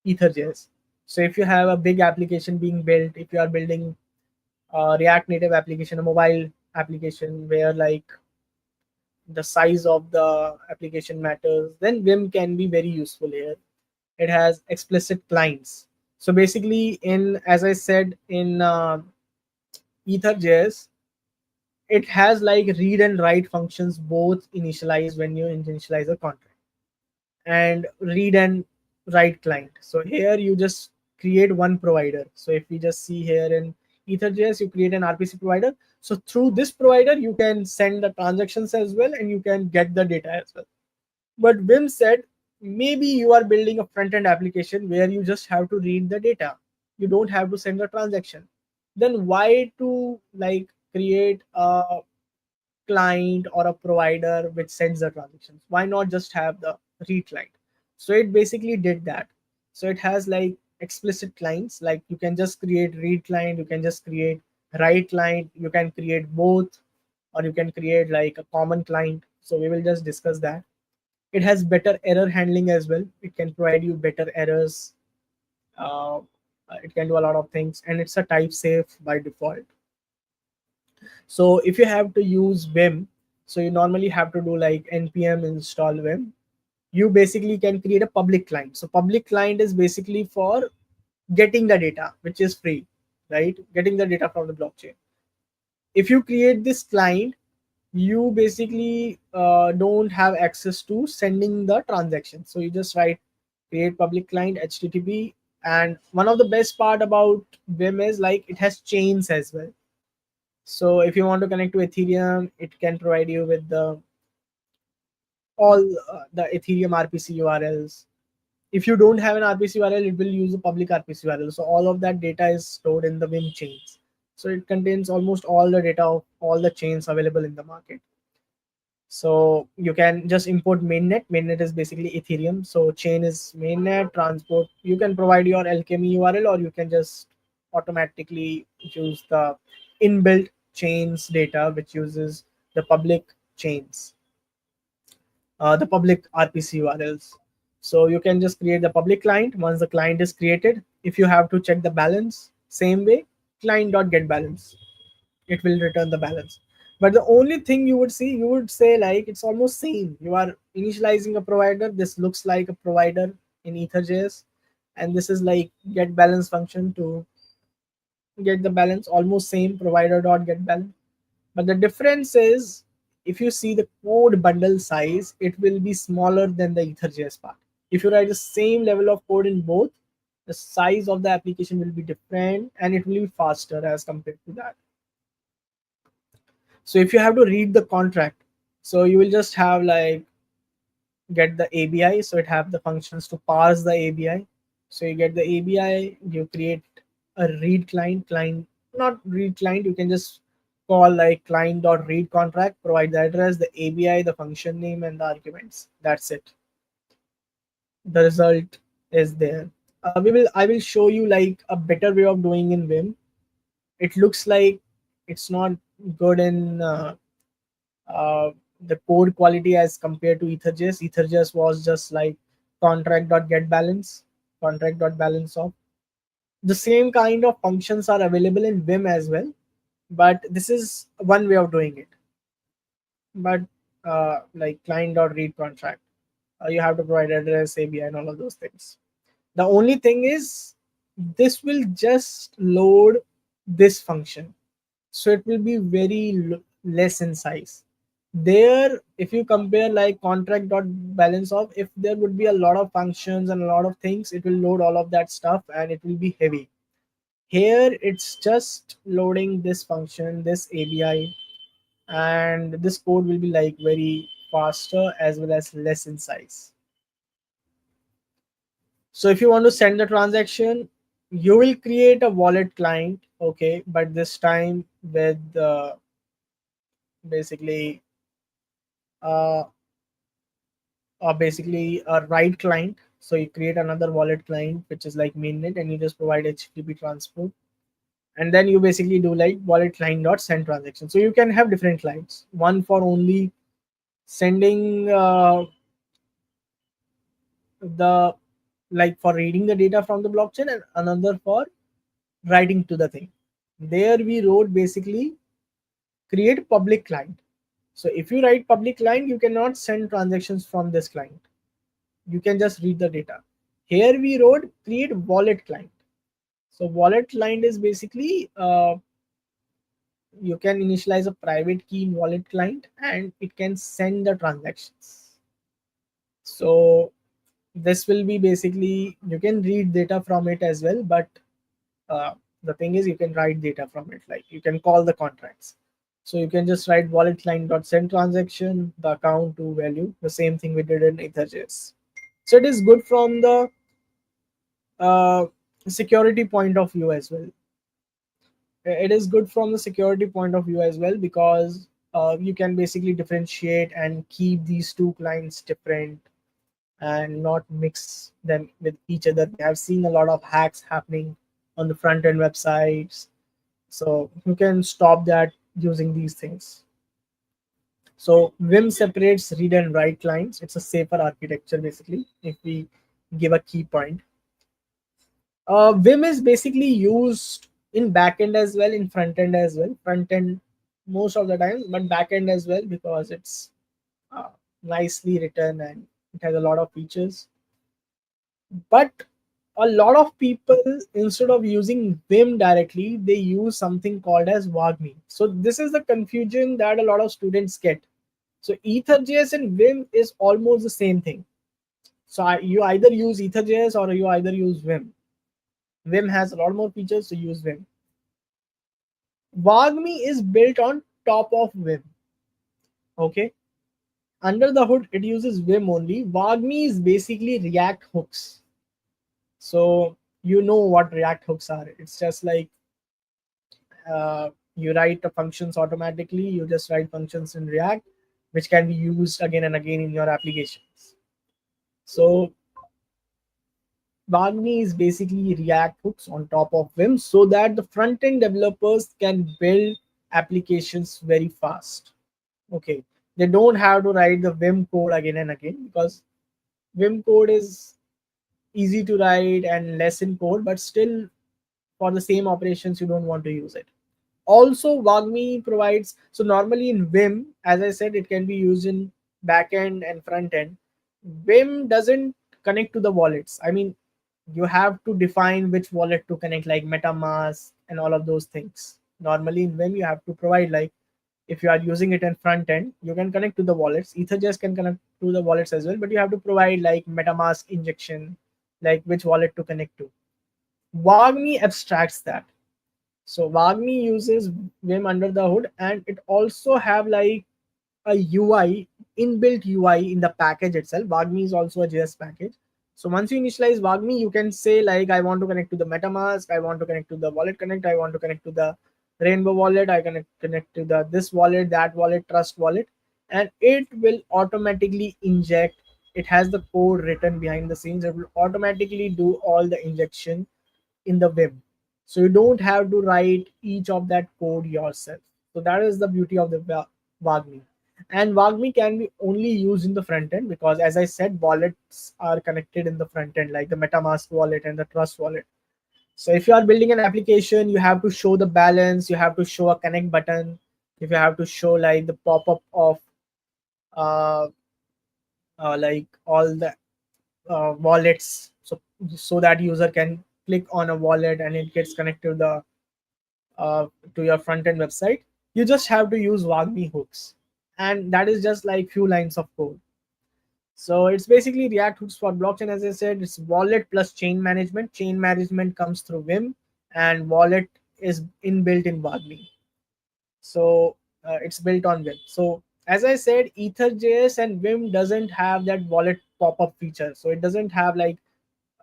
Ether.js. So if you have a big application being built, if you are building a React Native application, a mobile application where like the size of the application matters, then Vim can be very useful here. It has explicit clients. So basically, in as I said in Ether.js, it has like read and write functions both initialized when you initialize a contract, and read and write client. So here you just create one provider. So if we just see here in Ether.js, you create an RPC provider. So through this provider, you can send the transactions as well, and you can get the data as well. But Vim said, maybe you are building a front end application where you just have to read the data. You don't have to send a transaction. Then why to like create a client or a provider which sends the transactions? Why not just have the read client? So it basically did that. So it has like explicit clients, like you can just create read client, you can just create write client, you can create both, or you can create like a common client. So we will just discuss that. It has better error handling as well. It can provide you better errors. uh, it can do a lot of things, and it's a type safe by default. So if you have to use Vim, so you normally have to do like npm install Vim. You basically can create a public client. So public client is basically for getting the data, which is free, right? Getting the data from the blockchain. If you create this client, you basically don't have access to sending the transaction. So you just write create public client HTTP. And one of the best part about Vim is like it has chains as well. So if you want to connect to Ethereum, it can provide you with the all the Ethereum RPC URLs. If you don't have an RPC URL, it will use a public RPC URL. So all of that data is stored in the Vim chains. So it contains almost all the data of all the chains available in the market. So you can just import mainnet. Mainnet is basically Ethereum. So chain is mainnet, transport. You can provide your Alchemy URL, or you can just automatically use the inbuilt chains data, which uses the public chains, the public RPC URLs. So you can just create the public client. Once the client is created, if you have to check the balance, same way, client.getBalance, it will return the balance. But the only thing you would see, you would say like it's almost same. You are initializing a provider. This looks like a provider in EtherJS, and this is like get balance function to get the balance. Almost same provider dot get balance. But the difference is, if you see the code bundle size, it will be smaller than the EtherJS part. If you write the same level of code in both, the size of the application will be different and it will be faster as compared to that. So if you have to read the contract, so you will just have like get the ABI. So it have the functions to parse the ABI. So you get the ABI, you create a read client, not read client. You can just call like client.read contract, provide the address, the ABI, the function name, and the arguments. That's it. The result is there. I will show you like a better way of doing in Vim. It looks like it's not good in uh, the code quality as compared to EtherJS. EtherJS was just like contract.getBalance, contract.balance of. The same kind of functions are available in Vim as well, but this is one way of doing it. But like client.read contract, you have to provide address, ABI, and all of those things. The only thing is, this will just load this function, so it will be very less in size. There, if you compare like contract dot balance of, if there would be a lot of functions and a lot of things, it will load all of that stuff and it will be heavy. Here it's just loading this function, this ABI, and this code will be like very faster as well as less in size. So if you want to send the transaction, you will create a wallet client, okay, but this time with basically uh, basically a write client. So you create another wallet client which is like mainnet, and you just provide HTTP transport, and then you basically do like wallet client dot send transaction. So you can have different clients, one for only sending the like for reading the data from the blockchain, and another for writing to the thing. There we wrote basically create public client. So if you write public client, you cannot send transactions from this client. You can just read the data. Here we wrote create wallet client. So wallet client is basically you can initialize a private key in wallet client and it can send the transactions. So this will be basically, you can read data from it as well, but uh, the thing is you can write data from it, like you can call the contracts. So you can just write wallet client dot send transaction, the account to value, the same thing we did in EtherJS. So it is good from the uh, security point of view as well. It is good from the security point of view as well, because you can basically differentiate and keep these two clients different and not mix them with each other. We have seen a lot of hacks happening on the front end websites, so you can stop that using these things. So Vim separates read and write clients. It's a safer architecture basically, if we give a key point. Vim is basically used in backend as well, in front end as well. Front end most of the time, but backend as well, because it's uh, nicely written and it has a lot of features. But a lot of people, instead of using Vim directly, they use something called as WAGMI. So this is the confusion that a lot of students get. So EtherJS and Vim is almost the same thing. So you either use EtherJS or you either use Vim. Vim has a lot more features, to use Vim. WAGMI is built on top of Vim. Okay. Under the hood, it uses Vim only. WAGMI is basically React hooks. So you know what React hooks are. It's just like you write the functions automatically. You just write functions in React, which can be used again and again in your applications. So WAGMI is basically React hooks on top of Vim so that the front end developers can build applications very fast. Okay. They don't have to write the Vim code again and again because Vim code is easy to write and less in code, but still for the same operations, you don't want to use it. Also, WAGMI provides, so normally in Vim, as I said, it can be used in backend and front end. Vim doesn't connect to the wallets. I mean, you have to define which wallet to connect, like MetaMask and all of those things. Normally in Vim, you have to provide, like, if you are using it in front end, you can connect to the wallets. EtherJS can connect to the wallets as well, but you have to provide like MetaMask injection, like which wallet to connect to. WAGMI abstracts that. So WAGMI uses Vim under the hood, and it also have like a UI, inbuilt UI in the package itself. WAGMI is also a JS package. So once you initialize WAGMI, you can say like, I want to connect to the MetaMask, I want to connect to the Wallet Connect, I want to connect to the Rainbow Wallet, I connect to the this wallet, that wallet, Trust Wallet, and it will automatically inject. It has the code written behind the scenes. It will automatically do all the injection in the Vim. So you don't have to write each of that code yourself. So that is the beauty of the WAGMI. And WAGMI can be only used in the front end because, as I said, wallets are connected in the front end, like the MetaMask wallet and the Trust wallet. So if you are building an application, you have to show the balance, you have to show a connect button, if you have to show like the pop-up of uh, like all the wallets, so that user can click on a wallet and it gets connected uh, to your front end website. You just have to use WAGMI hooks, and that is just like few lines of code. So it's basically React hooks for blockchain. As I said, it's wallet plus chain management. Chain management comes through Vim, and wallet is inbuilt in WAGMI. So it's built on Vim. So as I said, EtherJS and Vim doesn't have that wallet pop-up feature. So it doesn't have like,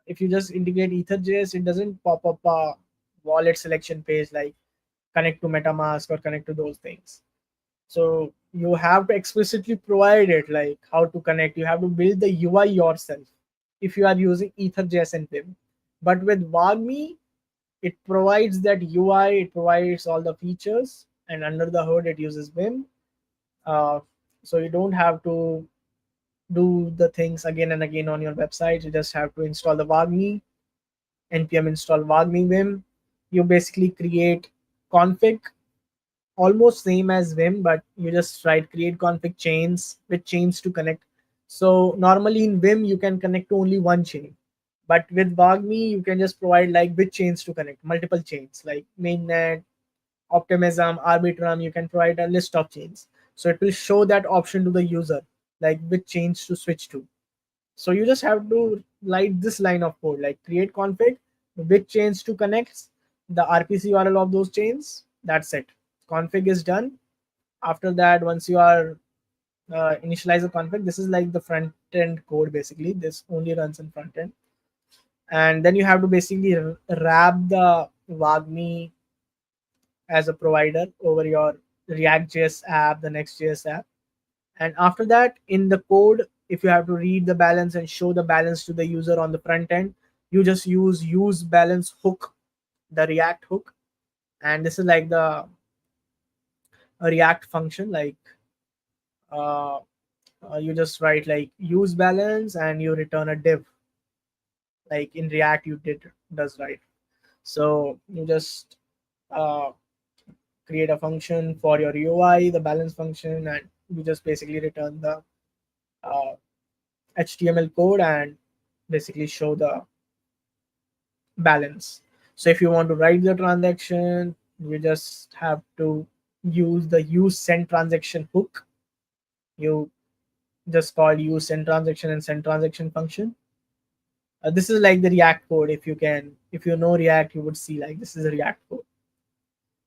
if you just integrate EtherJS, it doesn't pop up a wallet selection page like connect to MetaMask or connect to those things. So you have to explicitly provide it like how to connect. You have to build the UI yourself if you are using EtherJS and Vim. But with WAGMI, it provides that UI, it provides all the features, and under the hood, it uses Vim. Uh, so you don't have to do the things again and again on your website. You just have to install the WAGMI, npm install WAGMI Vim. You basically create config, almost same as Vim, but you just write create config chains with chains to connect. So normally in Vim, you can connect to only one chain. But with WAGMI, you can just provide like which chains to connect, multiple chains like mainnet, optimism, arbitrum. You can provide a list of chains. So it will show that option to the user, like which chains to switch to. So you just have to write this line of code, like create config, which chains to connect, the RPC URL of those chains. That's it. Config is done. After that, once you are initialize the config, this is like the front end code basically. This only runs in front end, and then you have to basically wrap the WAGMI as a provider over your React.js app, the Next.js app. And after that, in the code, if you have to read the balance and show the balance to the user on the front end, you just use balance hook, the React hook. And this is like the a React function, like uh, you just write like use balance and you return a div, like in React you did does, right? So you just uh, create a function for your UI, the balance function, and you just basically return the uh, HTML code and basically show the balance. So if you want to write the transaction, you just have to use the use send transaction hook. You just call use send transaction and send transaction function. This is like the React code. If you know React, you would see like this is a React code.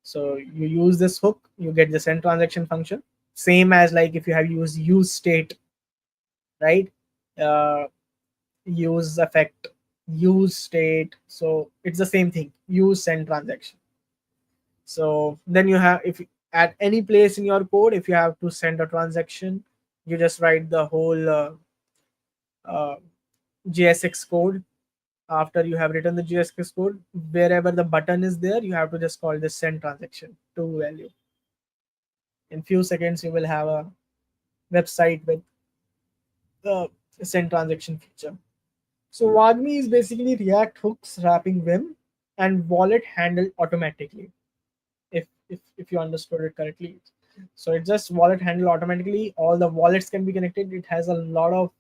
So you use this hook, you get the send transaction function. Same as like if you have used use state, right? uh, Use effect, use state, so it's the same thing, use send transaction. So then you have, if at any place in your code, if you have to send a transaction, you just write the whole uh, JSX code. After you have written the JSX code, wherever the button is there, you have to just call this send transaction to value. In few seconds you will have a website with the send transaction feature. So WAGMI is basically React hooks wrapping Vim and wallet handled automatically. If you understood it correctly, so it's just wallet handled automatically. All the wallets can be connected. It has a lot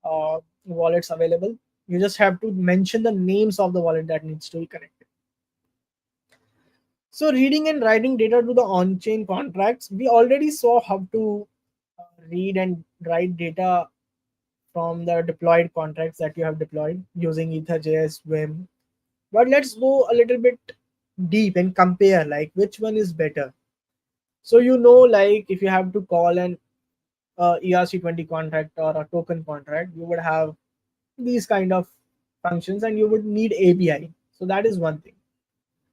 of wallets available. You just have to mention the names of the wallet that needs to be connected. So reading and writing data to the on-chain contracts, we already saw how to read and write data from the deployed contracts that you have deployed using EtherJS, Vim. But let's go a little bit deep and compare like which one is better. So like if you have to call an ERC20 contract or a token contract, you would have these kind of functions and you would need API. So that is one thing.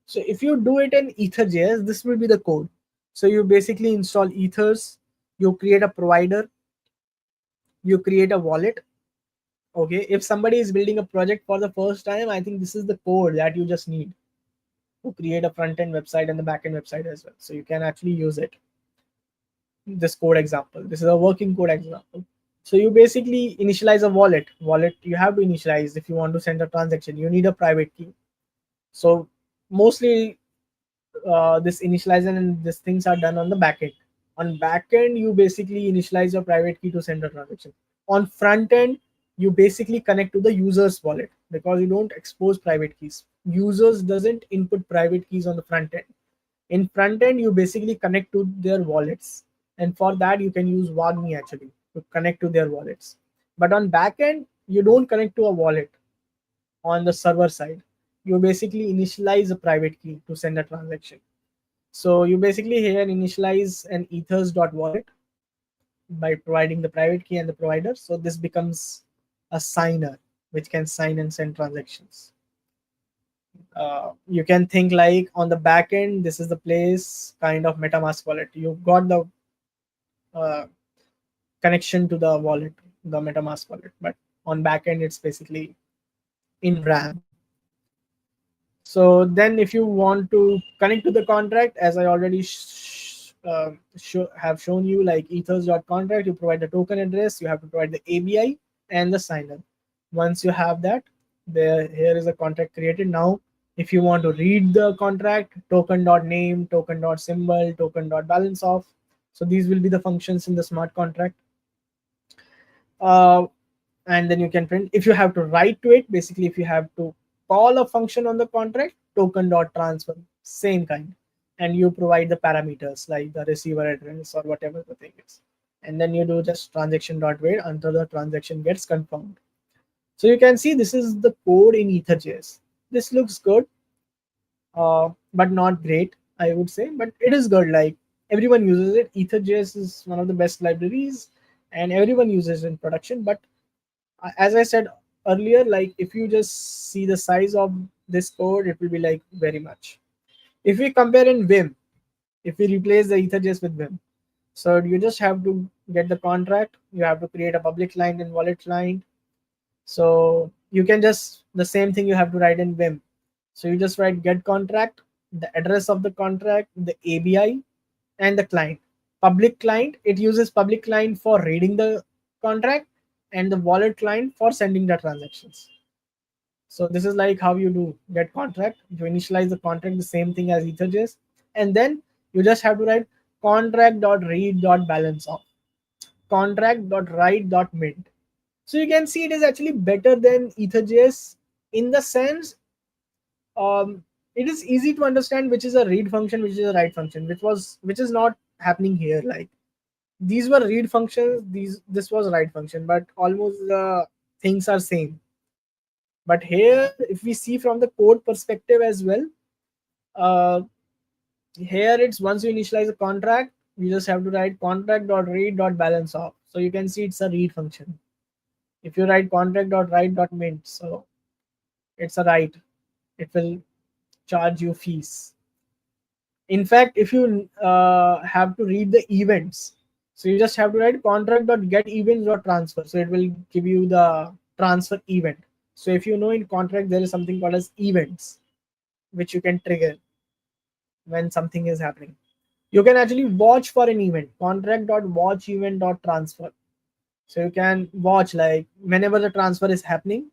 So if you do it in EtherJS, this will be the code. So you basically install Ethers, you create a provider, you create a wallet. Okay, if somebody is building a project for the first time, I think this is the code that you just need to create a front end website and the back end website as well. So you can actually use it. This code example, this is a working code example. So you basically initialize a wallet you have to initialize. If you want to send a transaction, you need a private key. So mostly this initialization and these things are done on the back end. On back end, you basically initialize your private key to send a transaction. On front end, you basically connect to the user's wallet because you don't expose private keys. Users doesn't input private keys on the front end. In front end, you basically connect to their wallets, and for that you can use WAGMI actually to connect to their wallets. But on back end, you don't connect to a wallet on the server side. You basically initialize a private key to send a transaction. So you basically here initialize an ethers.wallet by providing the private key and the provider. So this becomes a signer which can sign and send transactions. You can think like on the back end, this is the place kind of MetaMask wallet. You've got the uh, connection to the wallet, the MetaMask wallet, but on back end, it's basically in RAM. So then if you want to connect to the contract, as I already have shown you, like ethers.contract, you provide the token address, you have to provide the ABI and the signer. Once you have that, here is a contract created. Now if you want to read the contract, token.name, token.symbol, token.balance off. So these will be the functions in the smart contract. uh, and then you can print. If you have to write to it, basically if you have to call a function on the contract, token.transfer, same kind, and you provide the parameters like the receiver address or whatever the thing is, and then you do just transaction.wait until the transaction gets confirmed. So you can see this is the code in EtherJS. This looks good, but not great, I would say, but it is good. Like everyone uses it. EtherJS is one of the best libraries, and everyone uses it in production. But as I said earlier, like if you just see the size of this code, it will be like very much. If we compare in Vim, if we replace the EtherJS with Vim, so you just have to get the contract. You have to create a public client and wallet client. So you can just the same thing you have to write in Vim. So you just write get contract, the address of the contract, the ABI, and the client. Public client, it uses public client for reading the contract and the wallet client for sending the transactions. So this is like how you do get contract. You initialize the contract the same thing as EtherJS, and then you just have to write contract.read.balance off, contract.write.mint. So you can see it is actually better than EtherJS in the sense it is easy to understand which is a read function, which is a write function, which is not happening here. Like these were read functions, this was write function, but almost the things are same. But here, if we see from the code perspective as well, uh, here it's once you initialize a contract, You just have to write contract.read.balance off. So you can see it's a read function. If you write contract.write.mint, so it's a write. It will charge you fees. In fact, if you have to read the events, so you just have to write contract.getEvents.transfer. So it will give you the transfer event. So if you know in contract there is something called as events, which you can trigger when something is happening. You can actually watch for an event, contract.watchEvent.transfer. So you can watch like whenever the transfer is happening,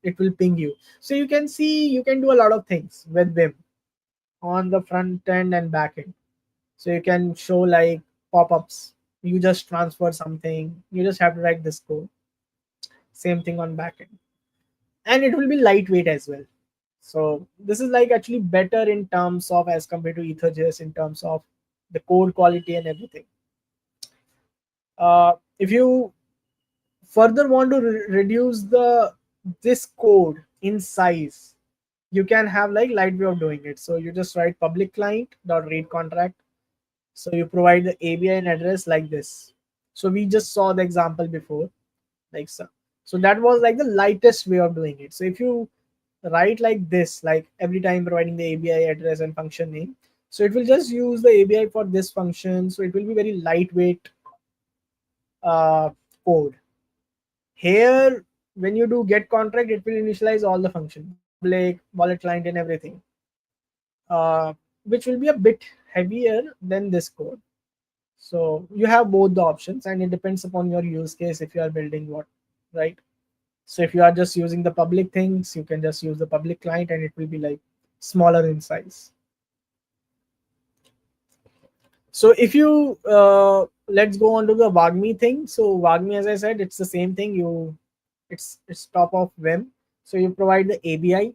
it will ping you. So you can see you can do a lot of things with Vim on the front end and back end. So you can show like pop-ups. You just transfer something. You just have to write this code. Same thing on back end. And it will be lightweight as well. So this is like actually better in terms of as compared to EtherJS in terms of the code quality and everything. If you further want to reduce the this code in size, you can have like light way of doing it. So you just write public client dot read contract. So you provide the ABI and address like this. So we just saw the example before, like so. So that was like the lightest way of doing it. So if you write like this, like every time providing the ABI address and function name, so it will just use the ABI for this function. So it will be very lightweight uh, code. Here, when you do get contract, it will initialize all the function, public, wallet client, and everything, which will be a bit heavier than this code. So you have both the options, and it depends upon your use case if you are building what, right? So if you are just using the public things, you can just use the public client, and it will be like smaller in size. So if you let's go on to the Wagmi thing. So Wagmi, as I said, it's the same thing. It's top of Vim. So you provide the ABI,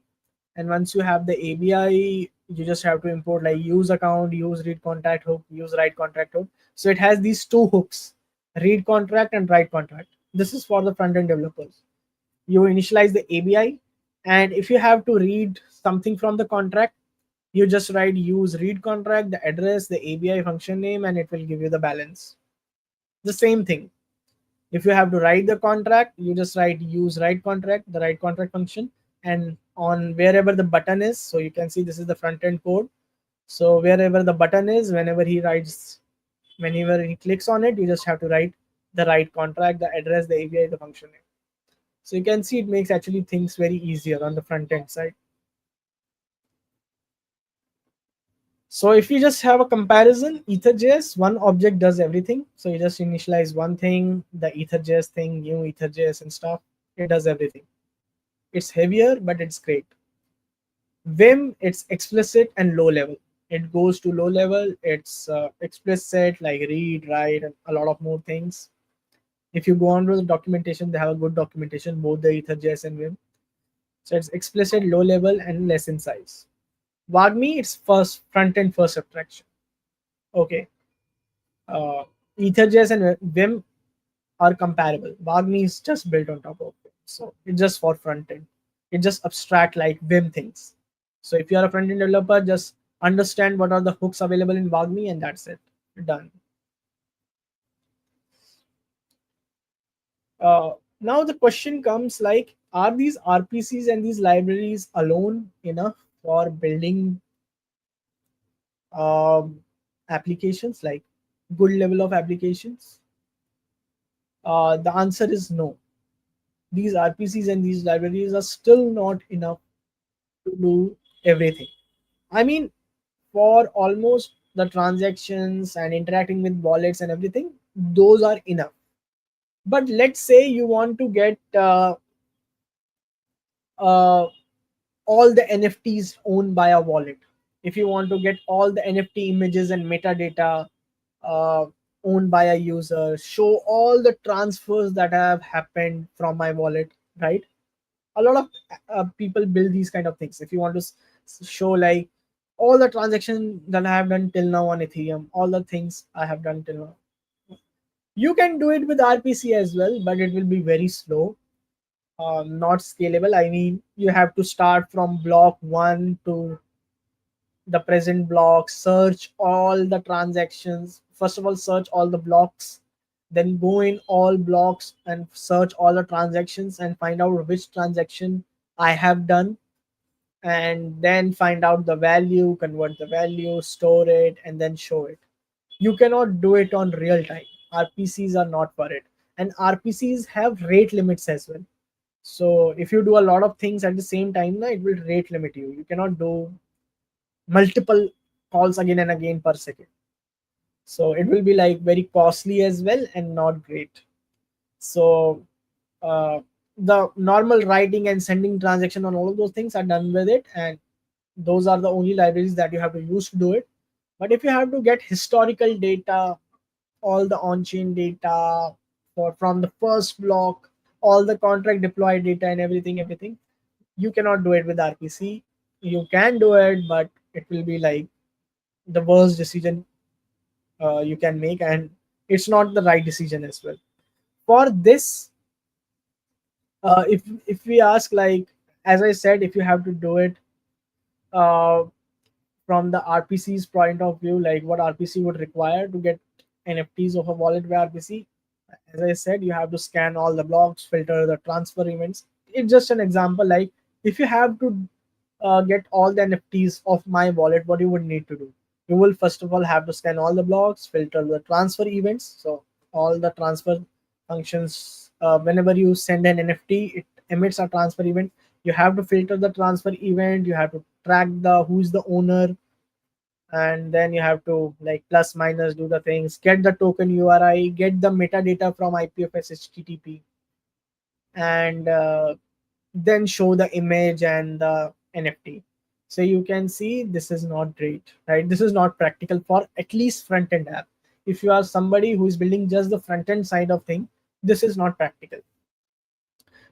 and once you have the ABI, you just have to import like use account, use read contact hook, use write contract hook. So it has these two hooks, read contract and write contract. This is for the front end developers. You initialize the ABI, and if you have to read something from the contract, you just write use read contract, the address, the ABI function name, and it will give you the balance. The same thing. If you have to write the contract, you just write use write contract, the write contract function, and on wherever the button is, so you can see this is the front end code. So wherever the button is, whenever he clicks on it, you just have to write the write contract, the address, the ABI, the function name. So you can see it makes actually things very easier on the front end side. So if you just have a comparison, EtherJS, one object does everything. So you just initialize one thing, the EtherJS thing, new EtherJS and stuff. It does everything. It's heavier, but it's great. Vim, it's explicit and low level. It goes to low level. It's explicit, like read, write, and a lot of more things. If you go on to the documentation, they have a good documentation, both the EtherJS and Vim. So it's explicit, low level, and less in size. Wagmi, it's first front end first abstraction. Okay. Uh, EtherJS and Vim are comparable. Wagmi is just built on top of it. So it's just for front end. It just abstract like Vim things. So if you are a front end developer, just understand what are the hooks available in Wagmi, and that's it. Done. Now the question comes like, are these RPCs and these libraries alone enough for building um, applications, like good level of applications? The answer is no. These RPCs and these libraries are still not enough to do everything. I mean, for almost the transactions and interacting with wallets and everything, those are enough. But let's say you want to get uh, all the NFTs owned by a wallet. If you want to get all the NFT images and metadata uh, owned by a user, show all the transfers that have happened from my wallet, right? A lot of people build these kind of things. If you want to show like all the transactions that I have done till now on Ethereum, all the things I have done till now, you can do it with RPC as well, but it will be very slow, not scalable. I mean, you have to start from block one to the present block, search all the transactions. First of all, search all the blocks, then go in all blocks and search all the transactions and find out which transaction I have done, and then find out the value, convert the value, store it, and then show it. You cannot do it on real time. RPCs are not for it, and RPCs have rate limits as well. So if you do a lot of things at the same time, it will rate limit you. You cannot do multiple calls again and again per second. So it will be like very costly as well and not great. So uh, the normal writing and sending transaction on all of those things are done with it, and those are the only libraries that you have to use to do it. But if you have to get historical data, all the on-chain data for from the first block, all the contract deployed data and everything, you cannot do it with RPC. You can do it, but it will be like the worst decision you can make, and it's not the right decision as well. For this, if we ask, like as I said, if you have to do it uh, from the RPC's point of view, like what RPC would require to get NFTs of a wallet by RPC. As I said, you have to scan all the blocks, filter the transfer events. It's just an example. Like if you have to get all the NFTs of my wallet, what you would need to do? You will first of all have to scan all the blocks, filter the transfer events. So all the transfer functions, whenever you send an NFT, it emits a transfer event. You have to filter the transfer event. You have to track the who's the owner, and then you have to like plus minus do the things, get the token URI, get the metadata from IPFS HTTP, and then show the image and the NFT. So you can see this is not great, right? This is not practical for at least front end app. If you are somebody who is building just the front end side of thing, this is not practical.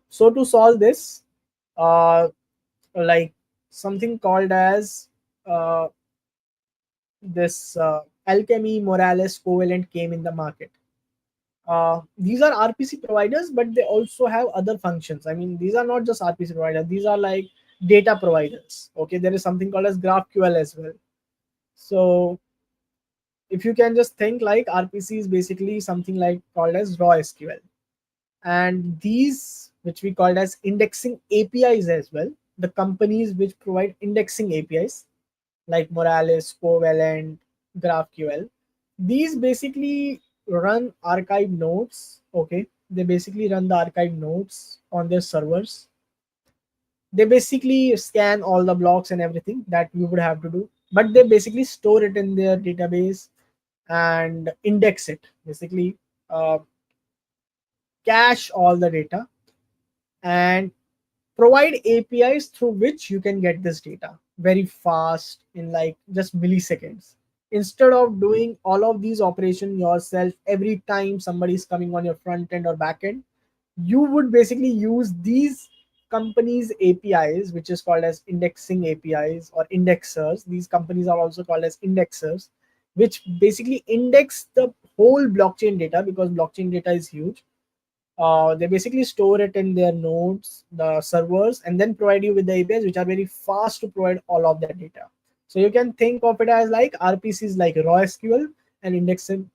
So to solve this, uh, like something called as uh, this Alchemy Morales Covalent came in the market. These are RPC providers, but they also have other functions. I mean, these are not just RPC providers, these are like data providers. Okay, there is something called as GraphQL as well. So if you can just think, like RPC is basically something like called as raw SQL, and these which we called as indexing APIs as well. The companies which provide indexing APIs like Morales, Covalent, GraphQL. These basically run archive nodes. Okay, they basically run the archive nodes on their servers. They basically scan all the blocks and everything that you would have to do, but they basically store it in their database and index it. Basically, uh, cache all the data and provide APIs through which you can get this data very fast in like just milliseconds. Instead of doing all of these operations yourself every time somebody is coming on your front end or back end, you would basically use these companies' APIs, which is called as indexing APIs or indexers. These companies are also called as indexers, which basically index the whole blockchain data because blockchain data is huge. They basically store it in their nodes, the servers, and then provide you with the APIs, which are very fast to provide all of that data. So you can think of it as like RPCs like raw SQL, and indexing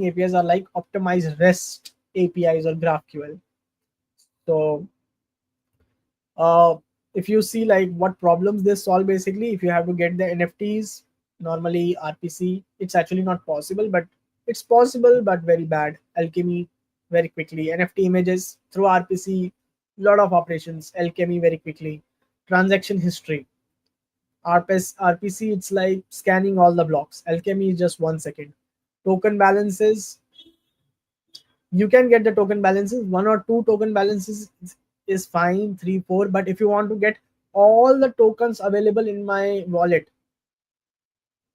APIs are like optimized REST APIs or GraphQL. So uh, if you see like what problems they solve, basically if you have to get the NFTs, normally RPC, it's actually not possible, but it's possible but very bad. Alchemy very quickly, NFT images through RPC, lot of operations. Alchemy very quickly. Transaction history, RPC, it's like scanning all the blocks. Alchemy is just 1 second. Token balances, you can get the token balances, one or two token balances is fine, 3 4, but if you want to get all the tokens available in my wallet,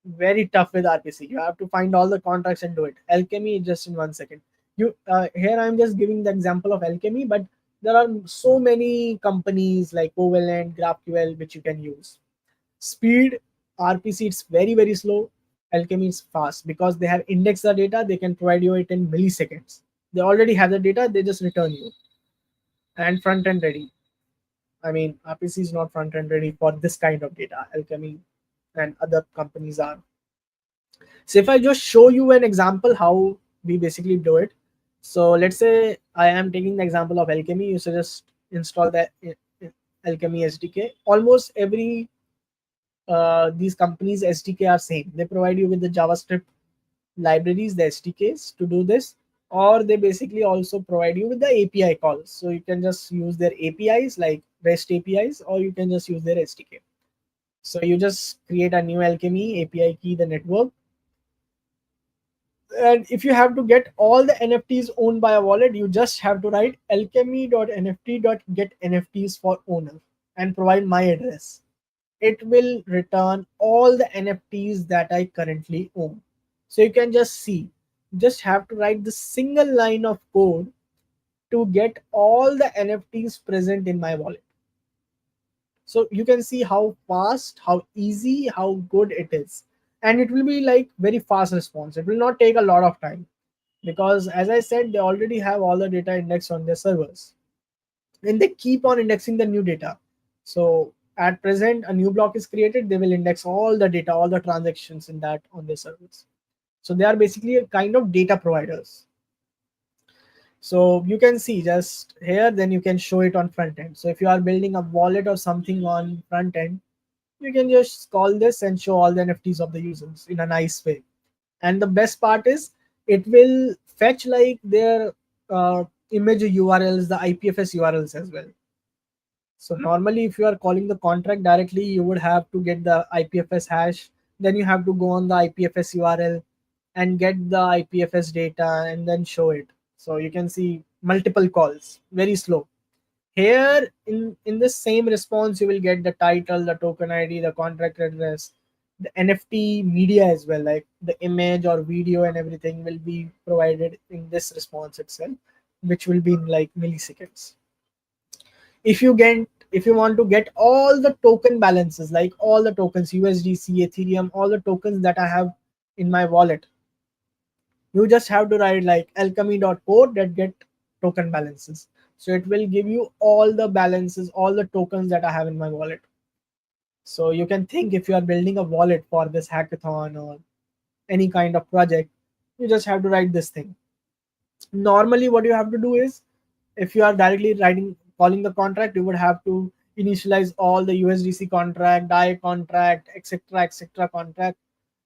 very tough with RPC. You have to find all the contracts and do it. Alchemy is just in 1 second. You here I'm just giving the example of Alchemy, but there are so many companies like Covalent, GraphQL which you can use. Speed, RPC, it's very slow. Alchemy is fast because they have indexed the data. They can provide you it in milliseconds. They already have the data, they just return you. And front end ready. I mean, RPC is not front end ready for this kind of data. Alchemy and other companies are. So if I just show you an example how we basically do it. So let's say I am taking the example of Alchemy. You suggest install the Alchemy SDK. Almost every these companies SDK are same. They provide you with the JavaScript libraries, the SDKs to do this, or they basically also provide you with the API calls. So you can just use their APIs like REST APIs, or you can just use their SDK. So you just create a new Alchemy API key, the network, and if you have to get all the NFTs owned by a wallet, you just have to write alchemy.nft.get for owner and provide my address. It will return all the NFTs that I currently own. So you can just see, just have to write the single line of code to get all the NFTs present in my wallet. So you can see how fast, how easy, how good it is. And it will be like very fast response. It will not take a lot of time because, as I said, they already have all the data indexed on their servers and they keep on indexing the new data. So at present, a new block is created, they will index all the data, all the transactions in that on their servers. So they are basically a kind of data providers. So you can see just here, then you can show it on front end. So if you are building a wallet or something on front end, you can just call this and show all the NFTs of the users in a nice way. And the best part is it will fetch like their image URLs, the IPFS URLs as well. So normally if you are calling the contract directly, you would have to get the IPFS hash, then you have to go on the IPFS URL and get the IPFS data and then show it. So you can see multiple calls, very slow. Here in the same response, you will get the title, the token ID, the contract address, the NFT media as well, like the image or video and everything will be provided in this response itself, which will be in like milliseconds. If you want to get all the token balances, like all the tokens, USDC, Ethereum, all the tokens that I have in my wallet, you just have to write like alchemy.code that get token balances. So it will give you all the balances, all the tokens that I have in my wallet. So you can think, if you are building a wallet for this hackathon or any kind of project, you just have to write this thing. Normally what you have to do is, if you are directly writing calling the contract, you would have to initialize all the USDC contract, DAI contract, etc contract,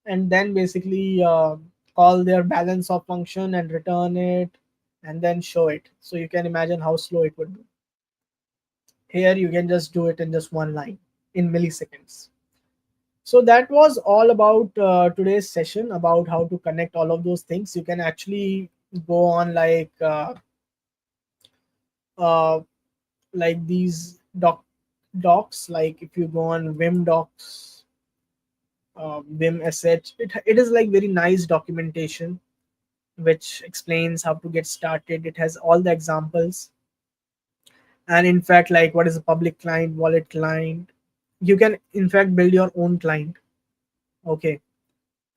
and then basically call their balance of function and return it and then show it. So you can imagine how slow it would be. Here you can just do it in just one line in milliseconds. So that was all about today's session about how to connect all of those things. You can actually go on uh, like these docs, like if you go on Vim docs, Vim sh, it is like very nice documentation which explains how to get started. It has all the examples, and in fact, like what is a public client, wallet client. You can in fact build your own client. Okay.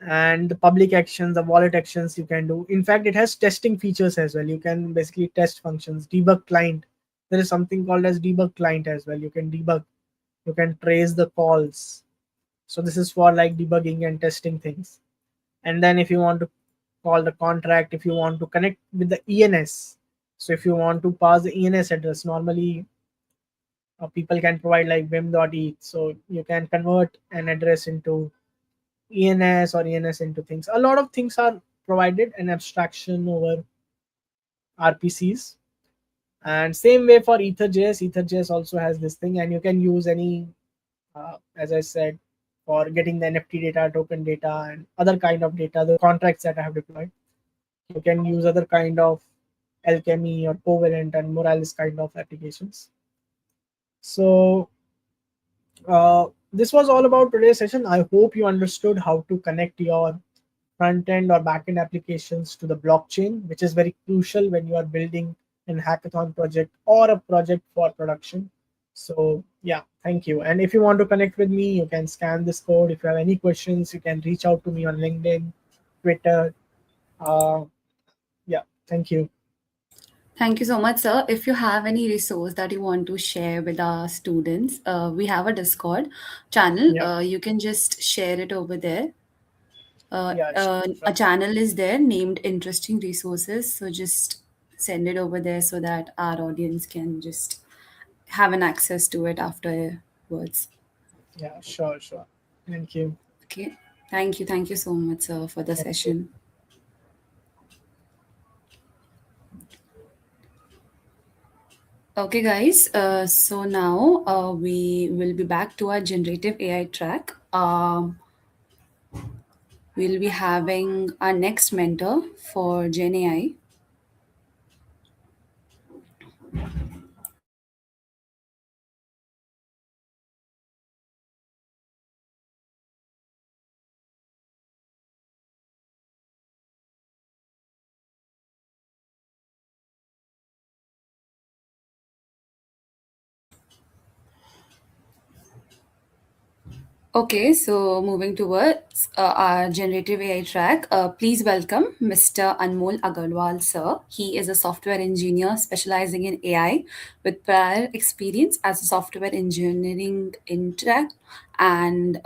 And the public actions, the wallet actions you can do. In fact, it has testing features as well. You can basically test functions, debug client. There is something called as debug client as well. You can debug, you can trace the calls. So this is for like debugging and testing things. And then if you want to call the contract, if you want to connect with the ENS, so if you want to pass the ENS address, normally people can provide like vim.eth, so you can convert an address into ENS or ENS into things. A lot of things are provided, an abstraction over RPCs. And same way for EtherJS. EtherJS also has this thing, and you can use any, as I said, for getting the NFT data, token data, and other kind of data, the contracts that I have deployed. You can use other kind of Alchemy or Covalent and Morales kind of applications. So this was all about today's session. I hope you understood how to connect your front end or back end applications to the blockchain, which is very crucial when you are building an hackathon project or a project for production. So, yeah, thank you. And if you want to connect with me, you can scan this code. If you have any questions, you can reach out to me on LinkedIn, Twitter. Uh, yeah, thank you. Thank you so much, sir. If you have any resource that you want to share with our students, we have a Discord channel. Yeah, You can just share it over there. yeah, sure. A channel is there named Interesting Resources. So just send it over there so that our audience can just have an access to it afterwards. Yeah, sure. Thank you. Okay. Thank you. Thank you so much, sir, for the Thank you. session. Okay, guys. So now we will be back to our generative AI track. We'll be having our next mentor for Gen AI. Okay, so moving towards our generative AI track, please welcome Mr. Anmol Agarwal, sir. He is a software engineer specializing in AI with prior experience as a software engineering intern and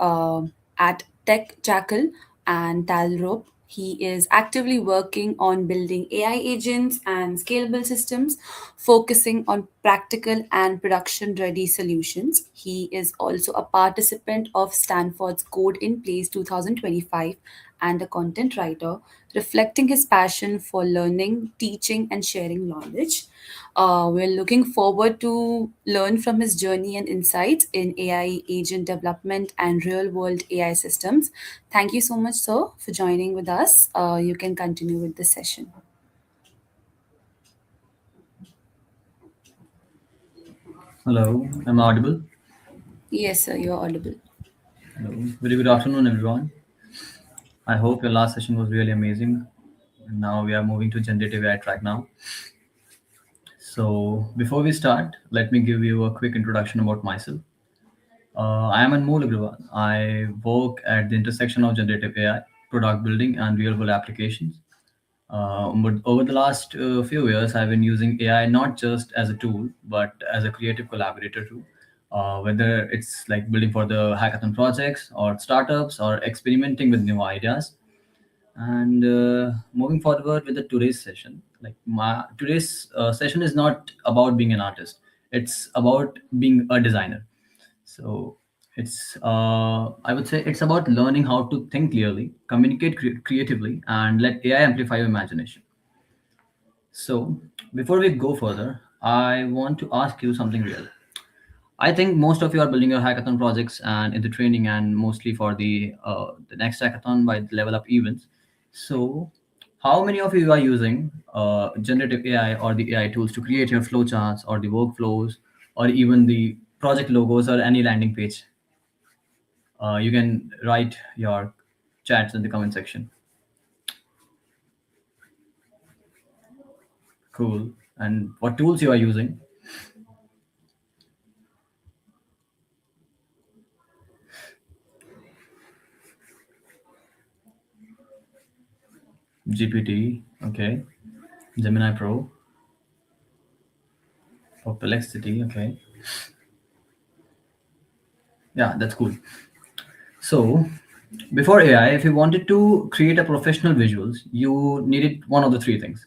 at Tech Jackal and Talrope. He is actively working on building AI agents and scalable systems, focusing on practical and production ready solutions. He is also a participant of Stanford's Code in Place 2025 and a content writer, reflecting his passion for learning, teaching, and sharing knowledge. We're looking forward to learn from his journey and insights in AI agent development and real-world AI systems. Thank you so much, sir, for joining with us. You can continue with the session. Hello, am I audible? Yes, sir, you're audible. Hello, very good afternoon, everyone. I hope your last session was really amazing. And now we are moving to generative AI track now. So before we start, let me give you a quick introduction about myself. I am Anmol Agrawal. I work at the intersection of generative AI, product building, and real-world applications. But over the last few years, I've been using AI not just as a tool, but as a creative collaborator too. Whether it's like building for the hackathon projects or startups or experimenting with new ideas. And moving forward with the today's session, like my today's session is not about being an artist; it's about being a designer. So it's I would say it's about learning how to think clearly, communicate creatively, and let AI amplify your imagination. So before we go further, I want to ask you something real. I think most of you are building your hackathon projects and in the training and mostly for the next hackathon by the level up events. So how many of you are using generative AI or the AI tools to create your flowcharts or the workflows or even the project logos or any landing page? You can write your chats in the comment section. Cool. And what tools you are using? GPT, okay. Gemini Pro, Perplexity, okay. Yeah, that's cool. So, before AI, if you wanted to create a professional visuals, you needed one of the three things,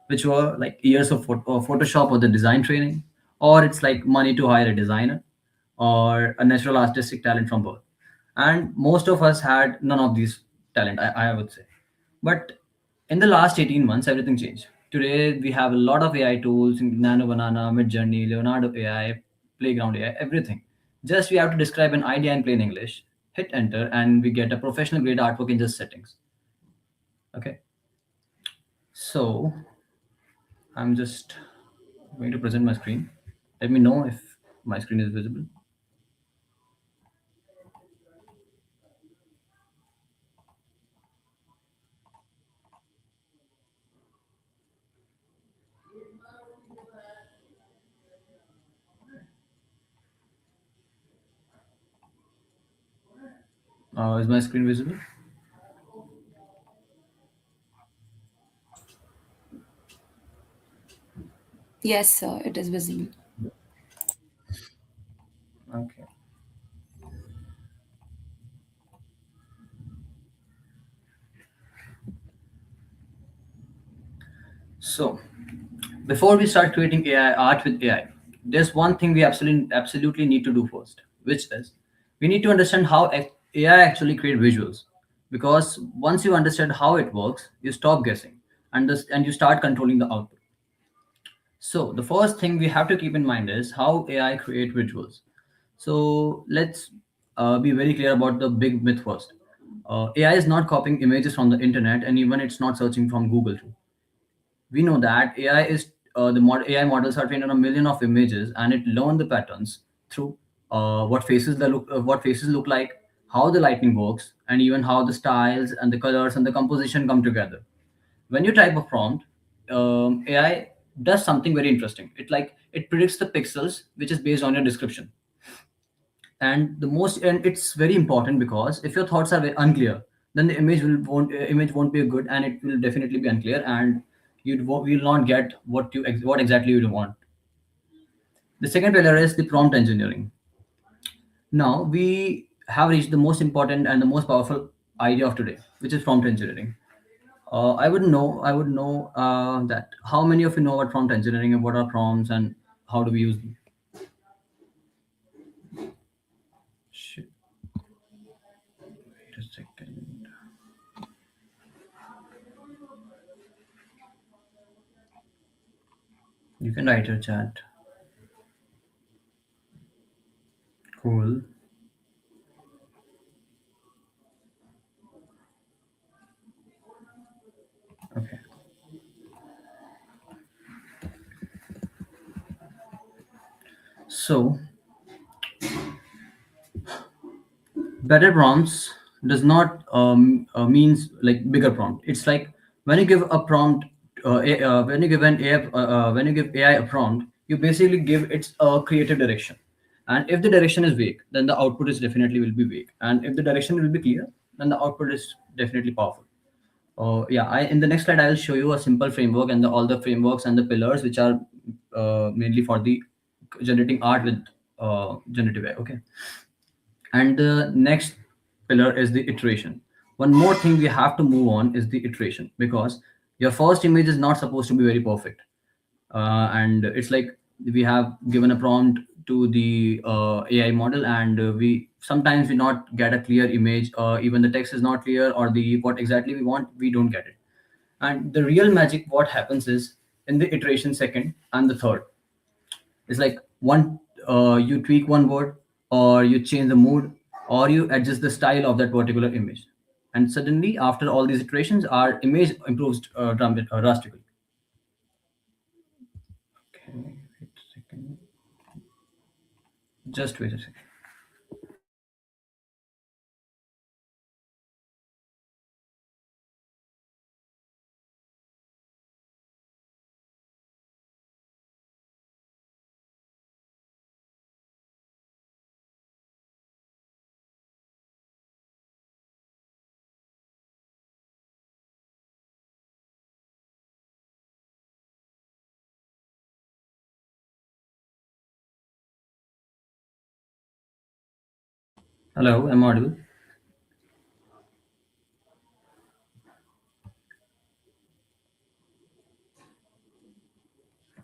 which were like years of Photoshop or the design training, or it's like money to hire a designer, or a natural artistic talent from birth. And most of us had none of these talent, I would say. But in the last 18 months, everything changed. Today, we have a lot of AI tools, Nano Banana, Midjourney, Leonardo AI, Playground AI, everything. Just we have to describe an idea in plain English, hit enter, and we get a professional grade artwork in just settings. Okay. So I'm just going to present my screen. Let me know if my screen is visible. Is my screen visible? Yes, sir, it is visible. Okay. So, before we start creating AI art with AI, there's one thing we absolutely need to do first, which is we need to understand how AI actually create visuals. Because once you understand how it works, you stop guessing and you start controlling the output. So the first thing we have to keep in mind is how AI create visuals. So let's be very clear about the big myth first. AI is not copying images from the internet, and even it's not searching from Google too. We know that AI models are trained on a million of images, and it learn the patterns through what faces look like, how the lighting works, and even how the styles and the colors and the composition come together. When you type a prompt, AI does something very interesting. It predicts the pixels, which is based on your description. And it's very important because if your thoughts are very unclear, then the image won't be good, and it will definitely be unclear, and will not get what exactly you want. The second pillar is the prompt engineering. Now we have reached the most important and the most powerful idea of today, which is prompt engineering. I would know that how many of you know about prompt engineering and what are prompts and how do we use them? Shit, wait a second. You can write your chat. Cool. Okay. So better prompts does not means like bigger prompt. It's like when you give a prompt, when you give an AI, when you give AI a prompt, you basically give it a creative direction. And if the direction is vague, then the output is definitely will be vague. And if the direction will be clear, then the output is definitely powerful. Yeah, in the next slide, I will show you a simple framework and all the frameworks and the pillars, which are mainly for the generating art with generative AI. Okay. And the next pillar is the iteration. One more thing we have to move on is the iteration, because your first image is not supposed to be very perfect. And it's like we have given a prompt to the AI model, and we sometimes we not get a clear image, even the text is not clear, or the what exactly we want, we don't get it. And the real magic what happens is in the iteration second and the third. It's like one you tweak one word, or you change the mood, or you adjust the style of that particular image, and suddenly after all these iterations, our image improves drastically. Okay, wait a second. Just wait a second. Hello, am I audible?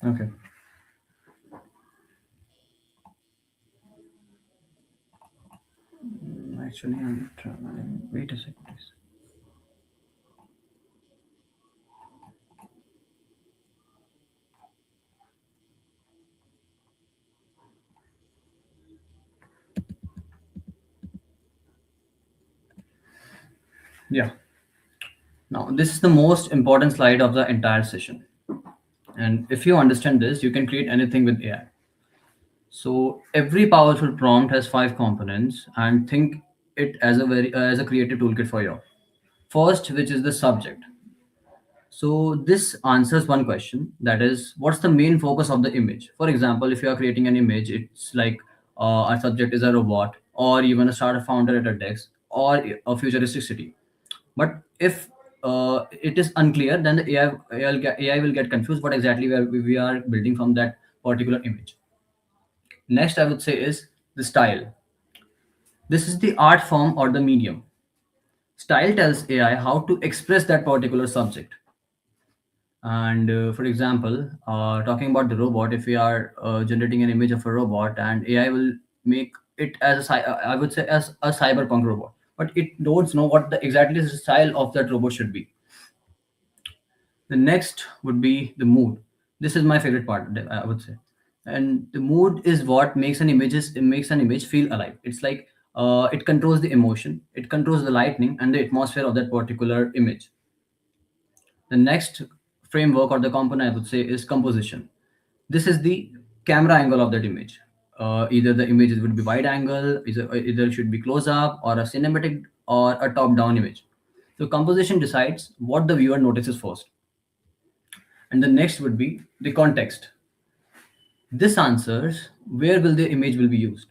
Okay. Actually, I'm traveling. Wait a second, please. Yeah. Now, this is the most important slide of the entire session. And if you understand this, you can create anything with AI. So every powerful prompt has five components, and think it as as a creative toolkit for you. First, which is the subject. So this answers one question, that is, what's the main focus of the image? For example, if you are creating an image, it's like our subject is a robot, or even a startup founder at a desk, or a futuristic city. But if it is unclear, then the AI will get confused what exactly we are building from that particular image. Next, I would say is the style. This is the art form or the medium. Style tells AI how to express that particular subject. And for example, talking about the robot, if we are generating an image of a robot, and AI will make it as I would say as a cyberpunk robot, but it don't know what the exactly the style of that robot should be. The next would be the mood. This is my favorite part, I would say. And the mood is what makes an image feel alive. It's like it controls the emotion, it controls the lighting and the atmosphere of that particular image. The next framework or the component I would say is composition. This is the camera angle of that image. Either the images would be wide angle, either it should be close up or a cinematic or a top down image. So composition decides what the viewer notices first. And the next would be the context. This answers where will the image will be used.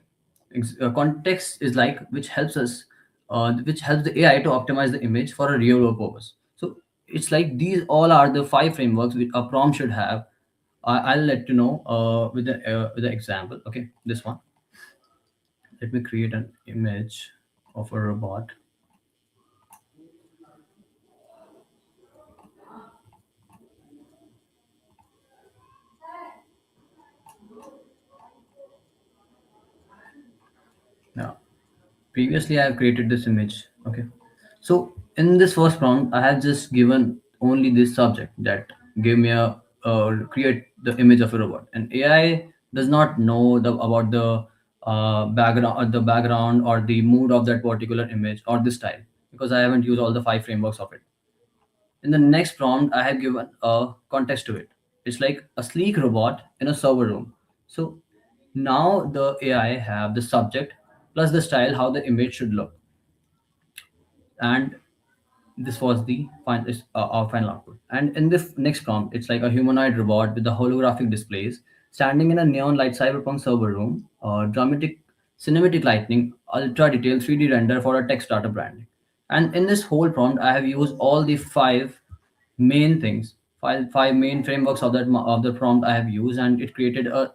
Context is like which helps the AI to optimize the image for a real world purpose. So it's like these all are the five frameworks which a prompt should have. I'll let you know with the example. Okay, this one. Let me create an image of a robot. Now, previously I have created this image. Okay, so in this first prompt I have just given only this subject that gave me a create the image of a robot, and AI does not know about the background or the mood of that particular image or the style, because I haven't used all the five frameworks of it. In the next prompt I have given a context to it. It's like a sleek robot in a server room. So now the AI have the subject plus the style how the image should look. And this was the our final output. And in the next prompt, it's like a humanoid robot with the holographic displays standing in a neon light cyberpunk server room, dramatic cinematic lighting, ultra detailed 3D render for a tech startup branding. And in this whole prompt, I have used all the five main things, five main frameworks of of the prompt I have used, and it created a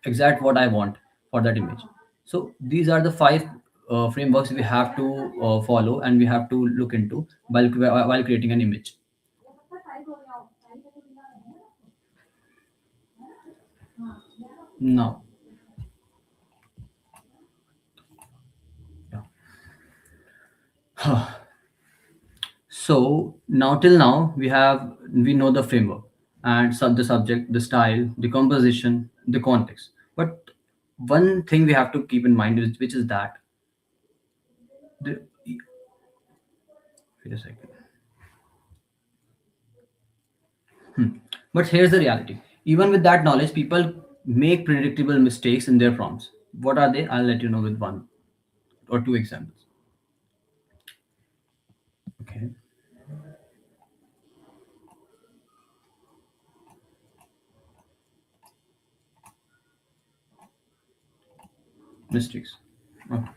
exact what I want for that image. So these are the five frameworks we have to follow and we have to look into while creating an image. Now, yeah. So now till now we know the framework and the subject, the style, the composition, the context. But one thing we have to keep in mind is which is that the, wait a second. But here's the reality. Even with that knowledge, people make predictable mistakes in their prompts. What are they? I'll let you know with one or two examples. Okay, mistakes. Okay.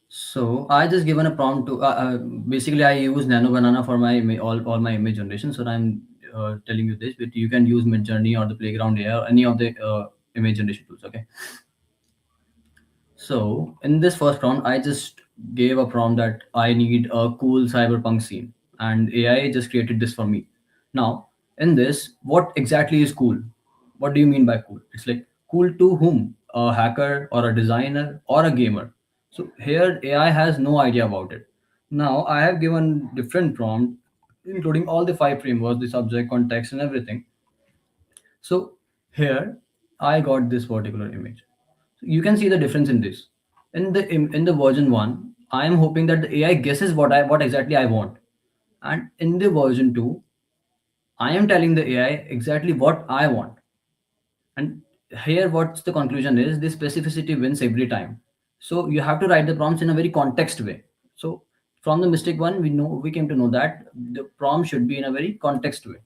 So I just given a prompt to basically I use Nano Banana for my all my image generation. So I'm telling you this, but you can use Midjourney or the Playground AI or any of the image generation tools. Okay. So in this first prompt, I just gave a prompt that I need a cool cyberpunk scene, and AI just created this for me. Now, in this, what exactly is cool? What do you mean by cool? It's like cool to whom? A hacker or a designer or a gamer? So here AI has no idea about it. Now I have given different prompt, including all the five frameworks, the subject, context, and everything. So here I got this particular image. So you can see the difference in this. In the version one, I am hoping that the AI guesses what exactly I want, and in the version two, I am telling the AI exactly what I want. And here, what's the conclusion is this specificity wins every time. So you have to write the prompts in a very context way. So from the mistake one, we came to know that the prompt should be in a very context way.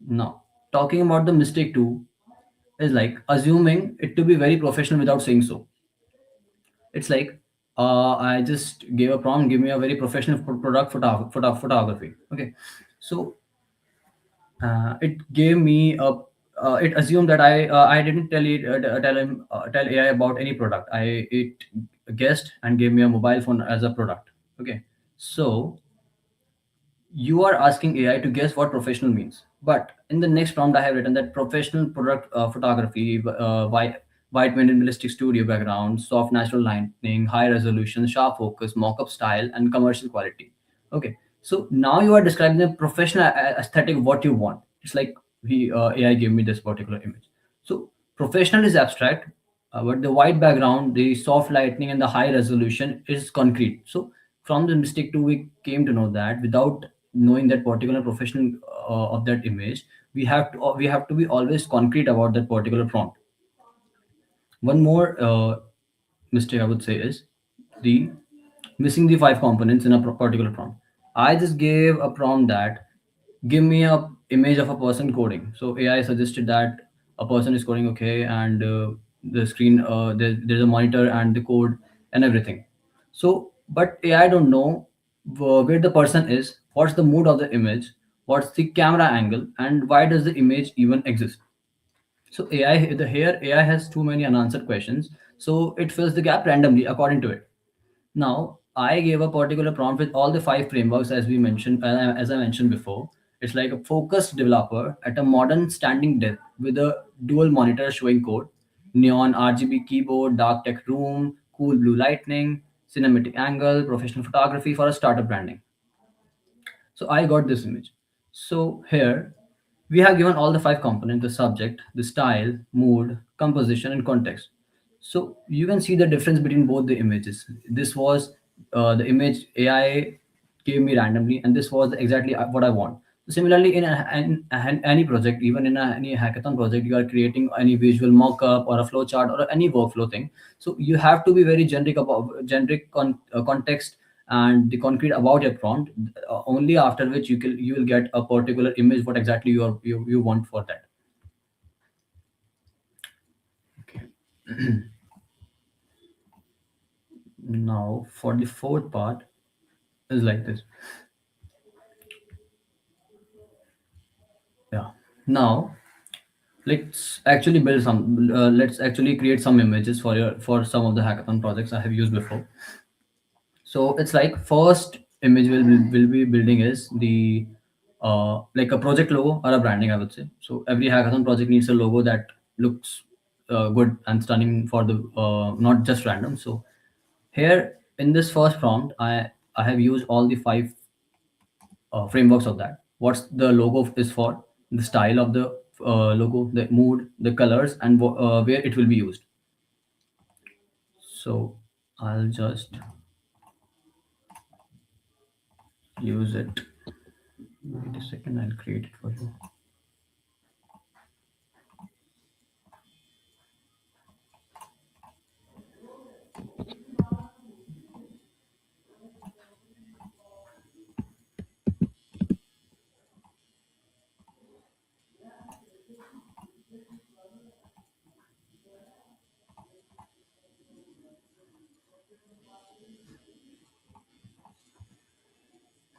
Now, talking about the mistake two is like assuming it to be very professional without saying so. It's like I just gave a prompt, give me a very professional photography. Okay, so it gave me a. It assumed that I didn't tell AI about any product. It guessed and gave me a mobile phone as a product. Okay, so you are asking AI to guess what professional means. But in the next prompt, I have written that professional product photography, white minimalistic studio background, soft natural lighting, high resolution, sharp focus, mock-up style, and commercial quality. Okay, so now you are describing the professional aesthetic what you want. It's like AI gave me this particular image. So professional is abstract, but the white background, the soft lighting, and the high resolution is concrete. So from the mistake two, we came to know that without knowing that particular profession of that image, we have to be always concrete about that particular prompt. One more mistake I would say is the missing the five components in a particular prompt. I just gave a prompt that give me a image of a person coding. So AI suggested that a person is coding, okay, and the screen there's a monitor and the code and everything. So, but AI don't know where the person is, what's the mood of the image, what's the camera angle, and why does the image even exist. So here AI has too many unanswered questions, so it fills the gap randomly according to it. Now, I gave a particular prompt with all the five frameworks as we mentioned, as I mentioned before. It's like a focused developer at a modern standing desk with a dual monitor showing code, neon RGB keyboard, dark tech room, cool blue lighting, cinematic angle, professional photography for a startup branding. So I got this image. So here we have given all the five components: the subject, the style, mood, composition, and context. So you can see the difference between both the images. This was the image AI gave me randomly, and this was exactly what I want. So similarly, in any project, even in any hackathon project, you are creating any visual mock-up or a flow chart or any workflow thing. So you have to be very generic context and the concrete about your prompt. Only after which you will get a particular image what exactly you want for that. Okay. Now for the fourth part is like this. Yeah. Now let's actually create some images for some of the hackathon projects I have used before. So it's like first image will be building is the like a project logo or a branding, I would say. So every hackathon project needs a logo that looks good and stunning for the not just random. So here in this first prompt, I have used all the five frameworks of that. What's the logo is for, the style of the logo, the mood, the colors, and where it will be used. So I'll just use it. Wait a second, I'll create it for you.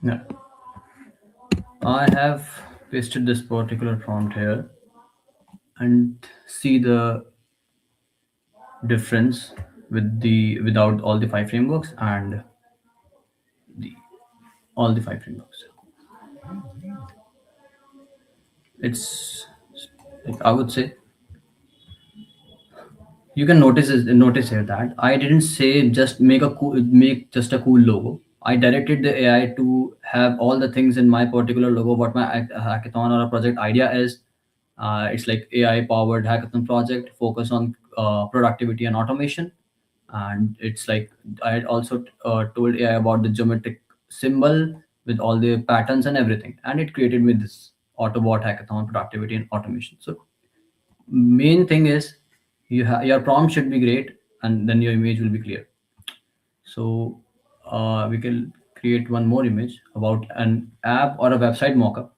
Yeah, I have pasted this particular prompt here and see the difference with the without all the five frameworks and the all the five frameworks. It's I would say you can notice here that I didn't say just make just a cool logo. I directed the AI to have all the things in my particular logo what my hackathon or a project idea is. It's like AI powered hackathon project focus on productivity and automation. And it's like I had also told AI about the geometric symbol with all the patterns and everything, and it created me this Autobot hackathon productivity and automation. So main thing is your prompt should be great, and then your image will be clear. So we can create one more image about an app or a website mockup.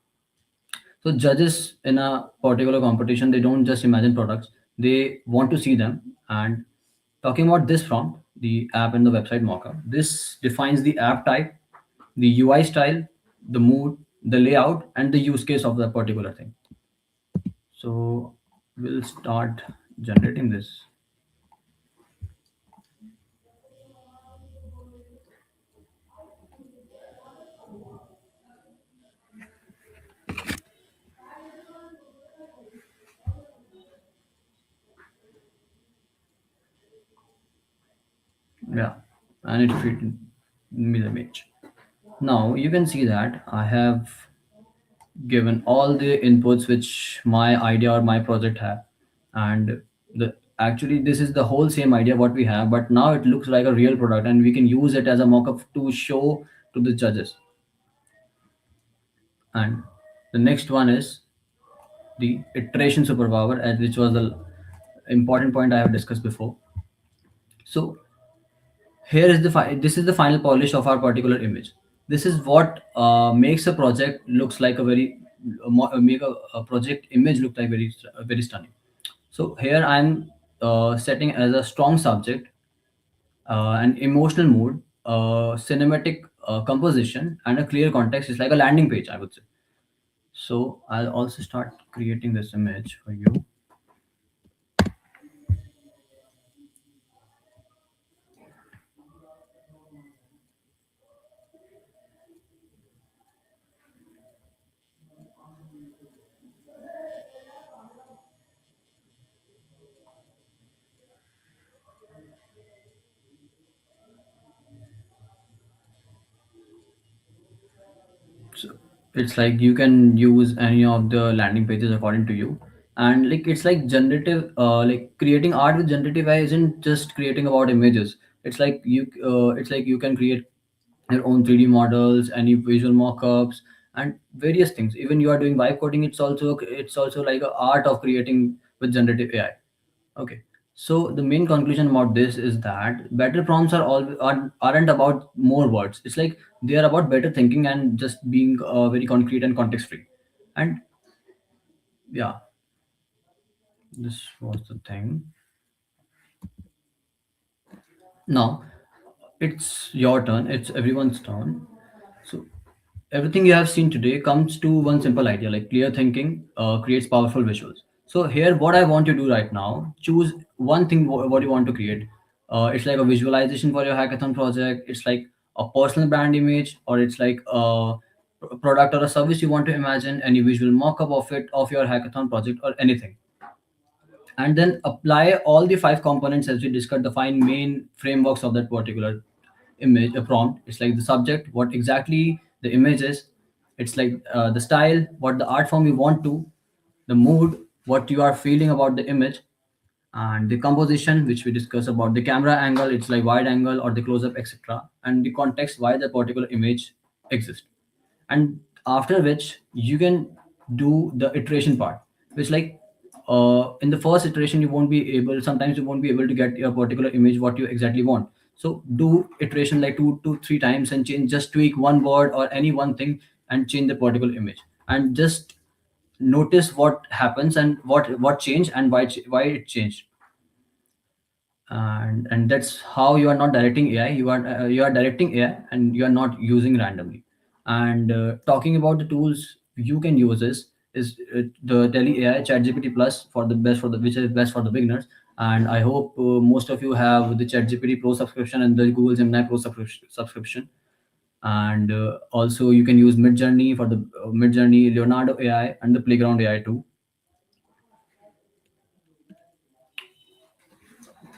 So judges in a particular competition, they don't just imagine products; they want to see them. And talking about this prompt, the app and the website mockup. This defines the app type, the UI style, the mood, the layout, and the use case of that particular thing. So we'll start generating this. Yeah, and it created me the image. Now you can see that I have given all the inputs which my idea or my project have, and the actually this is the whole same idea what we have, but now it looks like a real product and we can use it as a mock-up to show to the judges. And the next one is the iteration superpower, as which was the important point I have discussed before. So here is this is the final polish of our particular image. This is what makes a project looks like a very make a project image look like very stunning. So here I'm setting as a strong subject, an emotional mood, cinematic composition, and a clear context. It's like a landing page, I would say. So I'll also start creating this image for you. So it's like you can use any of the landing pages according to you. And like it's like generative like creating art with generative AI isn't just creating about images. It's like you can create your own 3D models, any visual mock-ups, and various things. Even you are doing vibe coding, it's also like a art of creating with generative AI. Okay. So the main conclusion about this is that better prompts aren't about more words. It's like they are about better thinking and just being very concrete and context free. And yeah, this was the thing. Now it's your turn. It's everyone's turn. So everything you have seen today comes to one simple idea, like clear thinking creates powerful visuals. So here what I want you to do right now, choose one thing what you want to create. It's like a visualization for your hackathon project, it's like a personal brand image, or it's like a product or a service you want to imagine, any visual mock-up of it, of your hackathon project or anything. And then apply all the five components as we discussed, the five main frameworks of that particular image, a prompt. It's like the subject, what exactly the image is. It's like the style, what the art form you want to, the mood, what you are feeling about the image, and the composition, which we discuss about the camera angle, it's like wide angle or the close up, etc., and the context why the particular image exists. And after which you can do the iteration part, which like in the first iteration you won't be able, sometimes you won't be able to get a particular image what you exactly want. So do iteration like two to three times and change, just tweak one word or any one thing and change the particular image, and just notice what happens and what changed and why it changed. And that's how you are not directing AI. You are directing AI and you are not using randomly. And talking about the tools you can use is the Tele AI ChatGPT Plus for the best, for the which is best for the beginners. And I hope most of you have the ChatGPT Pro subscription and the Google Gemini Pro subscription. And also you can use Midjourney for the Midjourney, Leonardo AI, and the Playground AI too.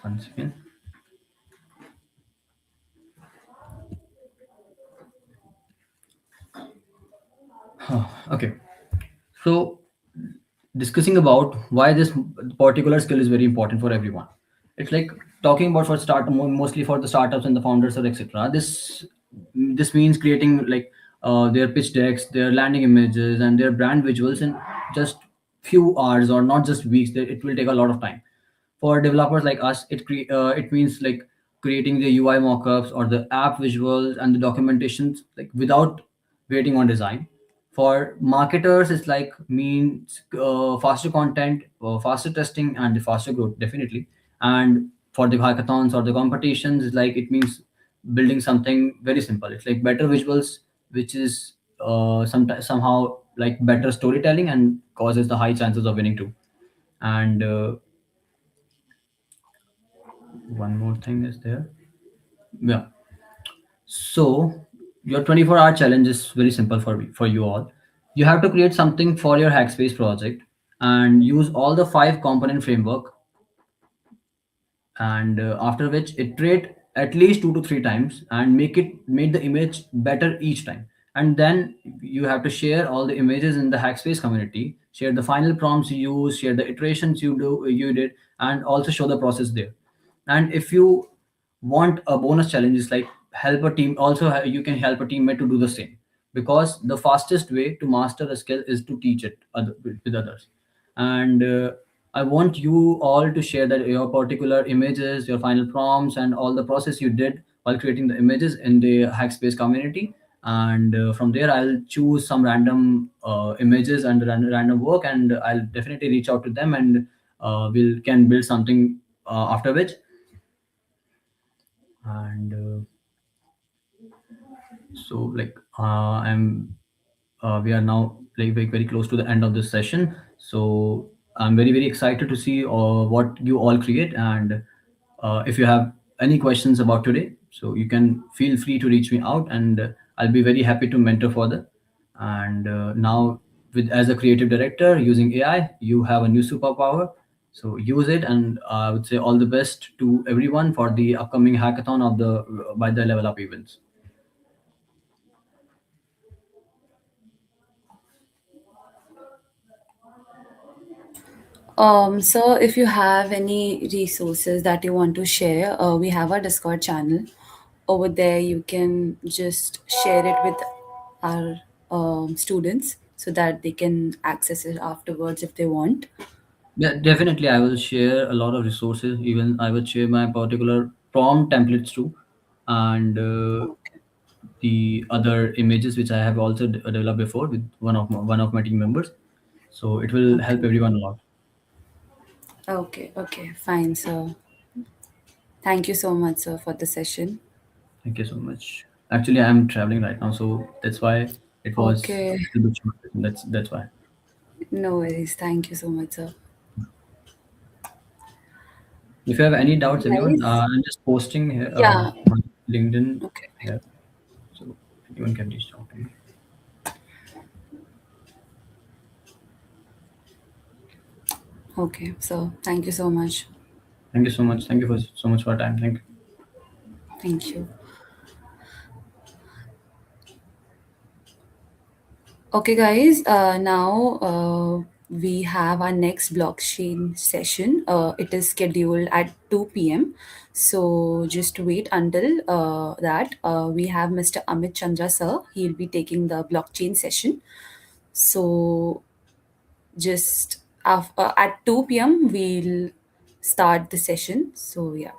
Once again. Okay. So discussing about why this particular skill is very important for everyone. It's like talking about for mostly for the startups and the founders or etc. This means creating like their pitch decks, their landing images, and their brand visuals in just few hours or not just weeks. It will take a lot of time. For developers like us, it means like creating the UI mockups or the app visuals and the documentations like without waiting on design. For marketers, it's like means faster content, faster testing, and the faster growth definitely. And for the hackathons or the competitions, it's like it means building something very simple. It's like better visuals, which is somehow like better storytelling and causes the high chances of winning too. And one more thing is there. Yeah. So your 24-hour challenge is very simple for you all. You have to create something for your Hackspace project and use all the five component framework, and after which iterate at least 2 to 3 times and make the image better each time. And then you have to share all the images in the Hackspace community, share the final prompts you use, share the iterations you did, and also show the process there. And if you want a bonus challenge, is like help a team also, you can help a teammate to do the same, because the fastest way to master a skill is to teach it with others. And I want you all to share that your particular images, your final prompts, and all the process you did while creating the images in the Hackspace community. And from there, I'll choose some random images and random work, and I'll definitely reach out to them, and we'll can build something after which. And so like I'm we are now like very close to the end of this session, so I'm very excited to see what you all create. And if you have any questions about today, so you can feel free to reach me out, and I'll be very happy to mentor further. And now, with as a creative director using AI, you have a new superpower, so use it. And I would say all the best to everyone for the upcoming hackathon of the by the Level Up events. So if you have any resources that you want to share, we have our Discord channel. Over there, you can just share it with our students so that they can access it afterwards if they want. Yeah, definitely. I will share a lot of resources. Even I will share my particular prompt templates too, and Okay. the other images which I have also developed before with one of my team members. So it will help Okay. everyone a lot. Okay. Okay. Fine. So thank you so much, sir, for the session. Thank you so much. Actually, I'm traveling right now, so that's why it was Okay. a little bit short. That's why. No worries. Thank you so much, sir. If you have any doubts, everyone, Guys, I'm just posting here yeah. my LinkedIn Okay. here, so anyone can reach out to me. Okay. So thank you so much. Thank you so much. Thank you for so much for your time. Thank you. Thank you. Okay, guys. Now we have our next blockchain session. It is scheduled at 2 p.m. So just wait until that. We have Mr. Amit Chandra, sir. He'll be taking the blockchain session. So just at 2 p.m. we'll start the session. So yeah.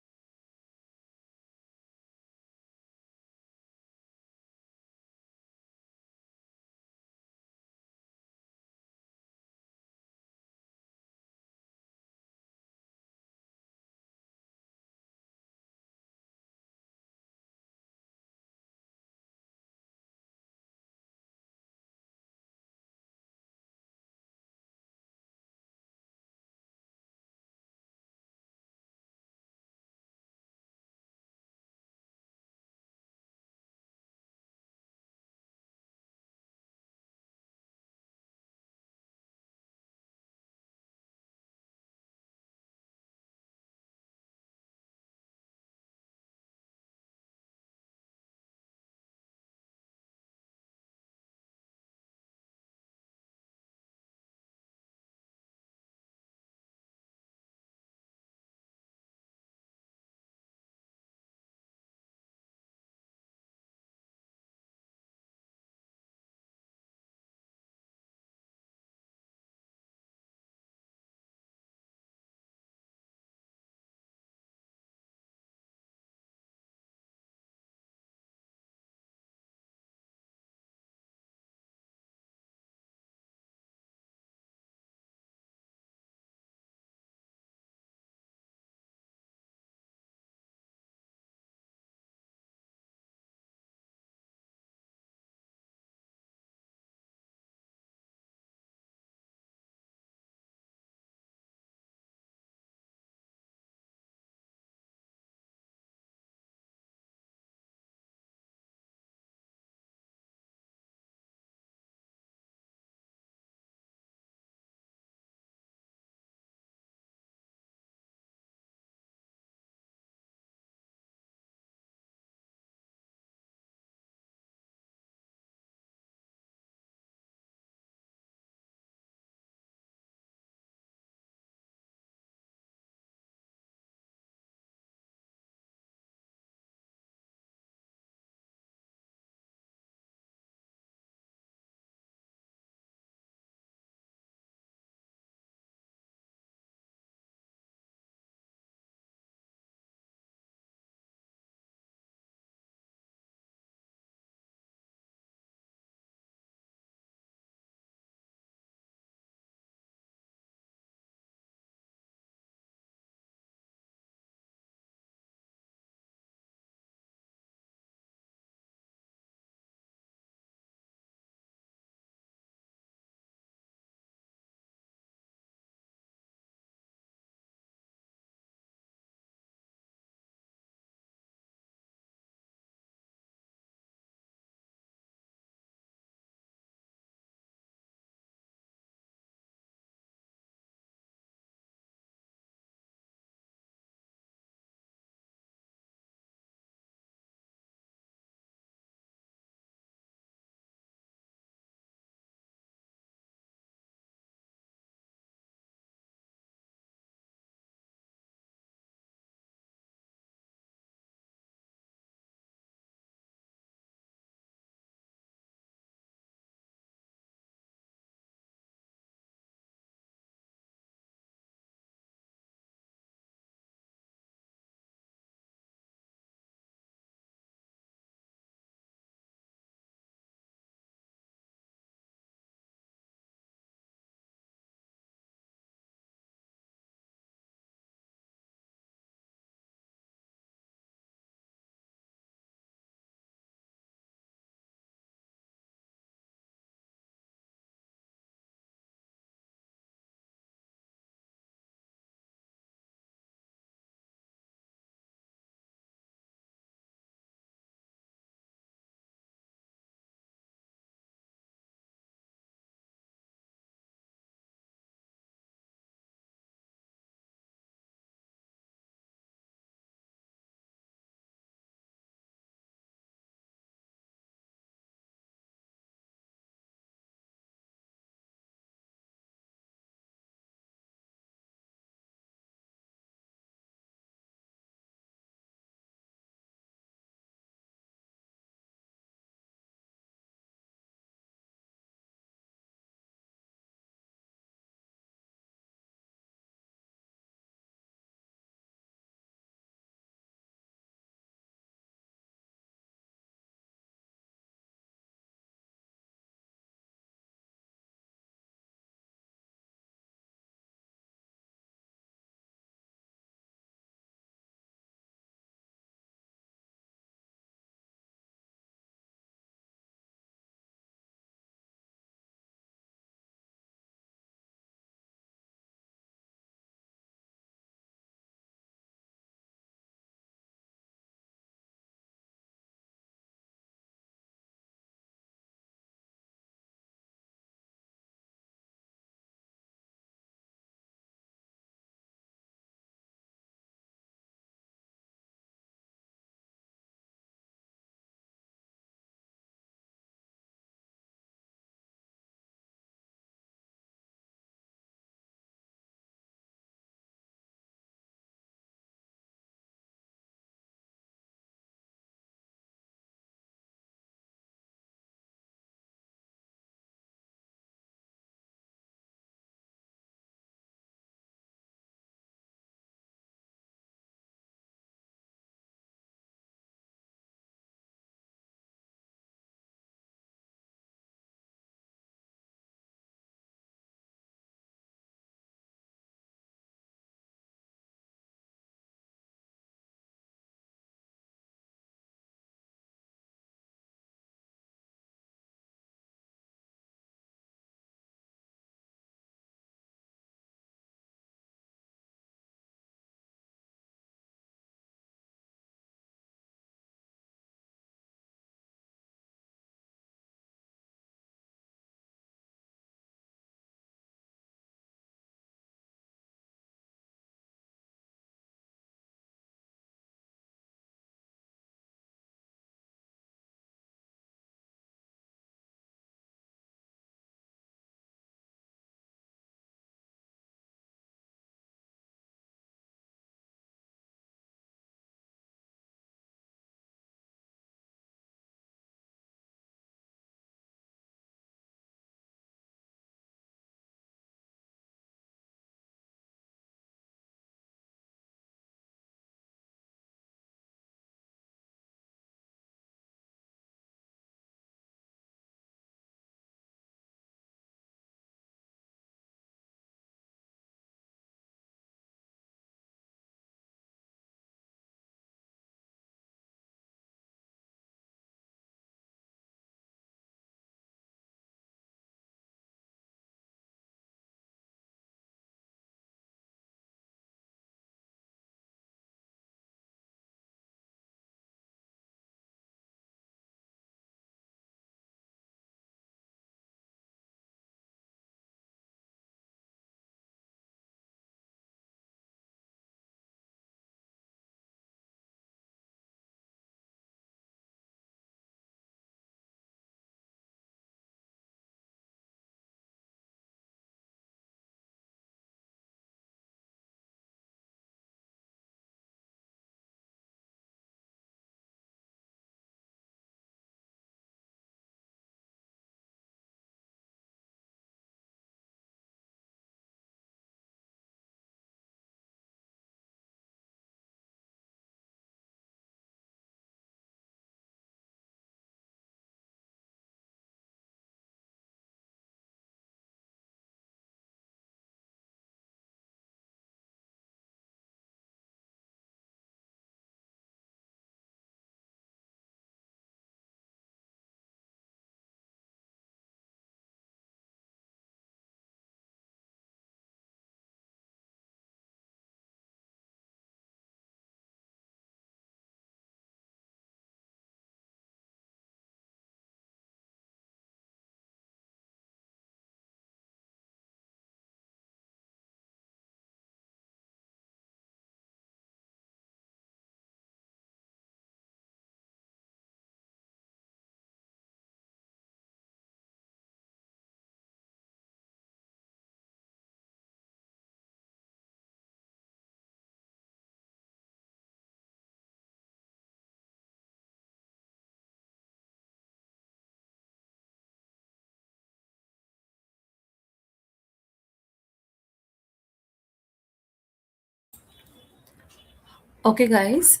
Okay, guys.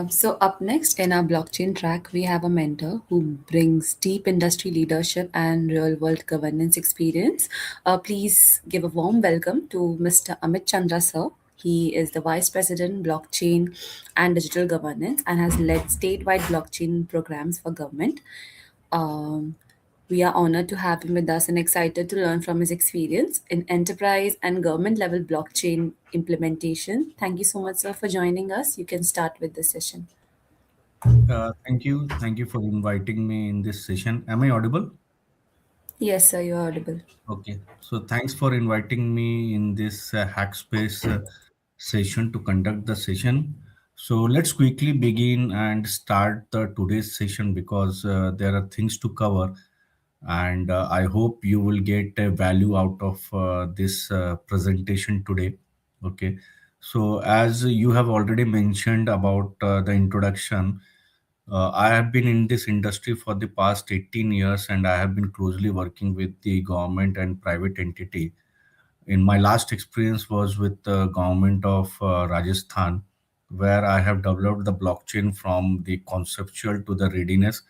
So, up next in our blockchain track, we have a mentor who brings deep industry leadership and real world governance experience. Please give a warm welcome to Mr. Amit Chandra, sir. He is the Vice President, Blockchain and Digital Governance, and has led statewide blockchain programs for government. Um, we are honored to have him with us and excited to learn from his experience in enterprise and government level blockchain implementation. Thank you so much, sir, for joining us. You can start with the session. Thank you. Thank you for inviting me in this session. Am I audible? Yes, sir, you're audible. Okay. So thanks for inviting me in this HackSpace session to conduct the session. So let's quickly begin and start the today's session because there are things to cover, and I hope you will get value out of this presentation today. Okay. So as you have already mentioned about the introduction, I have been in this industry for the past 18 years and I have been closely working with the government and private entity. In my last experience was with the government of Rajasthan, where I have developed the blockchain from the conceptual to the readiness,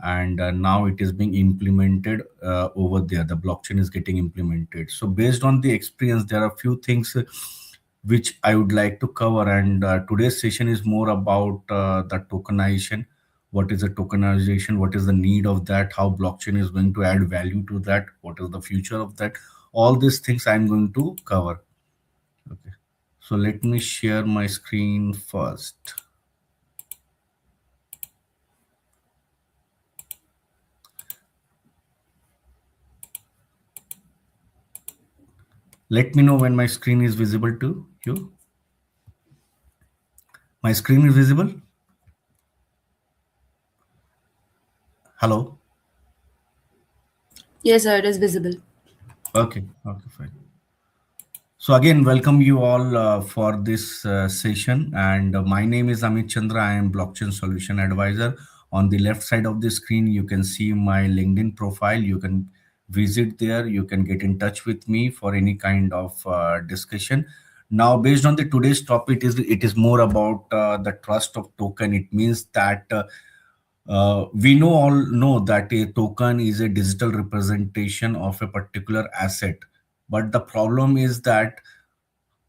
and now it is being implemented over there. The blockchain is getting implemented. So based on the experience, there are few things which I would like to cover. And today's session is more about the tokenization. What is the tokenization? What is the need of that? How blockchain is going to add value to that? What is the future of that? All these things I'm going to cover. Okay. So let me share my screen first. Let me know when my screen is visible to you. My screen is visible. Hello. Yes, sir, it is visible. Okay. Okay. Fine. So again, welcome you all for this session. And my name is Amit Chandra. I am blockchain solution advisor. On the left side of the screen, you can see my LinkedIn profile. You can visit there. You can get in touch with me for any kind of discussion. Now, based on the today's topic, it is more about the trust of token. It means that we all know that a token is a digital representation of a particular asset. But the problem is that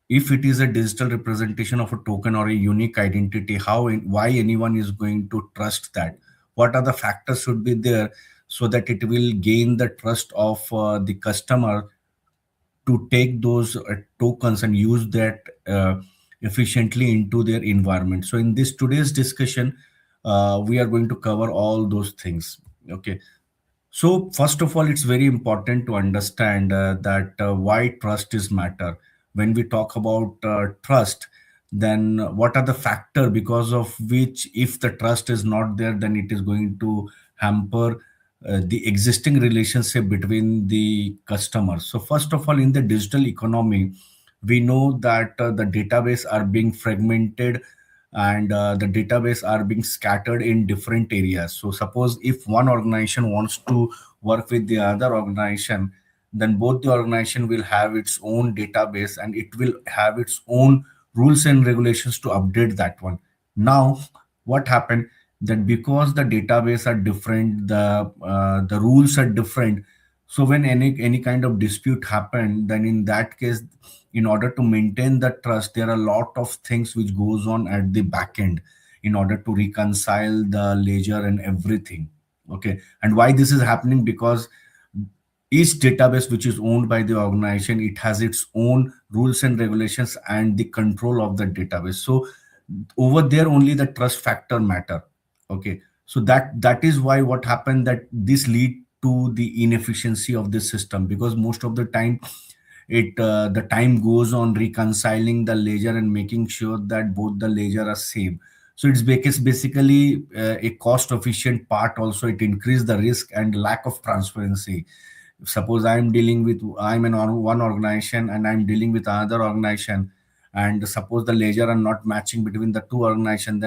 if it is a digital representation of a token or a unique identity, why anyone is going to trust that? What are the factors should be there so that it will gain the trust of the customer to take those tokens and use that efficiently into their environment? So in this today's discussion, we are going to cover all those things. Okay. So first of all, it's very important to understand that why trust is matter. When we talk about trust, then what are the factor because of which, if the trust is not there, then it is going to hamper the existing relationship between the customers. So first of all, in the digital economy, we know that the database are being fragmented, and the database are being scattered in different areas. So suppose if one organization wants to work with the other organization, then both the organization will have its own database and it will have its own rules and regulations to update that one. Now what happened, that because the database are different, the rules are different, so when any kind of dispute happen, then in that case, in order to maintain the trust, there are a lot of things which goes on at the back end in order to reconcile the ledger and everything. Okay. And why this is happening? Because each database which is owned by the organization, it has its own rules and regulations and the control of the database. So over there only the trust factor matter. Okay. So that is why what happened, that this lead to the inefficiency of the system, because most of the time the time goes on reconciling the ledger and making sure that both the ledger are same. So basically a cost efficient part. Also it increase the risk and lack of transparency. Suppose I'm in one organization and I'm dealing with another organization, and suppose the ledger are not matching between the two organizations,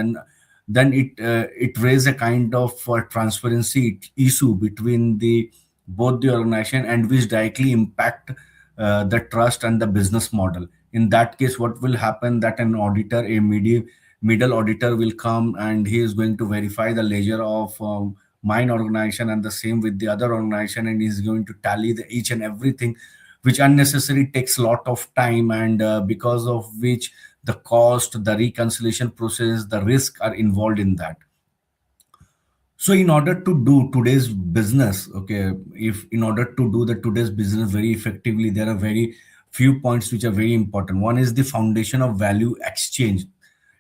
then it raise a kind of transparency issue between the both the organization, and which directly impact the trust and the business model. In that case, what will happen, that an auditor, a middle auditor will come and he is going to verify the ledger of mine organization and the same with the other organization, and he's going to tally each and everything, which unnecessarily takes a lot of time, and because of which the cost, the reconciliation process, the risk are involved in that. So in order to do today's business, okay, if in order to do the today's business very effectively, there are very few points which are very important. One is the foundation of value exchange.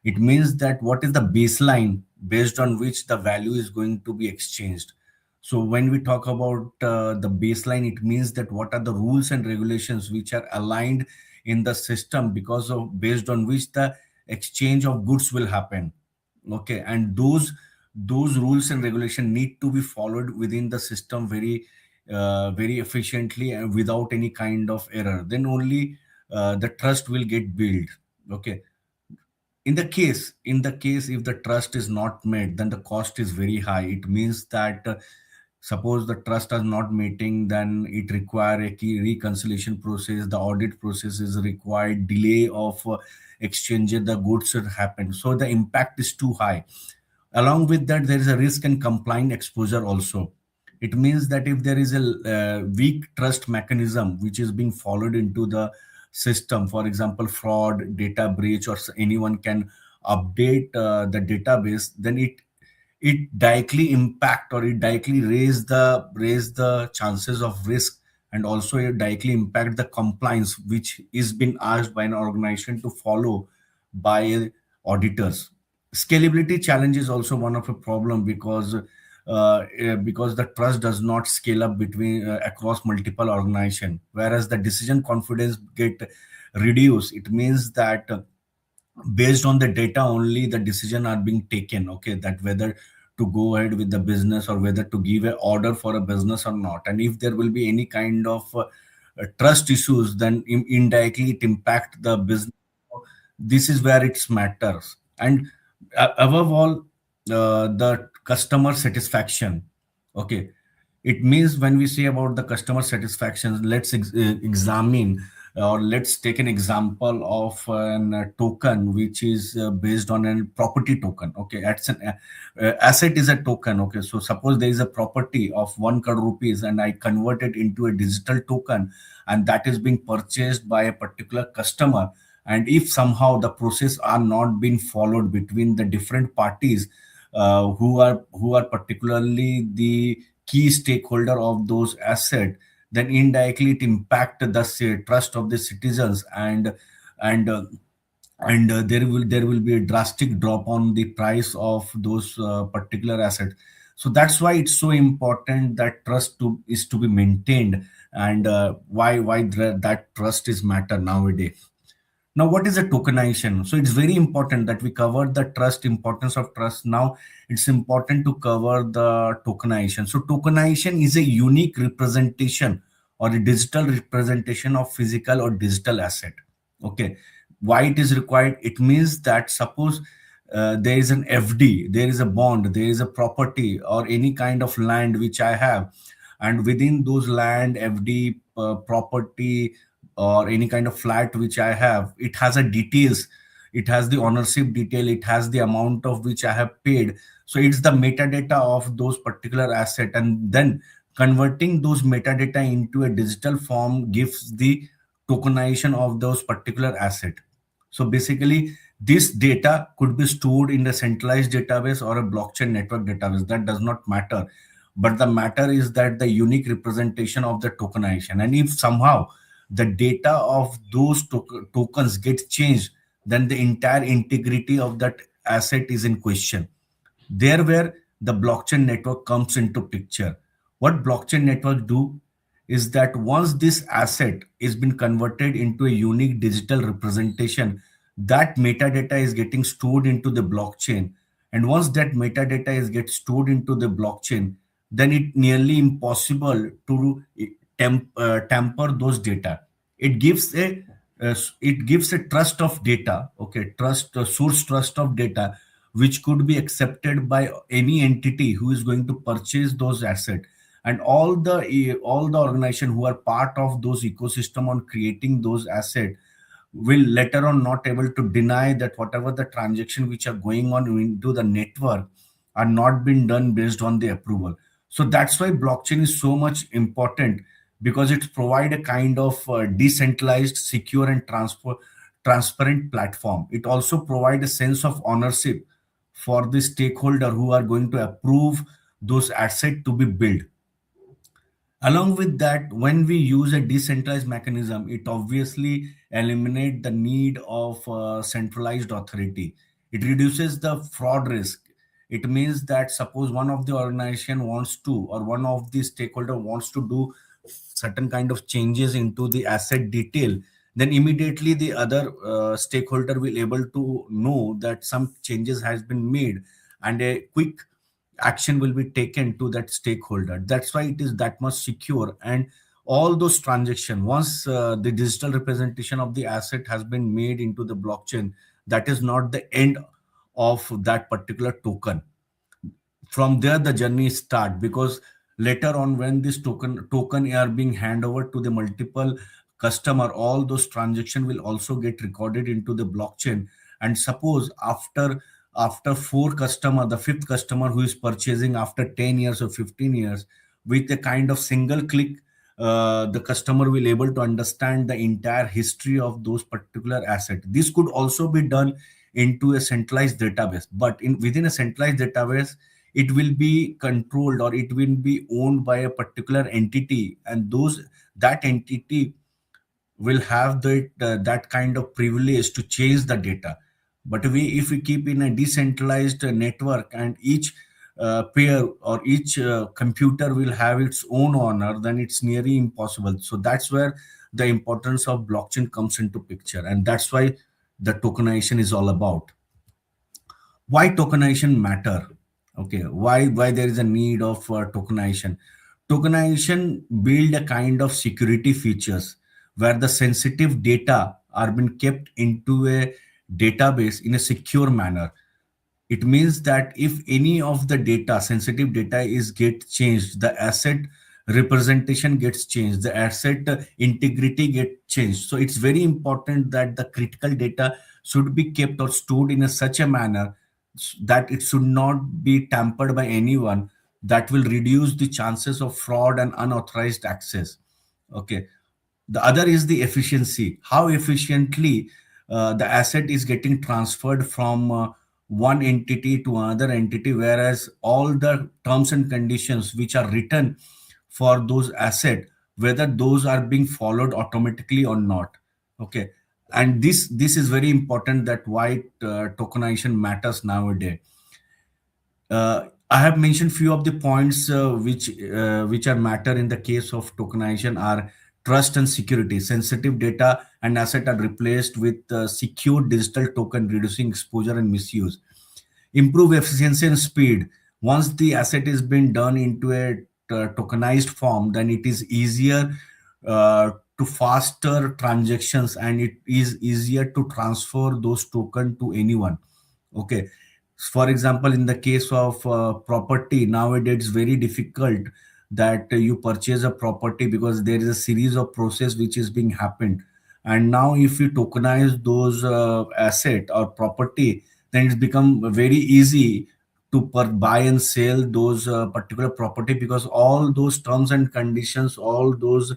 It means that what is the baseline based on which the value is going to be exchanged. So when we talk about the baseline, it means that what are the rules and regulations which are aligned in the system, because of based on which the exchange of goods will happen. Okay, and those rules and regulation need to be followed within the system very very efficiently and without any kind of error. Then only the trust will get built. Okay, in the case if the trust is not met, then the cost is very high. It means that suppose the trust is not meeting, then it require a key reconciliation process, the audit process is required, delay of exchange the goods should happen, so the impact is too high. Along with that, there is a risk and compliance exposure also. It means that if there is a weak trust mechanism which is being followed into the system, for example fraud, data breach, or anyone can update the database, then it directly impact, or it directly raise the chances of risk, and also it directly impact the compliance which is been asked by an organization to follow by auditors. Scalability challenge is also one of a problem, because the trust does not scale up between across multiple organization, whereas the decision confidence get reduced. It means that based on the data only the decision are being taken, okay, that whether to go ahead with the business or whether to give a order for a business or not. And if there will be any kind of trust issues, then indirectly it impact the business. This is where it matters. And above all, the customer satisfaction. Okay, it means when we say about the customer satisfaction, let's examine, or let's take an example of an token which is based on a property token. Okay, asset is a token. Okay, so suppose there is a property of 1 crore rupees and I convert it into a digital token, and that is being purchased by a particular customer. And if somehow the process are not being followed between the different parties who are particularly the key stakeholder of those asset, then indirectly it impact the trust of the citizens, and uh, and there will be a drastic drop on the price of those particular assets. So that's why it's so important that trust is to be maintained, and that trust is matter nowadays. Now, what is a tokenization? So it's very important that we cover the trust, importance of trust. Now, it's important to cover the tokenization. So tokenization is a unique representation or a digital representation of physical or digital asset. Okay. Why it is required? It means that suppose there is an FD, there is a bond, there is a property or any kind of land which I have, and within those land, FD, property, or any kind of flat which I have, it has a details. It has the ownership detail. It has the amount of which I have paid. So it's the metadata of those particular asset, and then converting those metadata into a digital form gives the tokenization of those particular asset. So basically, this data could be stored in a centralized database or a blockchain network database. That does not matter. But the matter is that the unique representation of the tokenization. And if somehow the data of those tokens get changed, then the entire integrity of that asset is in question. There where the blockchain network comes into picture. What blockchain network do is that once this asset is been converted into a unique digital representation, that metadata is getting stored into the blockchain. And once that metadata is get stored into the blockchain, then it nearly impossible to tamper those data. It gives a trust of data. Okay, trust, source trust of data, which could be accepted by any entity who is going to purchase those assets. And all the organization who are part of those ecosystem on creating those assets will later on not able to deny that whatever the transaction which are going on into the network are not being done based on the approval. So that's why blockchain is so much important, because it provide a kind of decentralized, secure, and transparent platform. It also provide a sense of ownership for the stakeholder who are going to approve those assets to be built. Along with that, when we use a decentralized mechanism, it obviously eliminates the need of centralized authority. It reduces the fraud risk. It means that suppose one of the organization wants to, or one of the stakeholder wants to do certain kind of changes into the asset detail, then immediately the other stakeholder will able to know that some changes has been made, and a quick action will be taken to that stakeholder. That's why it is that much secure. And all those transactions, once the digital representation of the asset has been made into the blockchain, that is not the end of that particular token. From there the journey start, because later on when this token are being hand over to the multiple customer, all those transaction will also get recorded into the blockchain. And suppose after four customer, the fifth customer who is purchasing after 10 years or 15 years, with a kind of single click, the customer will able to understand the entire history of those particular asset. This could also be done into a centralized database, but in within a centralized database, it will be controlled, or it will be owned by a particular entity, and those that entity will have that kind of privilege to change the data. But if we keep in a decentralized network, and each pair or each computer will have its own owner, then it's nearly impossible. So that's where the importance of blockchain comes into picture, and that's why the tokenization is all about. Why tokenization matter? Okay, why there is a need of tokenization build a kind of security features where the sensitive data are being kept into a database in a secure manner. It means that if any of the data, sensitive data, is get changed, the asset representation gets changed, the asset integrity get changed. So it's very important that the critical data should be kept or stored in a such a manner that it should not be tampered by anyone. That will reduce the chances of fraud and unauthorized access. Okay, the other is the efficiency, how efficiently the asset is getting transferred from one entity to another entity, whereas all the terms and conditions which are written for those asset, whether those are being followed automatically or not. Okay, and this is very important, that why tokenization matters nowadays. I have mentioned few of the points which are matter in the case of tokenization are trust and security. Sensitive data and asset are replaced with secure digital token, reducing exposure and misuse. Improve efficiency and speed. Once the asset is being done into a tokenized form, then it is easier to faster transactions, and it is easier to transfer those token to anyone. Okay, for example, in the case of property, nowadays it's very difficult that you purchase a property, because there is a series of process which is being happened. And now if you tokenize those asset or property, then it's become very easy to buy and sell those particular property, because all those terms and conditions, all those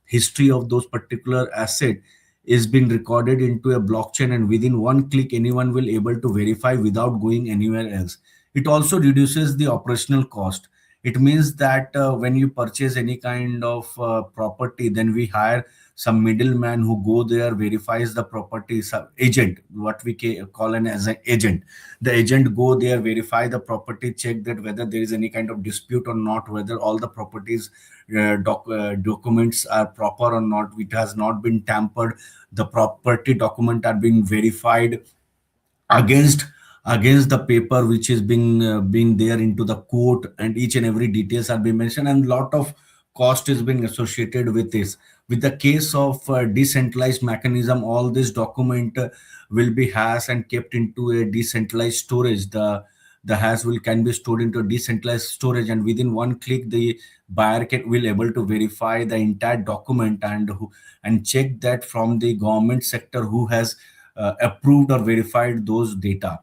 history of those particular asset is being recorded into a blockchain, and within one click anyone will able to verify without going anywhere else. It also reduces the operational cost. It means that when you purchase any kind of property, then we hire some middleman who go there, verifies the property, some agent, what we call as an agent. The agent go there, verify the property, check that whether there is any kind of dispute or not, whether all the properties documents are proper or not, it has not been tampered, the property document are being verified against the paper which is being there into the court, and each and every details are being mentioned, and lot of cost is being associated with this. With the case of decentralized mechanism, all this document will be hashed and kept into a decentralized storage. The the hash will can be stored into decentralized storage, and within one click the buyer can will able to verify the entire document and check that from the government sector who has approved or verified those data.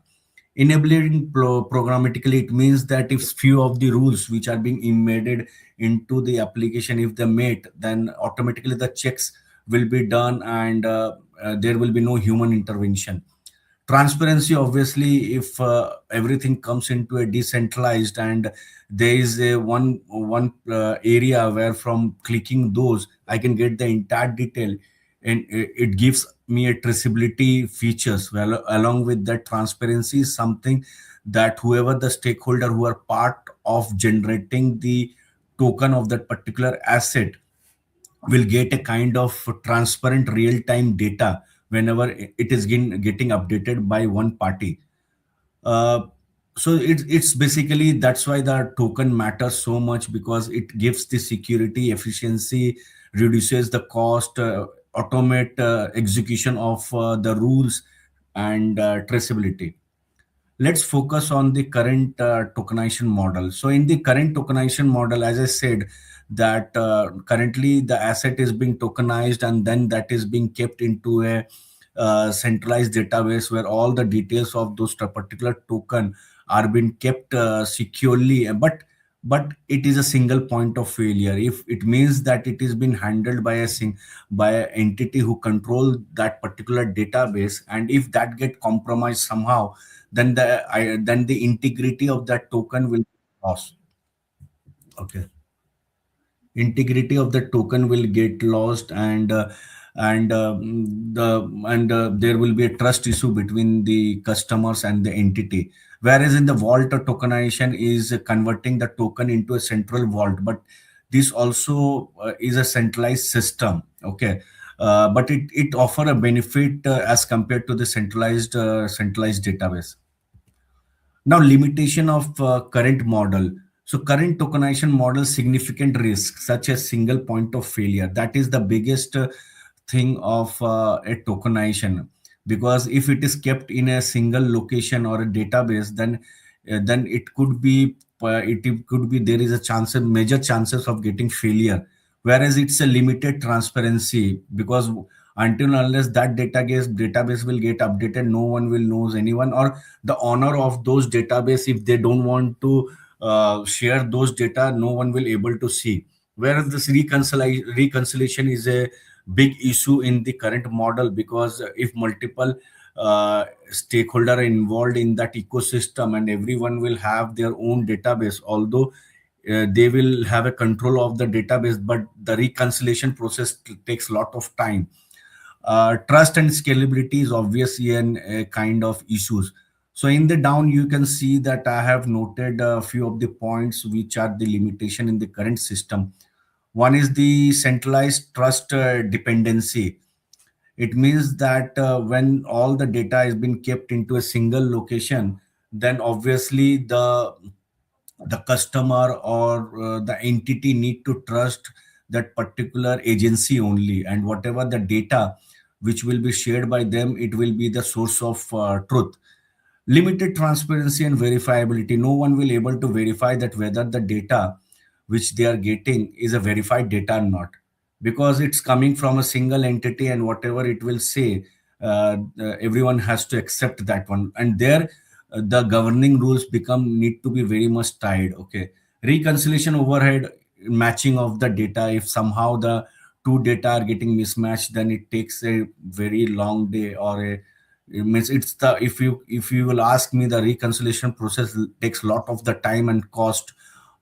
Enabling programmatically, it means that if few of the rules which are being embedded into the application, if they meet, then automatically the checks will be done, and there will be no human intervention. Transparency, obviously, if everything comes into a decentralized, and there is a one area where from clicking those I can get the entire detail, and it gives me a traceability features. Well, along with that, transparency is something that whoever the stakeholder who are part of generating the token of that particular asset will get a kind of transparent real-time data whenever it is getting updated by one party. uh, so it's basically that's why the token matters so much, because it gives the security, efficiency, reduces the cost, automate execution of the rules, and traceability. Let's focus on the current tokenization model. So in the current tokenization model, as I said, that currently the asset is being tokenized, and then that is being kept into a centralized database where all the details of those particular token are being kept securely. But it is a single point of failure. If it means that it is being handled by by an entity who control that particular database, and if that get compromised somehow, then the integrity of that token will be lost. Okay, integrity of the token will get lost, and there will be a trust issue between the customers and the entity. Whereas in the vault, tokenization is converting the token into a central vault, but this also is a centralized system. Okay, but it offer a benefit as compared to the centralized database. Now, limitation of current model. So current tokenization model significant risks such as single point of failure. That is the biggest thing of a tokenization, because if it is kept in a single location or a database, then it could be there is a chance, major chances of getting failure. Whereas it's a limited transparency, because until unless that database will get updated, no one will knows anyone, or the owner of those database, if they don't want to share those data, no one will able to see. Whereas this reconciliation is a big issue in the current model, because if multiple stakeholder are involved in that ecosystem, and everyone will have their own database, although they will have a control of the database, but the reconciliation process takes a lot of time. Trust and scalability is obviously a kind of issues. So in the down, you can see that I have noted a few of the points which are the limitation in the current system. One is the centralized trust dependency. It means that when all the data has been kept into a single location, then obviously the customer or the entity need to trust that particular agency only, and whatever the data which will be shared by them, it will be the source of truth. Limited transparency and verifiability. No one will able to verify that whether the data which they are getting is a verified data or not, because it's coming from a single entity, and whatever it will say, everyone has to accept that one, and there the governing rules become need to be very much tied. Okay, reconciliation overhead, matching of the data. If somehow the two data are getting mismatched, then it takes a very long day, or it means it's the if you will ask me, the reconciliation process takes a lot of the time and cost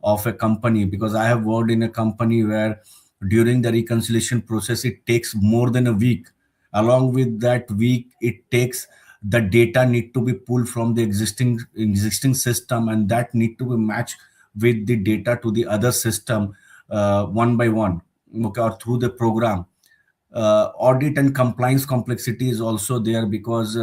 of a company, because I have worked in a company where during the reconciliation process it takes more than a week. Along with that week, it takes the data need to be pulled from the existing system, and that need to be matched with the data to the other system one by one, okay, or through the program. Audit and compliance complexity is also there, because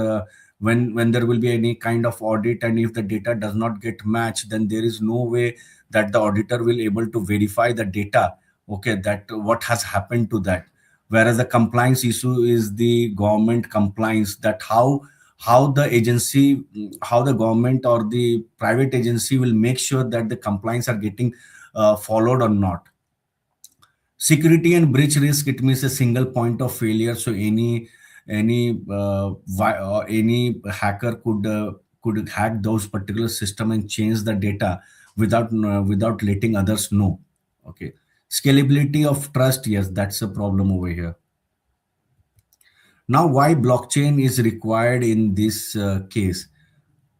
when there will be any kind of audit, and if the data does not get matched, then there is no way that the auditor will able to verify the data, okay, that what has happened to that. Whereas the compliance issue is the government compliance, that how the agency, how the government or the private agency will make sure that the compliance are getting followed or not. Security and breach risk, it means a single point of failure. So any hacker could hack those particular system and change the data without letting others know. Okay. Scalability of trust, yes, that's a problem over here. Now, why blockchain is required in this case?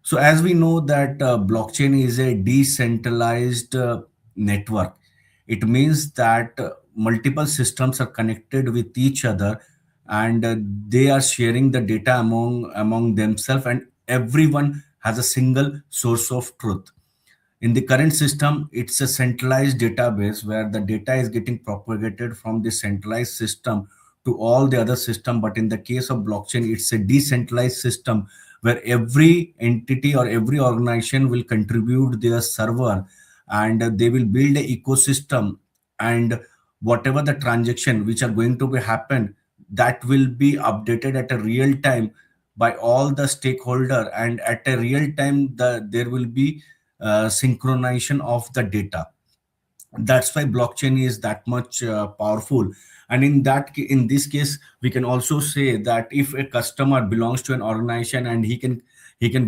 So, as we know that blockchain is a decentralized network, it means that multiple systems are connected with each other, and they are sharing the data among themselves, and everyone has a single source of truth. In the current system, it's a centralized database where the data is getting propagated from the centralized system to all the other system. But in the case of blockchain, it's a decentralized system where every entity or every organization will contribute their server, and they will build an ecosystem, and whatever the transaction which are going to be happen, that will be updated at a real time by all the stakeholder, and at a real time there will be synchronization of the data. That's why blockchain is that much powerful. And in this case, we can also say that if a customer belongs to an organization, and he can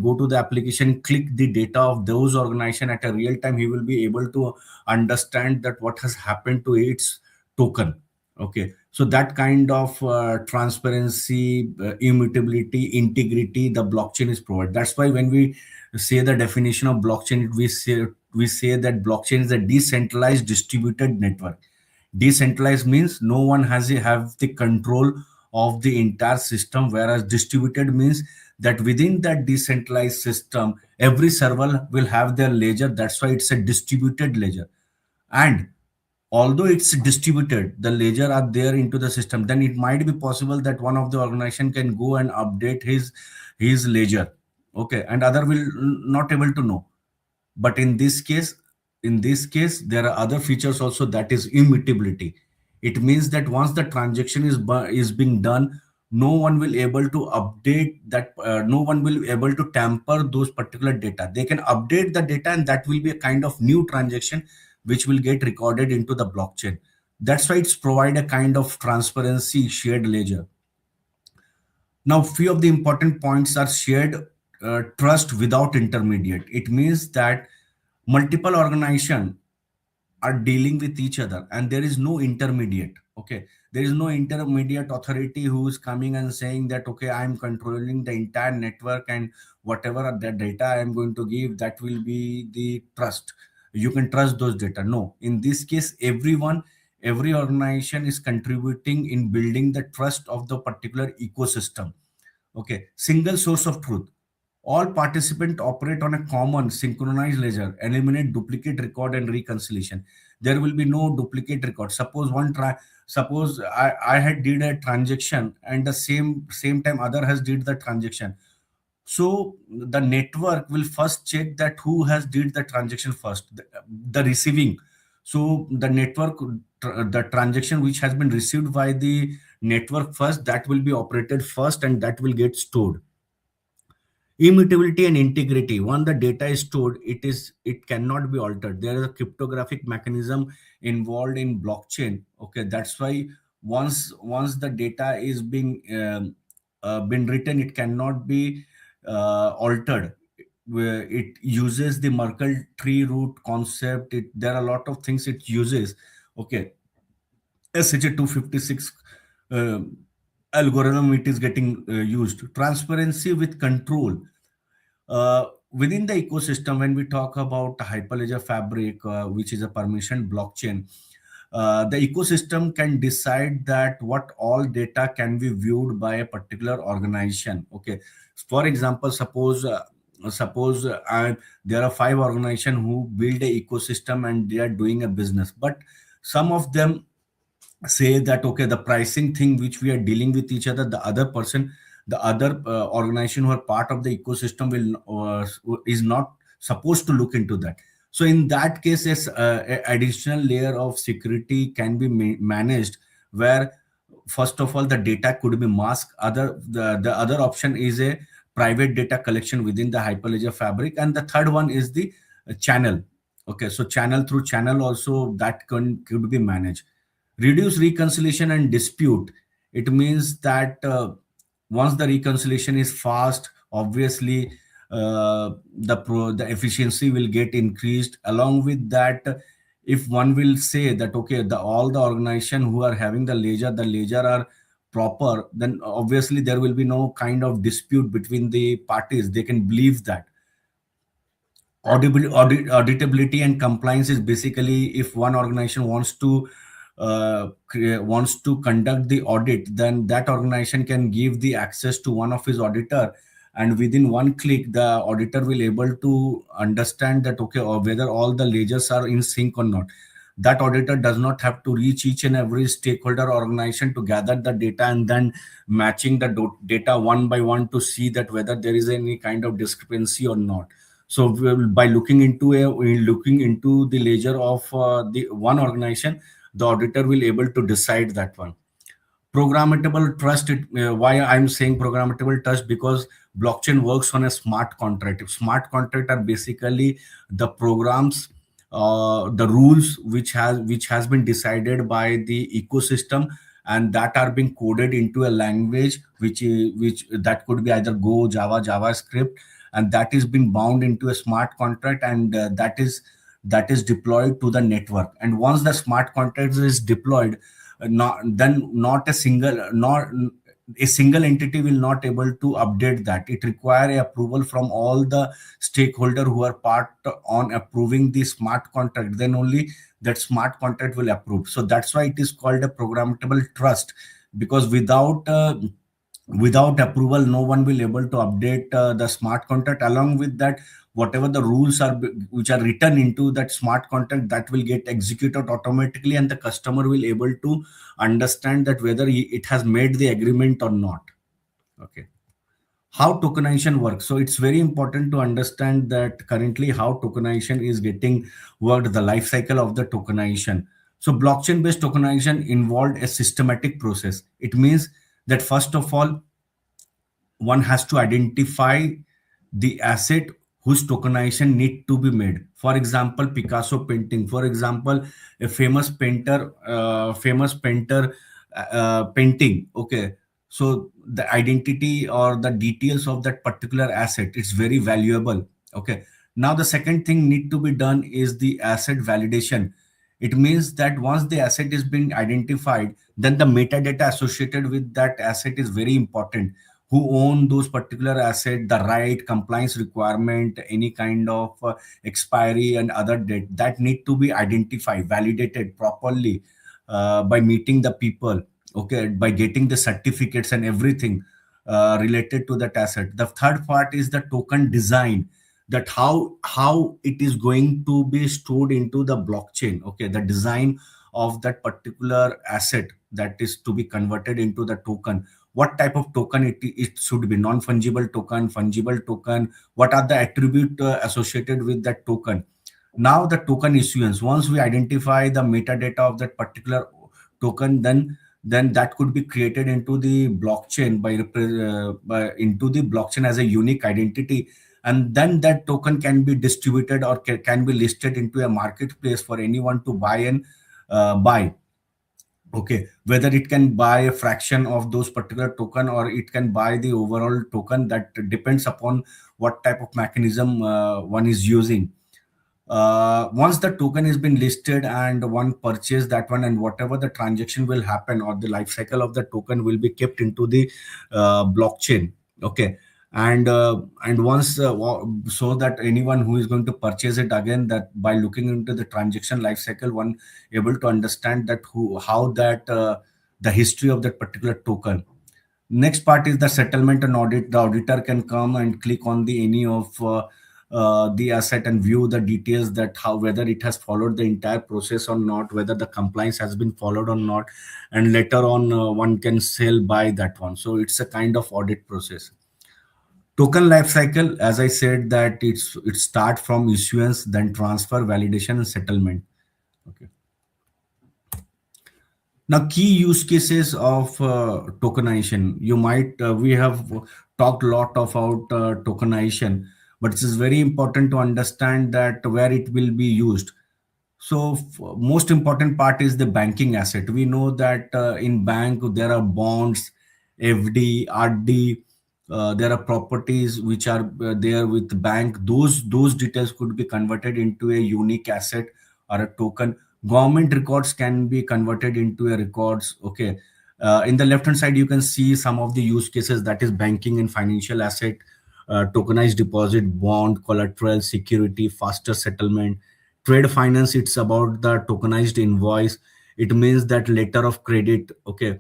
go to the application, click the data of those organization at a real time, he will be able to understand that what has happened to its token. Okay, so that kind of transparency, immutability, integrity, the blockchain is provided. That's why when we say the definition of blockchain, we say that blockchain is a decentralized distributed network. Decentralized means no one have the control of the entire system, whereas distributed means that within that decentralized system, every server will have their ledger. That's why it's a distributed ledger. And although it's distributed, the ledger are there into the system, then it might be possible that one of the organization can go and update his ledger. Okay, and other will not able to know. But in this case there are other features also, that is immutability. It means that once the transaction is being done, no one will able to update that, no one will able to tamper those particular data. They can update the data, and that will be a kind of new transaction which will get recorded into the blockchain. That's why it's provide a kind of transparency, shared ledger. Now, few of the important points are shared trust without intermediate. It means that multiple organization are dealing with each other, and there is no intermediate. Okay, there is no intermediate authority who is coming and saying that, okay, I am controlling the entire network, and whatever the data I am going to give, that will be the trust. You can trust those data. No, in this case, every organization is contributing in building the trust of the particular ecosystem. Okay, single source of truth. All participants operate on a common synchronized ledger, eliminate duplicate record and reconciliation. There will be no duplicate record. Suppose I had did a transaction, and the same time other has did the transaction. So the network will first check that who has did the transaction first, the receiving. So the network, the transaction which has been received by the network first, that will be operated first, and that will get stored. Immutability and integrity. Once the data is stored, it cannot be altered. There is a cryptographic mechanism involved in blockchain. Okay, that's why once the data is being been written, it cannot be altered. Where it uses the Merkle tree root concept. There are a lot of things it uses. Okay, SH256 uh, algorithm, it is getting used. Transparency with control. Within the ecosystem, when we talk about Hyperledger Fabric, which is a permission blockchain, the ecosystem can decide that what all data can be viewed by a particular organization. Okay, for example, suppose there are five organizations who build a ecosystem, and they are doing a business, but some of them say that, okay, the pricing thing which we are dealing with each other, the other organization who are part of the ecosystem is not supposed to look into that. So in that case, yes, a additional layer of security can be managed, where first of all the data could be masked. The other option is a private data collection within the hyperledger fabric. And the third one is the channel. Okay, so channel through channel also that could be managed. Reduce reconciliation and dispute. It means that once the reconciliation is fast, obviously the efficiency will get increased. Along with that, if one will say that okay, the all the organization who are having the ledger are proper, then obviously there will be no kind of dispute between the parties. They can believe that. Auditability and compliance is basically if one organization wants to conduct the audit, then that organization can give the access to one of his auditor, and within one click the auditor will able to understand that okay, or whether all the ledgers are in sync or not. That auditor does not have to reach each and every stakeholder organization to gather the data and then matching the data one by one to see that whether there is any kind of discrepancy or not. So by looking into the ledger of the one organization, the auditor will able to decide that one. Programmable trust. Why I'm saying programmable trust? Because blockchain works on a smart contract. Smart contract are basically the programs, the rules which has been decided by the ecosystem, and that are being coded into a language which that could be either Go, Java, JavaScript, and that is being bound into a smart contract, and that is deployed to the network. And once the smart contract is deployed, not a single entity will not able to update that. It require approval from all the stakeholder who are part on approving the smart contract, then only that smart contract will approve. So that's why it is called a programmable trust, because without approval no one will able to update the smart contract. Along with that, whatever the rules are which are written into that smart contract, that will get executed automatically, and the customer will able to understand that whether it has made the agreement or not. Okay, how tokenization works. So it's very important to understand that currently how tokenization is getting worked, the life cycle of the tokenization. So blockchain based tokenization involved a systematic process. It means that first of all, one has to identify the asset whose tokenization need to be made. For example, Picasso painting. For example, a famous painter painting. Okay, so the identity or the details of that particular asset, it's very valuable. Okay, now the second thing need to be done is the asset validation. It means that once the asset is being identified, then the metadata associated with that asset is very important. Who own those particular asset, the right compliance requirement, any kind of expiry and other date, that need to be identified, validated properly by meeting the people. Okay, by getting the certificates and everything related to that asset. The third part is the token design, that how it is going to be stored into the blockchain. Okay, the design of that particular asset that is to be converted into the token. What type of token it should be, non-fungible token, fungible token, what are the attribute associated with that token. Now the token issuance, once we identify the metadata of that particular token, then that could be created into the blockchain by into the blockchain as a unique identity, and then that token can be distributed or can be listed into a marketplace for anyone to buy and buy. Okay, whether it can buy a fraction of those particular token or it can buy the overall token, that depends upon what type of mechanism one is using. Once the token has been listed and one purchase that one, and whatever the transaction will happen or the life cycle of the token will be kept into the blockchain. Okay, and once so that anyone who is going to purchase it again, that by looking into the transaction life cycle, one able to understand that how that the history of that particular token. Next part is the settlement and audit. The auditor can come and click on the any of the asset and view the details, that how whether it has followed the entire process or not, whether the compliance has been followed or not, and later on one can sell by that one. So it's a kind of audit process. Token life cycle, as I said, that it start from issuance, then transfer, validation, and settlement. Okay. Now, key use cases of tokenization. We have talked a lot about tokenization, but it is very important to understand that where it will be used. So most important part is the banking asset. We know that in bank there are bonds, FD, RD. There are properties which are there with the bank. Those details could be converted into a unique asset or a token. Government records can be converted into a records. Okay. In the left hand side, you can see some of the use cases, that is banking and financial asset, tokenized deposit, bond, collateral, security, faster settlement. Trade finance, it's about the tokenized invoice. It means that letter of credit. Okay.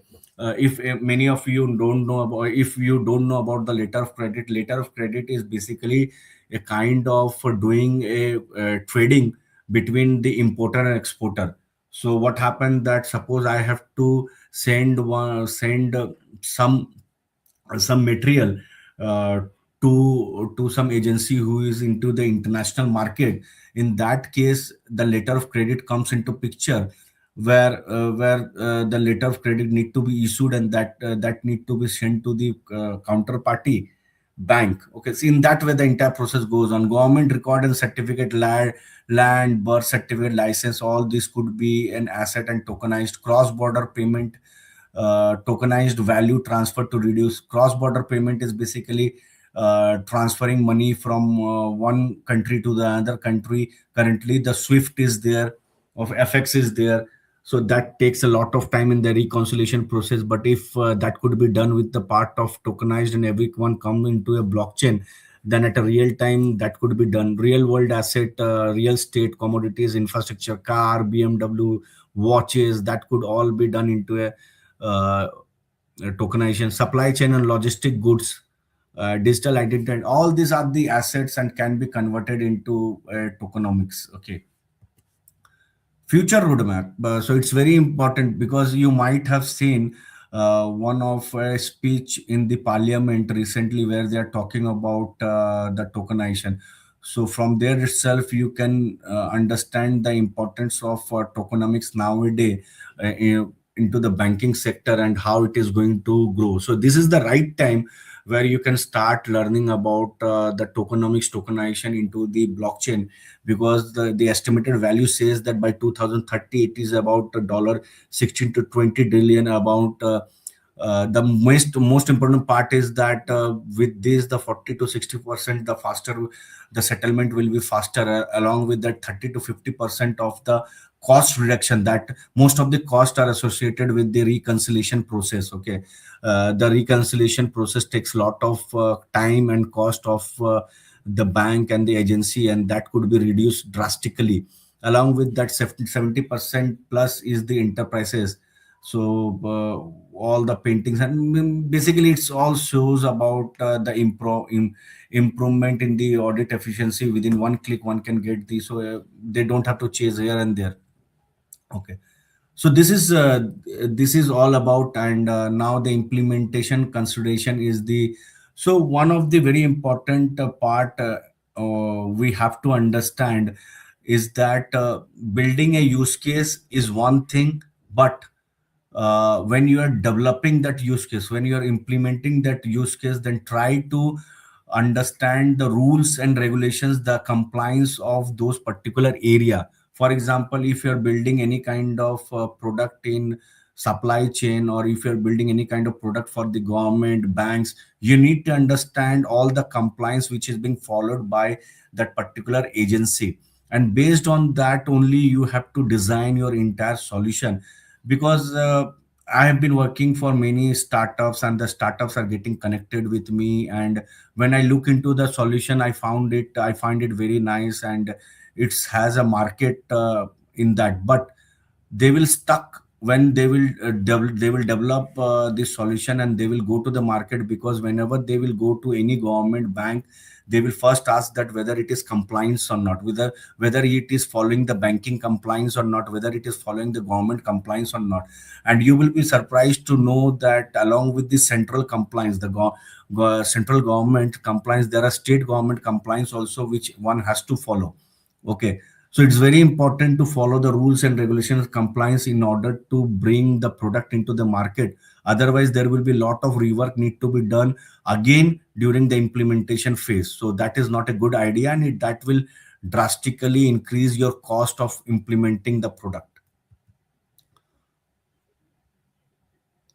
If many of you don't know about, if you don't know about the letter of credit is basically a kind of doing a trading between the importer and exporter. So what happened that suppose I have to send some material uh, to some agency who is into the international market. In that case, the letter of credit comes into picture, where the letter of credit need to be issued, and that need to be sent to the counterparty bank. Okay, so in that way the entire process goes on. Government record and certificate, land, birth certificate, license, all this could be an asset and tokenized. Cross border payment, tokenized value transfer to reduce. Cross border payment is basically transferring money from one country to the other country. Currently the Swift is there, of FX is there, so that takes a lot of time in the reconciliation process. But if that could be done with the part of tokenized and everyone come into a blockchain, then at a real time that could be done. Real world asset, real estate, commodities, infrastructure, car, BMW, watches, that could all be done into a uh, tokenization. Supply chain and logistic goods, digital identity, and all these are the assets and can be converted into tokenomics. Okay. Future roadmap. So it's very important because you might have seen one of a speech in the parliament recently where they are talking about the tokenization. So from there itself, you can understand the importance of tokenomics nowadays into the banking sector and how it is going to grow. So this is the right time where you can start learning about the tokenomics, tokenization into the blockchain, because the estimated value says that by 2030 it is about a dollar 16 to 20 trillion. About the most important part is that with this the 40 to 60% the faster the settlement will be faster, along with that 30 to 50% of the cost reduction, that most of the costs are associated with the reconciliation process. Okay. The reconciliation process takes a lot of time and cost of the bank and the agency, and that could be reduced drastically. Along with that 70% plus is the enterprises. So all the paintings, and basically it's all shows about the improvement in the audit efficiency. Within one click one can get the, so they don't have to chase here and there. Okay. So this is all about, and now the implementation consideration is the, so one of the very important part we have to understand is that building a use case is one thing, but when you are developing that use case, when you are implementing that use case, then try to understand the rules and regulations, the compliance of those particular area. For example, if you're building any kind of product in supply chain, or if you're building any kind of product for the government, banks, you need to understand all the compliance which is being followed by that particular agency, and based on that only you have to design your entire solution. Because I have been working for many startups, and the startups are getting connected with me, and when I look into the solution, I find it very nice, and it has a market in that. But they will stuck when they will develop this solution and they will go to the market, because whenever they will go to any government bank, they will first ask that whether it is compliance or not, whether it is following the banking compliance or not, whether it is following the government compliance or not. And you will be surprised to know that along with the central compliance, the central government compliance, there are state government compliance also which one has to follow. Okay. So it's very important to follow the rules and regulations compliance in order to bring the product into the market. Otherwise there will be a lot of rework need to be done again during the implementation phase. So that is not a good idea, and that will drastically increase your cost of implementing the product.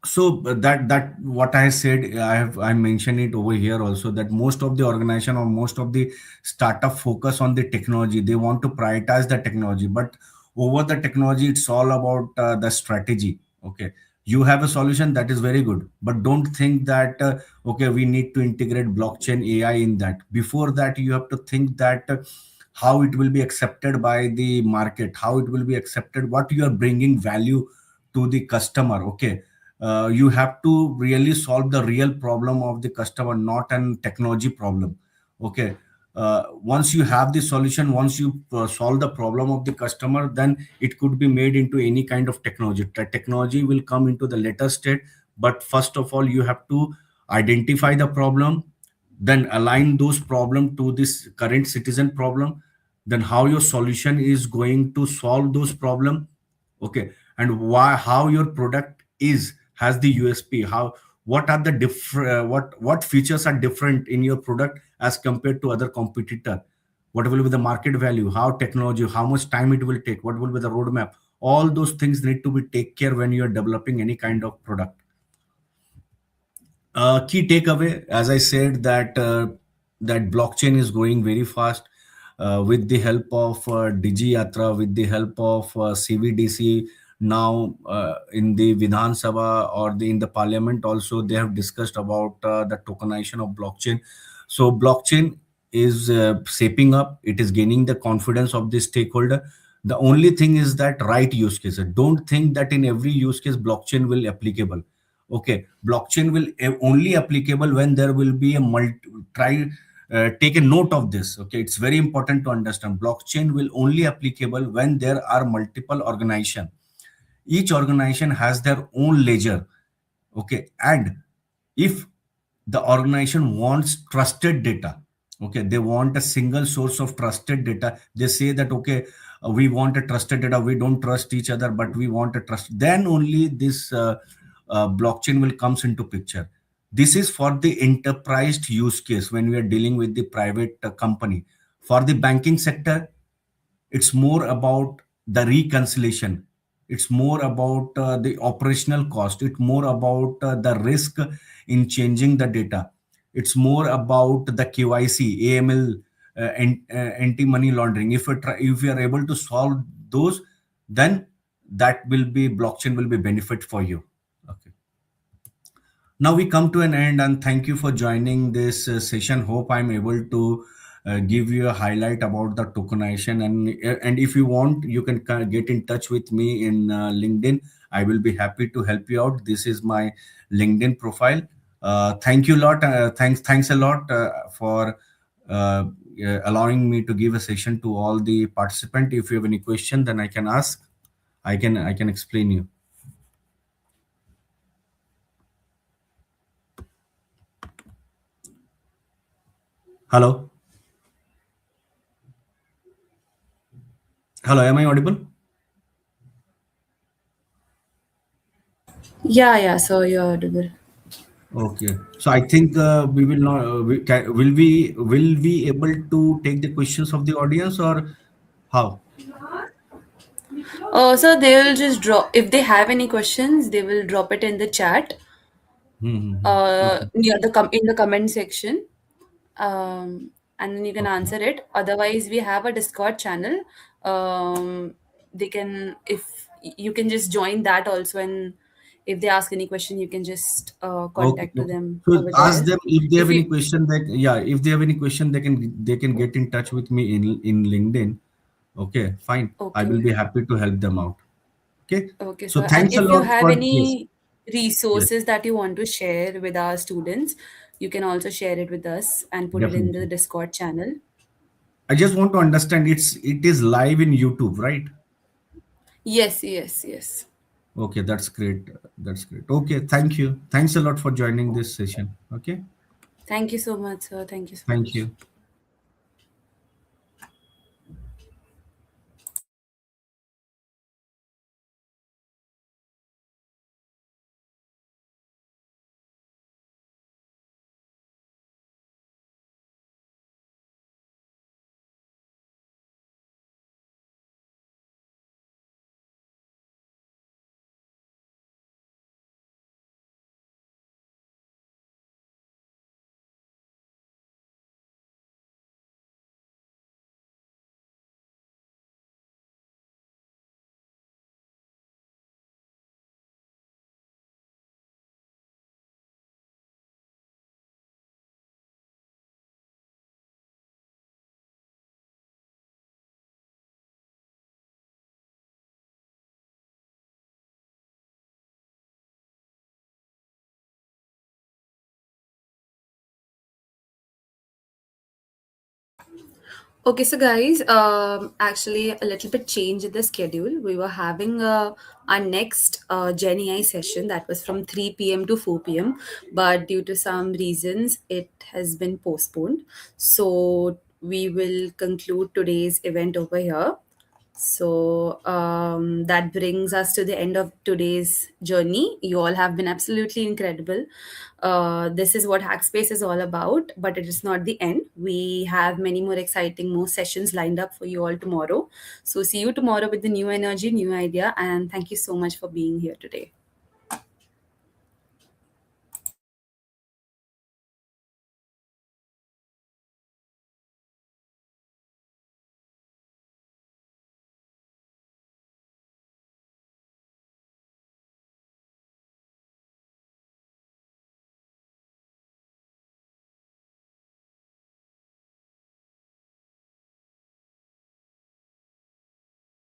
So that what I said, I mentioned it over here also, that most of the organization or most of the startup focus on the technology. They want to prioritize the technology, but over the technology it's all about the strategy. Okay, you have a solution, that is very good, but don't think that okay, we need to integrate blockchain AI in that. Before that you have to think that how it will be accepted by the market, how it will be accepted, what you are bringing value to the customer. Okay, you have to really solve the real problem of the customer, not an technology problem. Okay, once you have the solution, once you solve the problem of the customer, then it could be made into any kind of technology. The technology will come into the later state, but first of all you have to identify the problem, then align those problem to this current citizen problem, then how your solution is going to solve those problem. Okay, and why, how your product is has the USP, how, what are the different, what features are different in your product as compared to other competitor, what will be the market value, how technology, how much time it will take, what will be the roadmap. All those things need to be take care when you are developing any kind of product. Key takeaway, as I said, that that blockchain is growing very fast with the help of DigiYatra, with the help of CVDC. Now, in the Vidhan Sabha or in the Parliament, also they have discussed about the tokenization of blockchain. So, blockchain is shaping up. It is gaining the confidence of the stakeholder. The only thing is that right use case. Don't think that in every use case blockchain will applicable. Okay, blockchain will only applicable when there will be a try take a note of this. Okay, it's very important to understand blockchain will only applicable when there are multiple organization. Each organization has their own ledger. Okay, and if the organization wants trusted data, okay, they want a single source of trusted data. They say that okay, we want a trusted data, we don't trust each other, but we want a trust, then only this blockchain will comes into picture. This is for the enterprise use case when we are dealing with the private company. For the banking sector, it's more about the reconciliation, it's more about the operational cost, it's more about the risk in changing the data, it's more about the KYC, AML, and anti money laundering. If if we are able to solve those, then that will be blockchain will be benefit for you. Okay, now we come to an end, and thank you for joining this session. Hope I'm able to give you a highlight about the tokenization, and if you want, you can get in touch with me in LinkedIn. I will be happy to help you out. This is my LinkedIn profile. Thank you a lot. Thanks a lot for allowing me to give a session to all the participant. If you have any question, then I can ask. I can explain you. Hello. Hello, am I audible? Yeah, yeah, so you're audible. Okay, so I think we will not. Will we able to take the questions of the audience, or how? So they will just drop, if they have any questions, they will drop it in the chat, Okay. near the in the comment section, and then you can Okay. answer it. Otherwise, we have a Discord channel. They can, if you can just join that also, and if they ask any question, you can just Okay. contact to Okay. them So over ask there. them if they have If any you question. That, yeah, if they have any question, they can get in touch with me in LinkedIn. Okay, fine. I will Okay. be happy to help them out. Okay. Okay, So sir. And thanks a if you lot have for, yes, any yes, resources that you want to share with our students, you can also share it with us and put it in the definitely. Discord channel. I just want to understand, it is live in YouTube, right? Yes, yes, yes. Okay, that's great. That's great. Okay, thank you. Thanks a lot for joining this session. Okay, Thank you so much, sir. Thank you so thank much. you. Okay, so guys, actually a little bit change in the schedule. We were having our next Gen AI session that was from 3 p.m. to 4 p.m. But due to some reasons, it has been postponed. So we will conclude today's event over here. So that brings us to the end of today's journey. You all have been absolutely incredible. This is what Hackspace is all about, but it is not the end. We have many more exciting more sessions lined up for you all tomorrow. So see you tomorrow with the new energy, new idea, and thank you so much for being here today.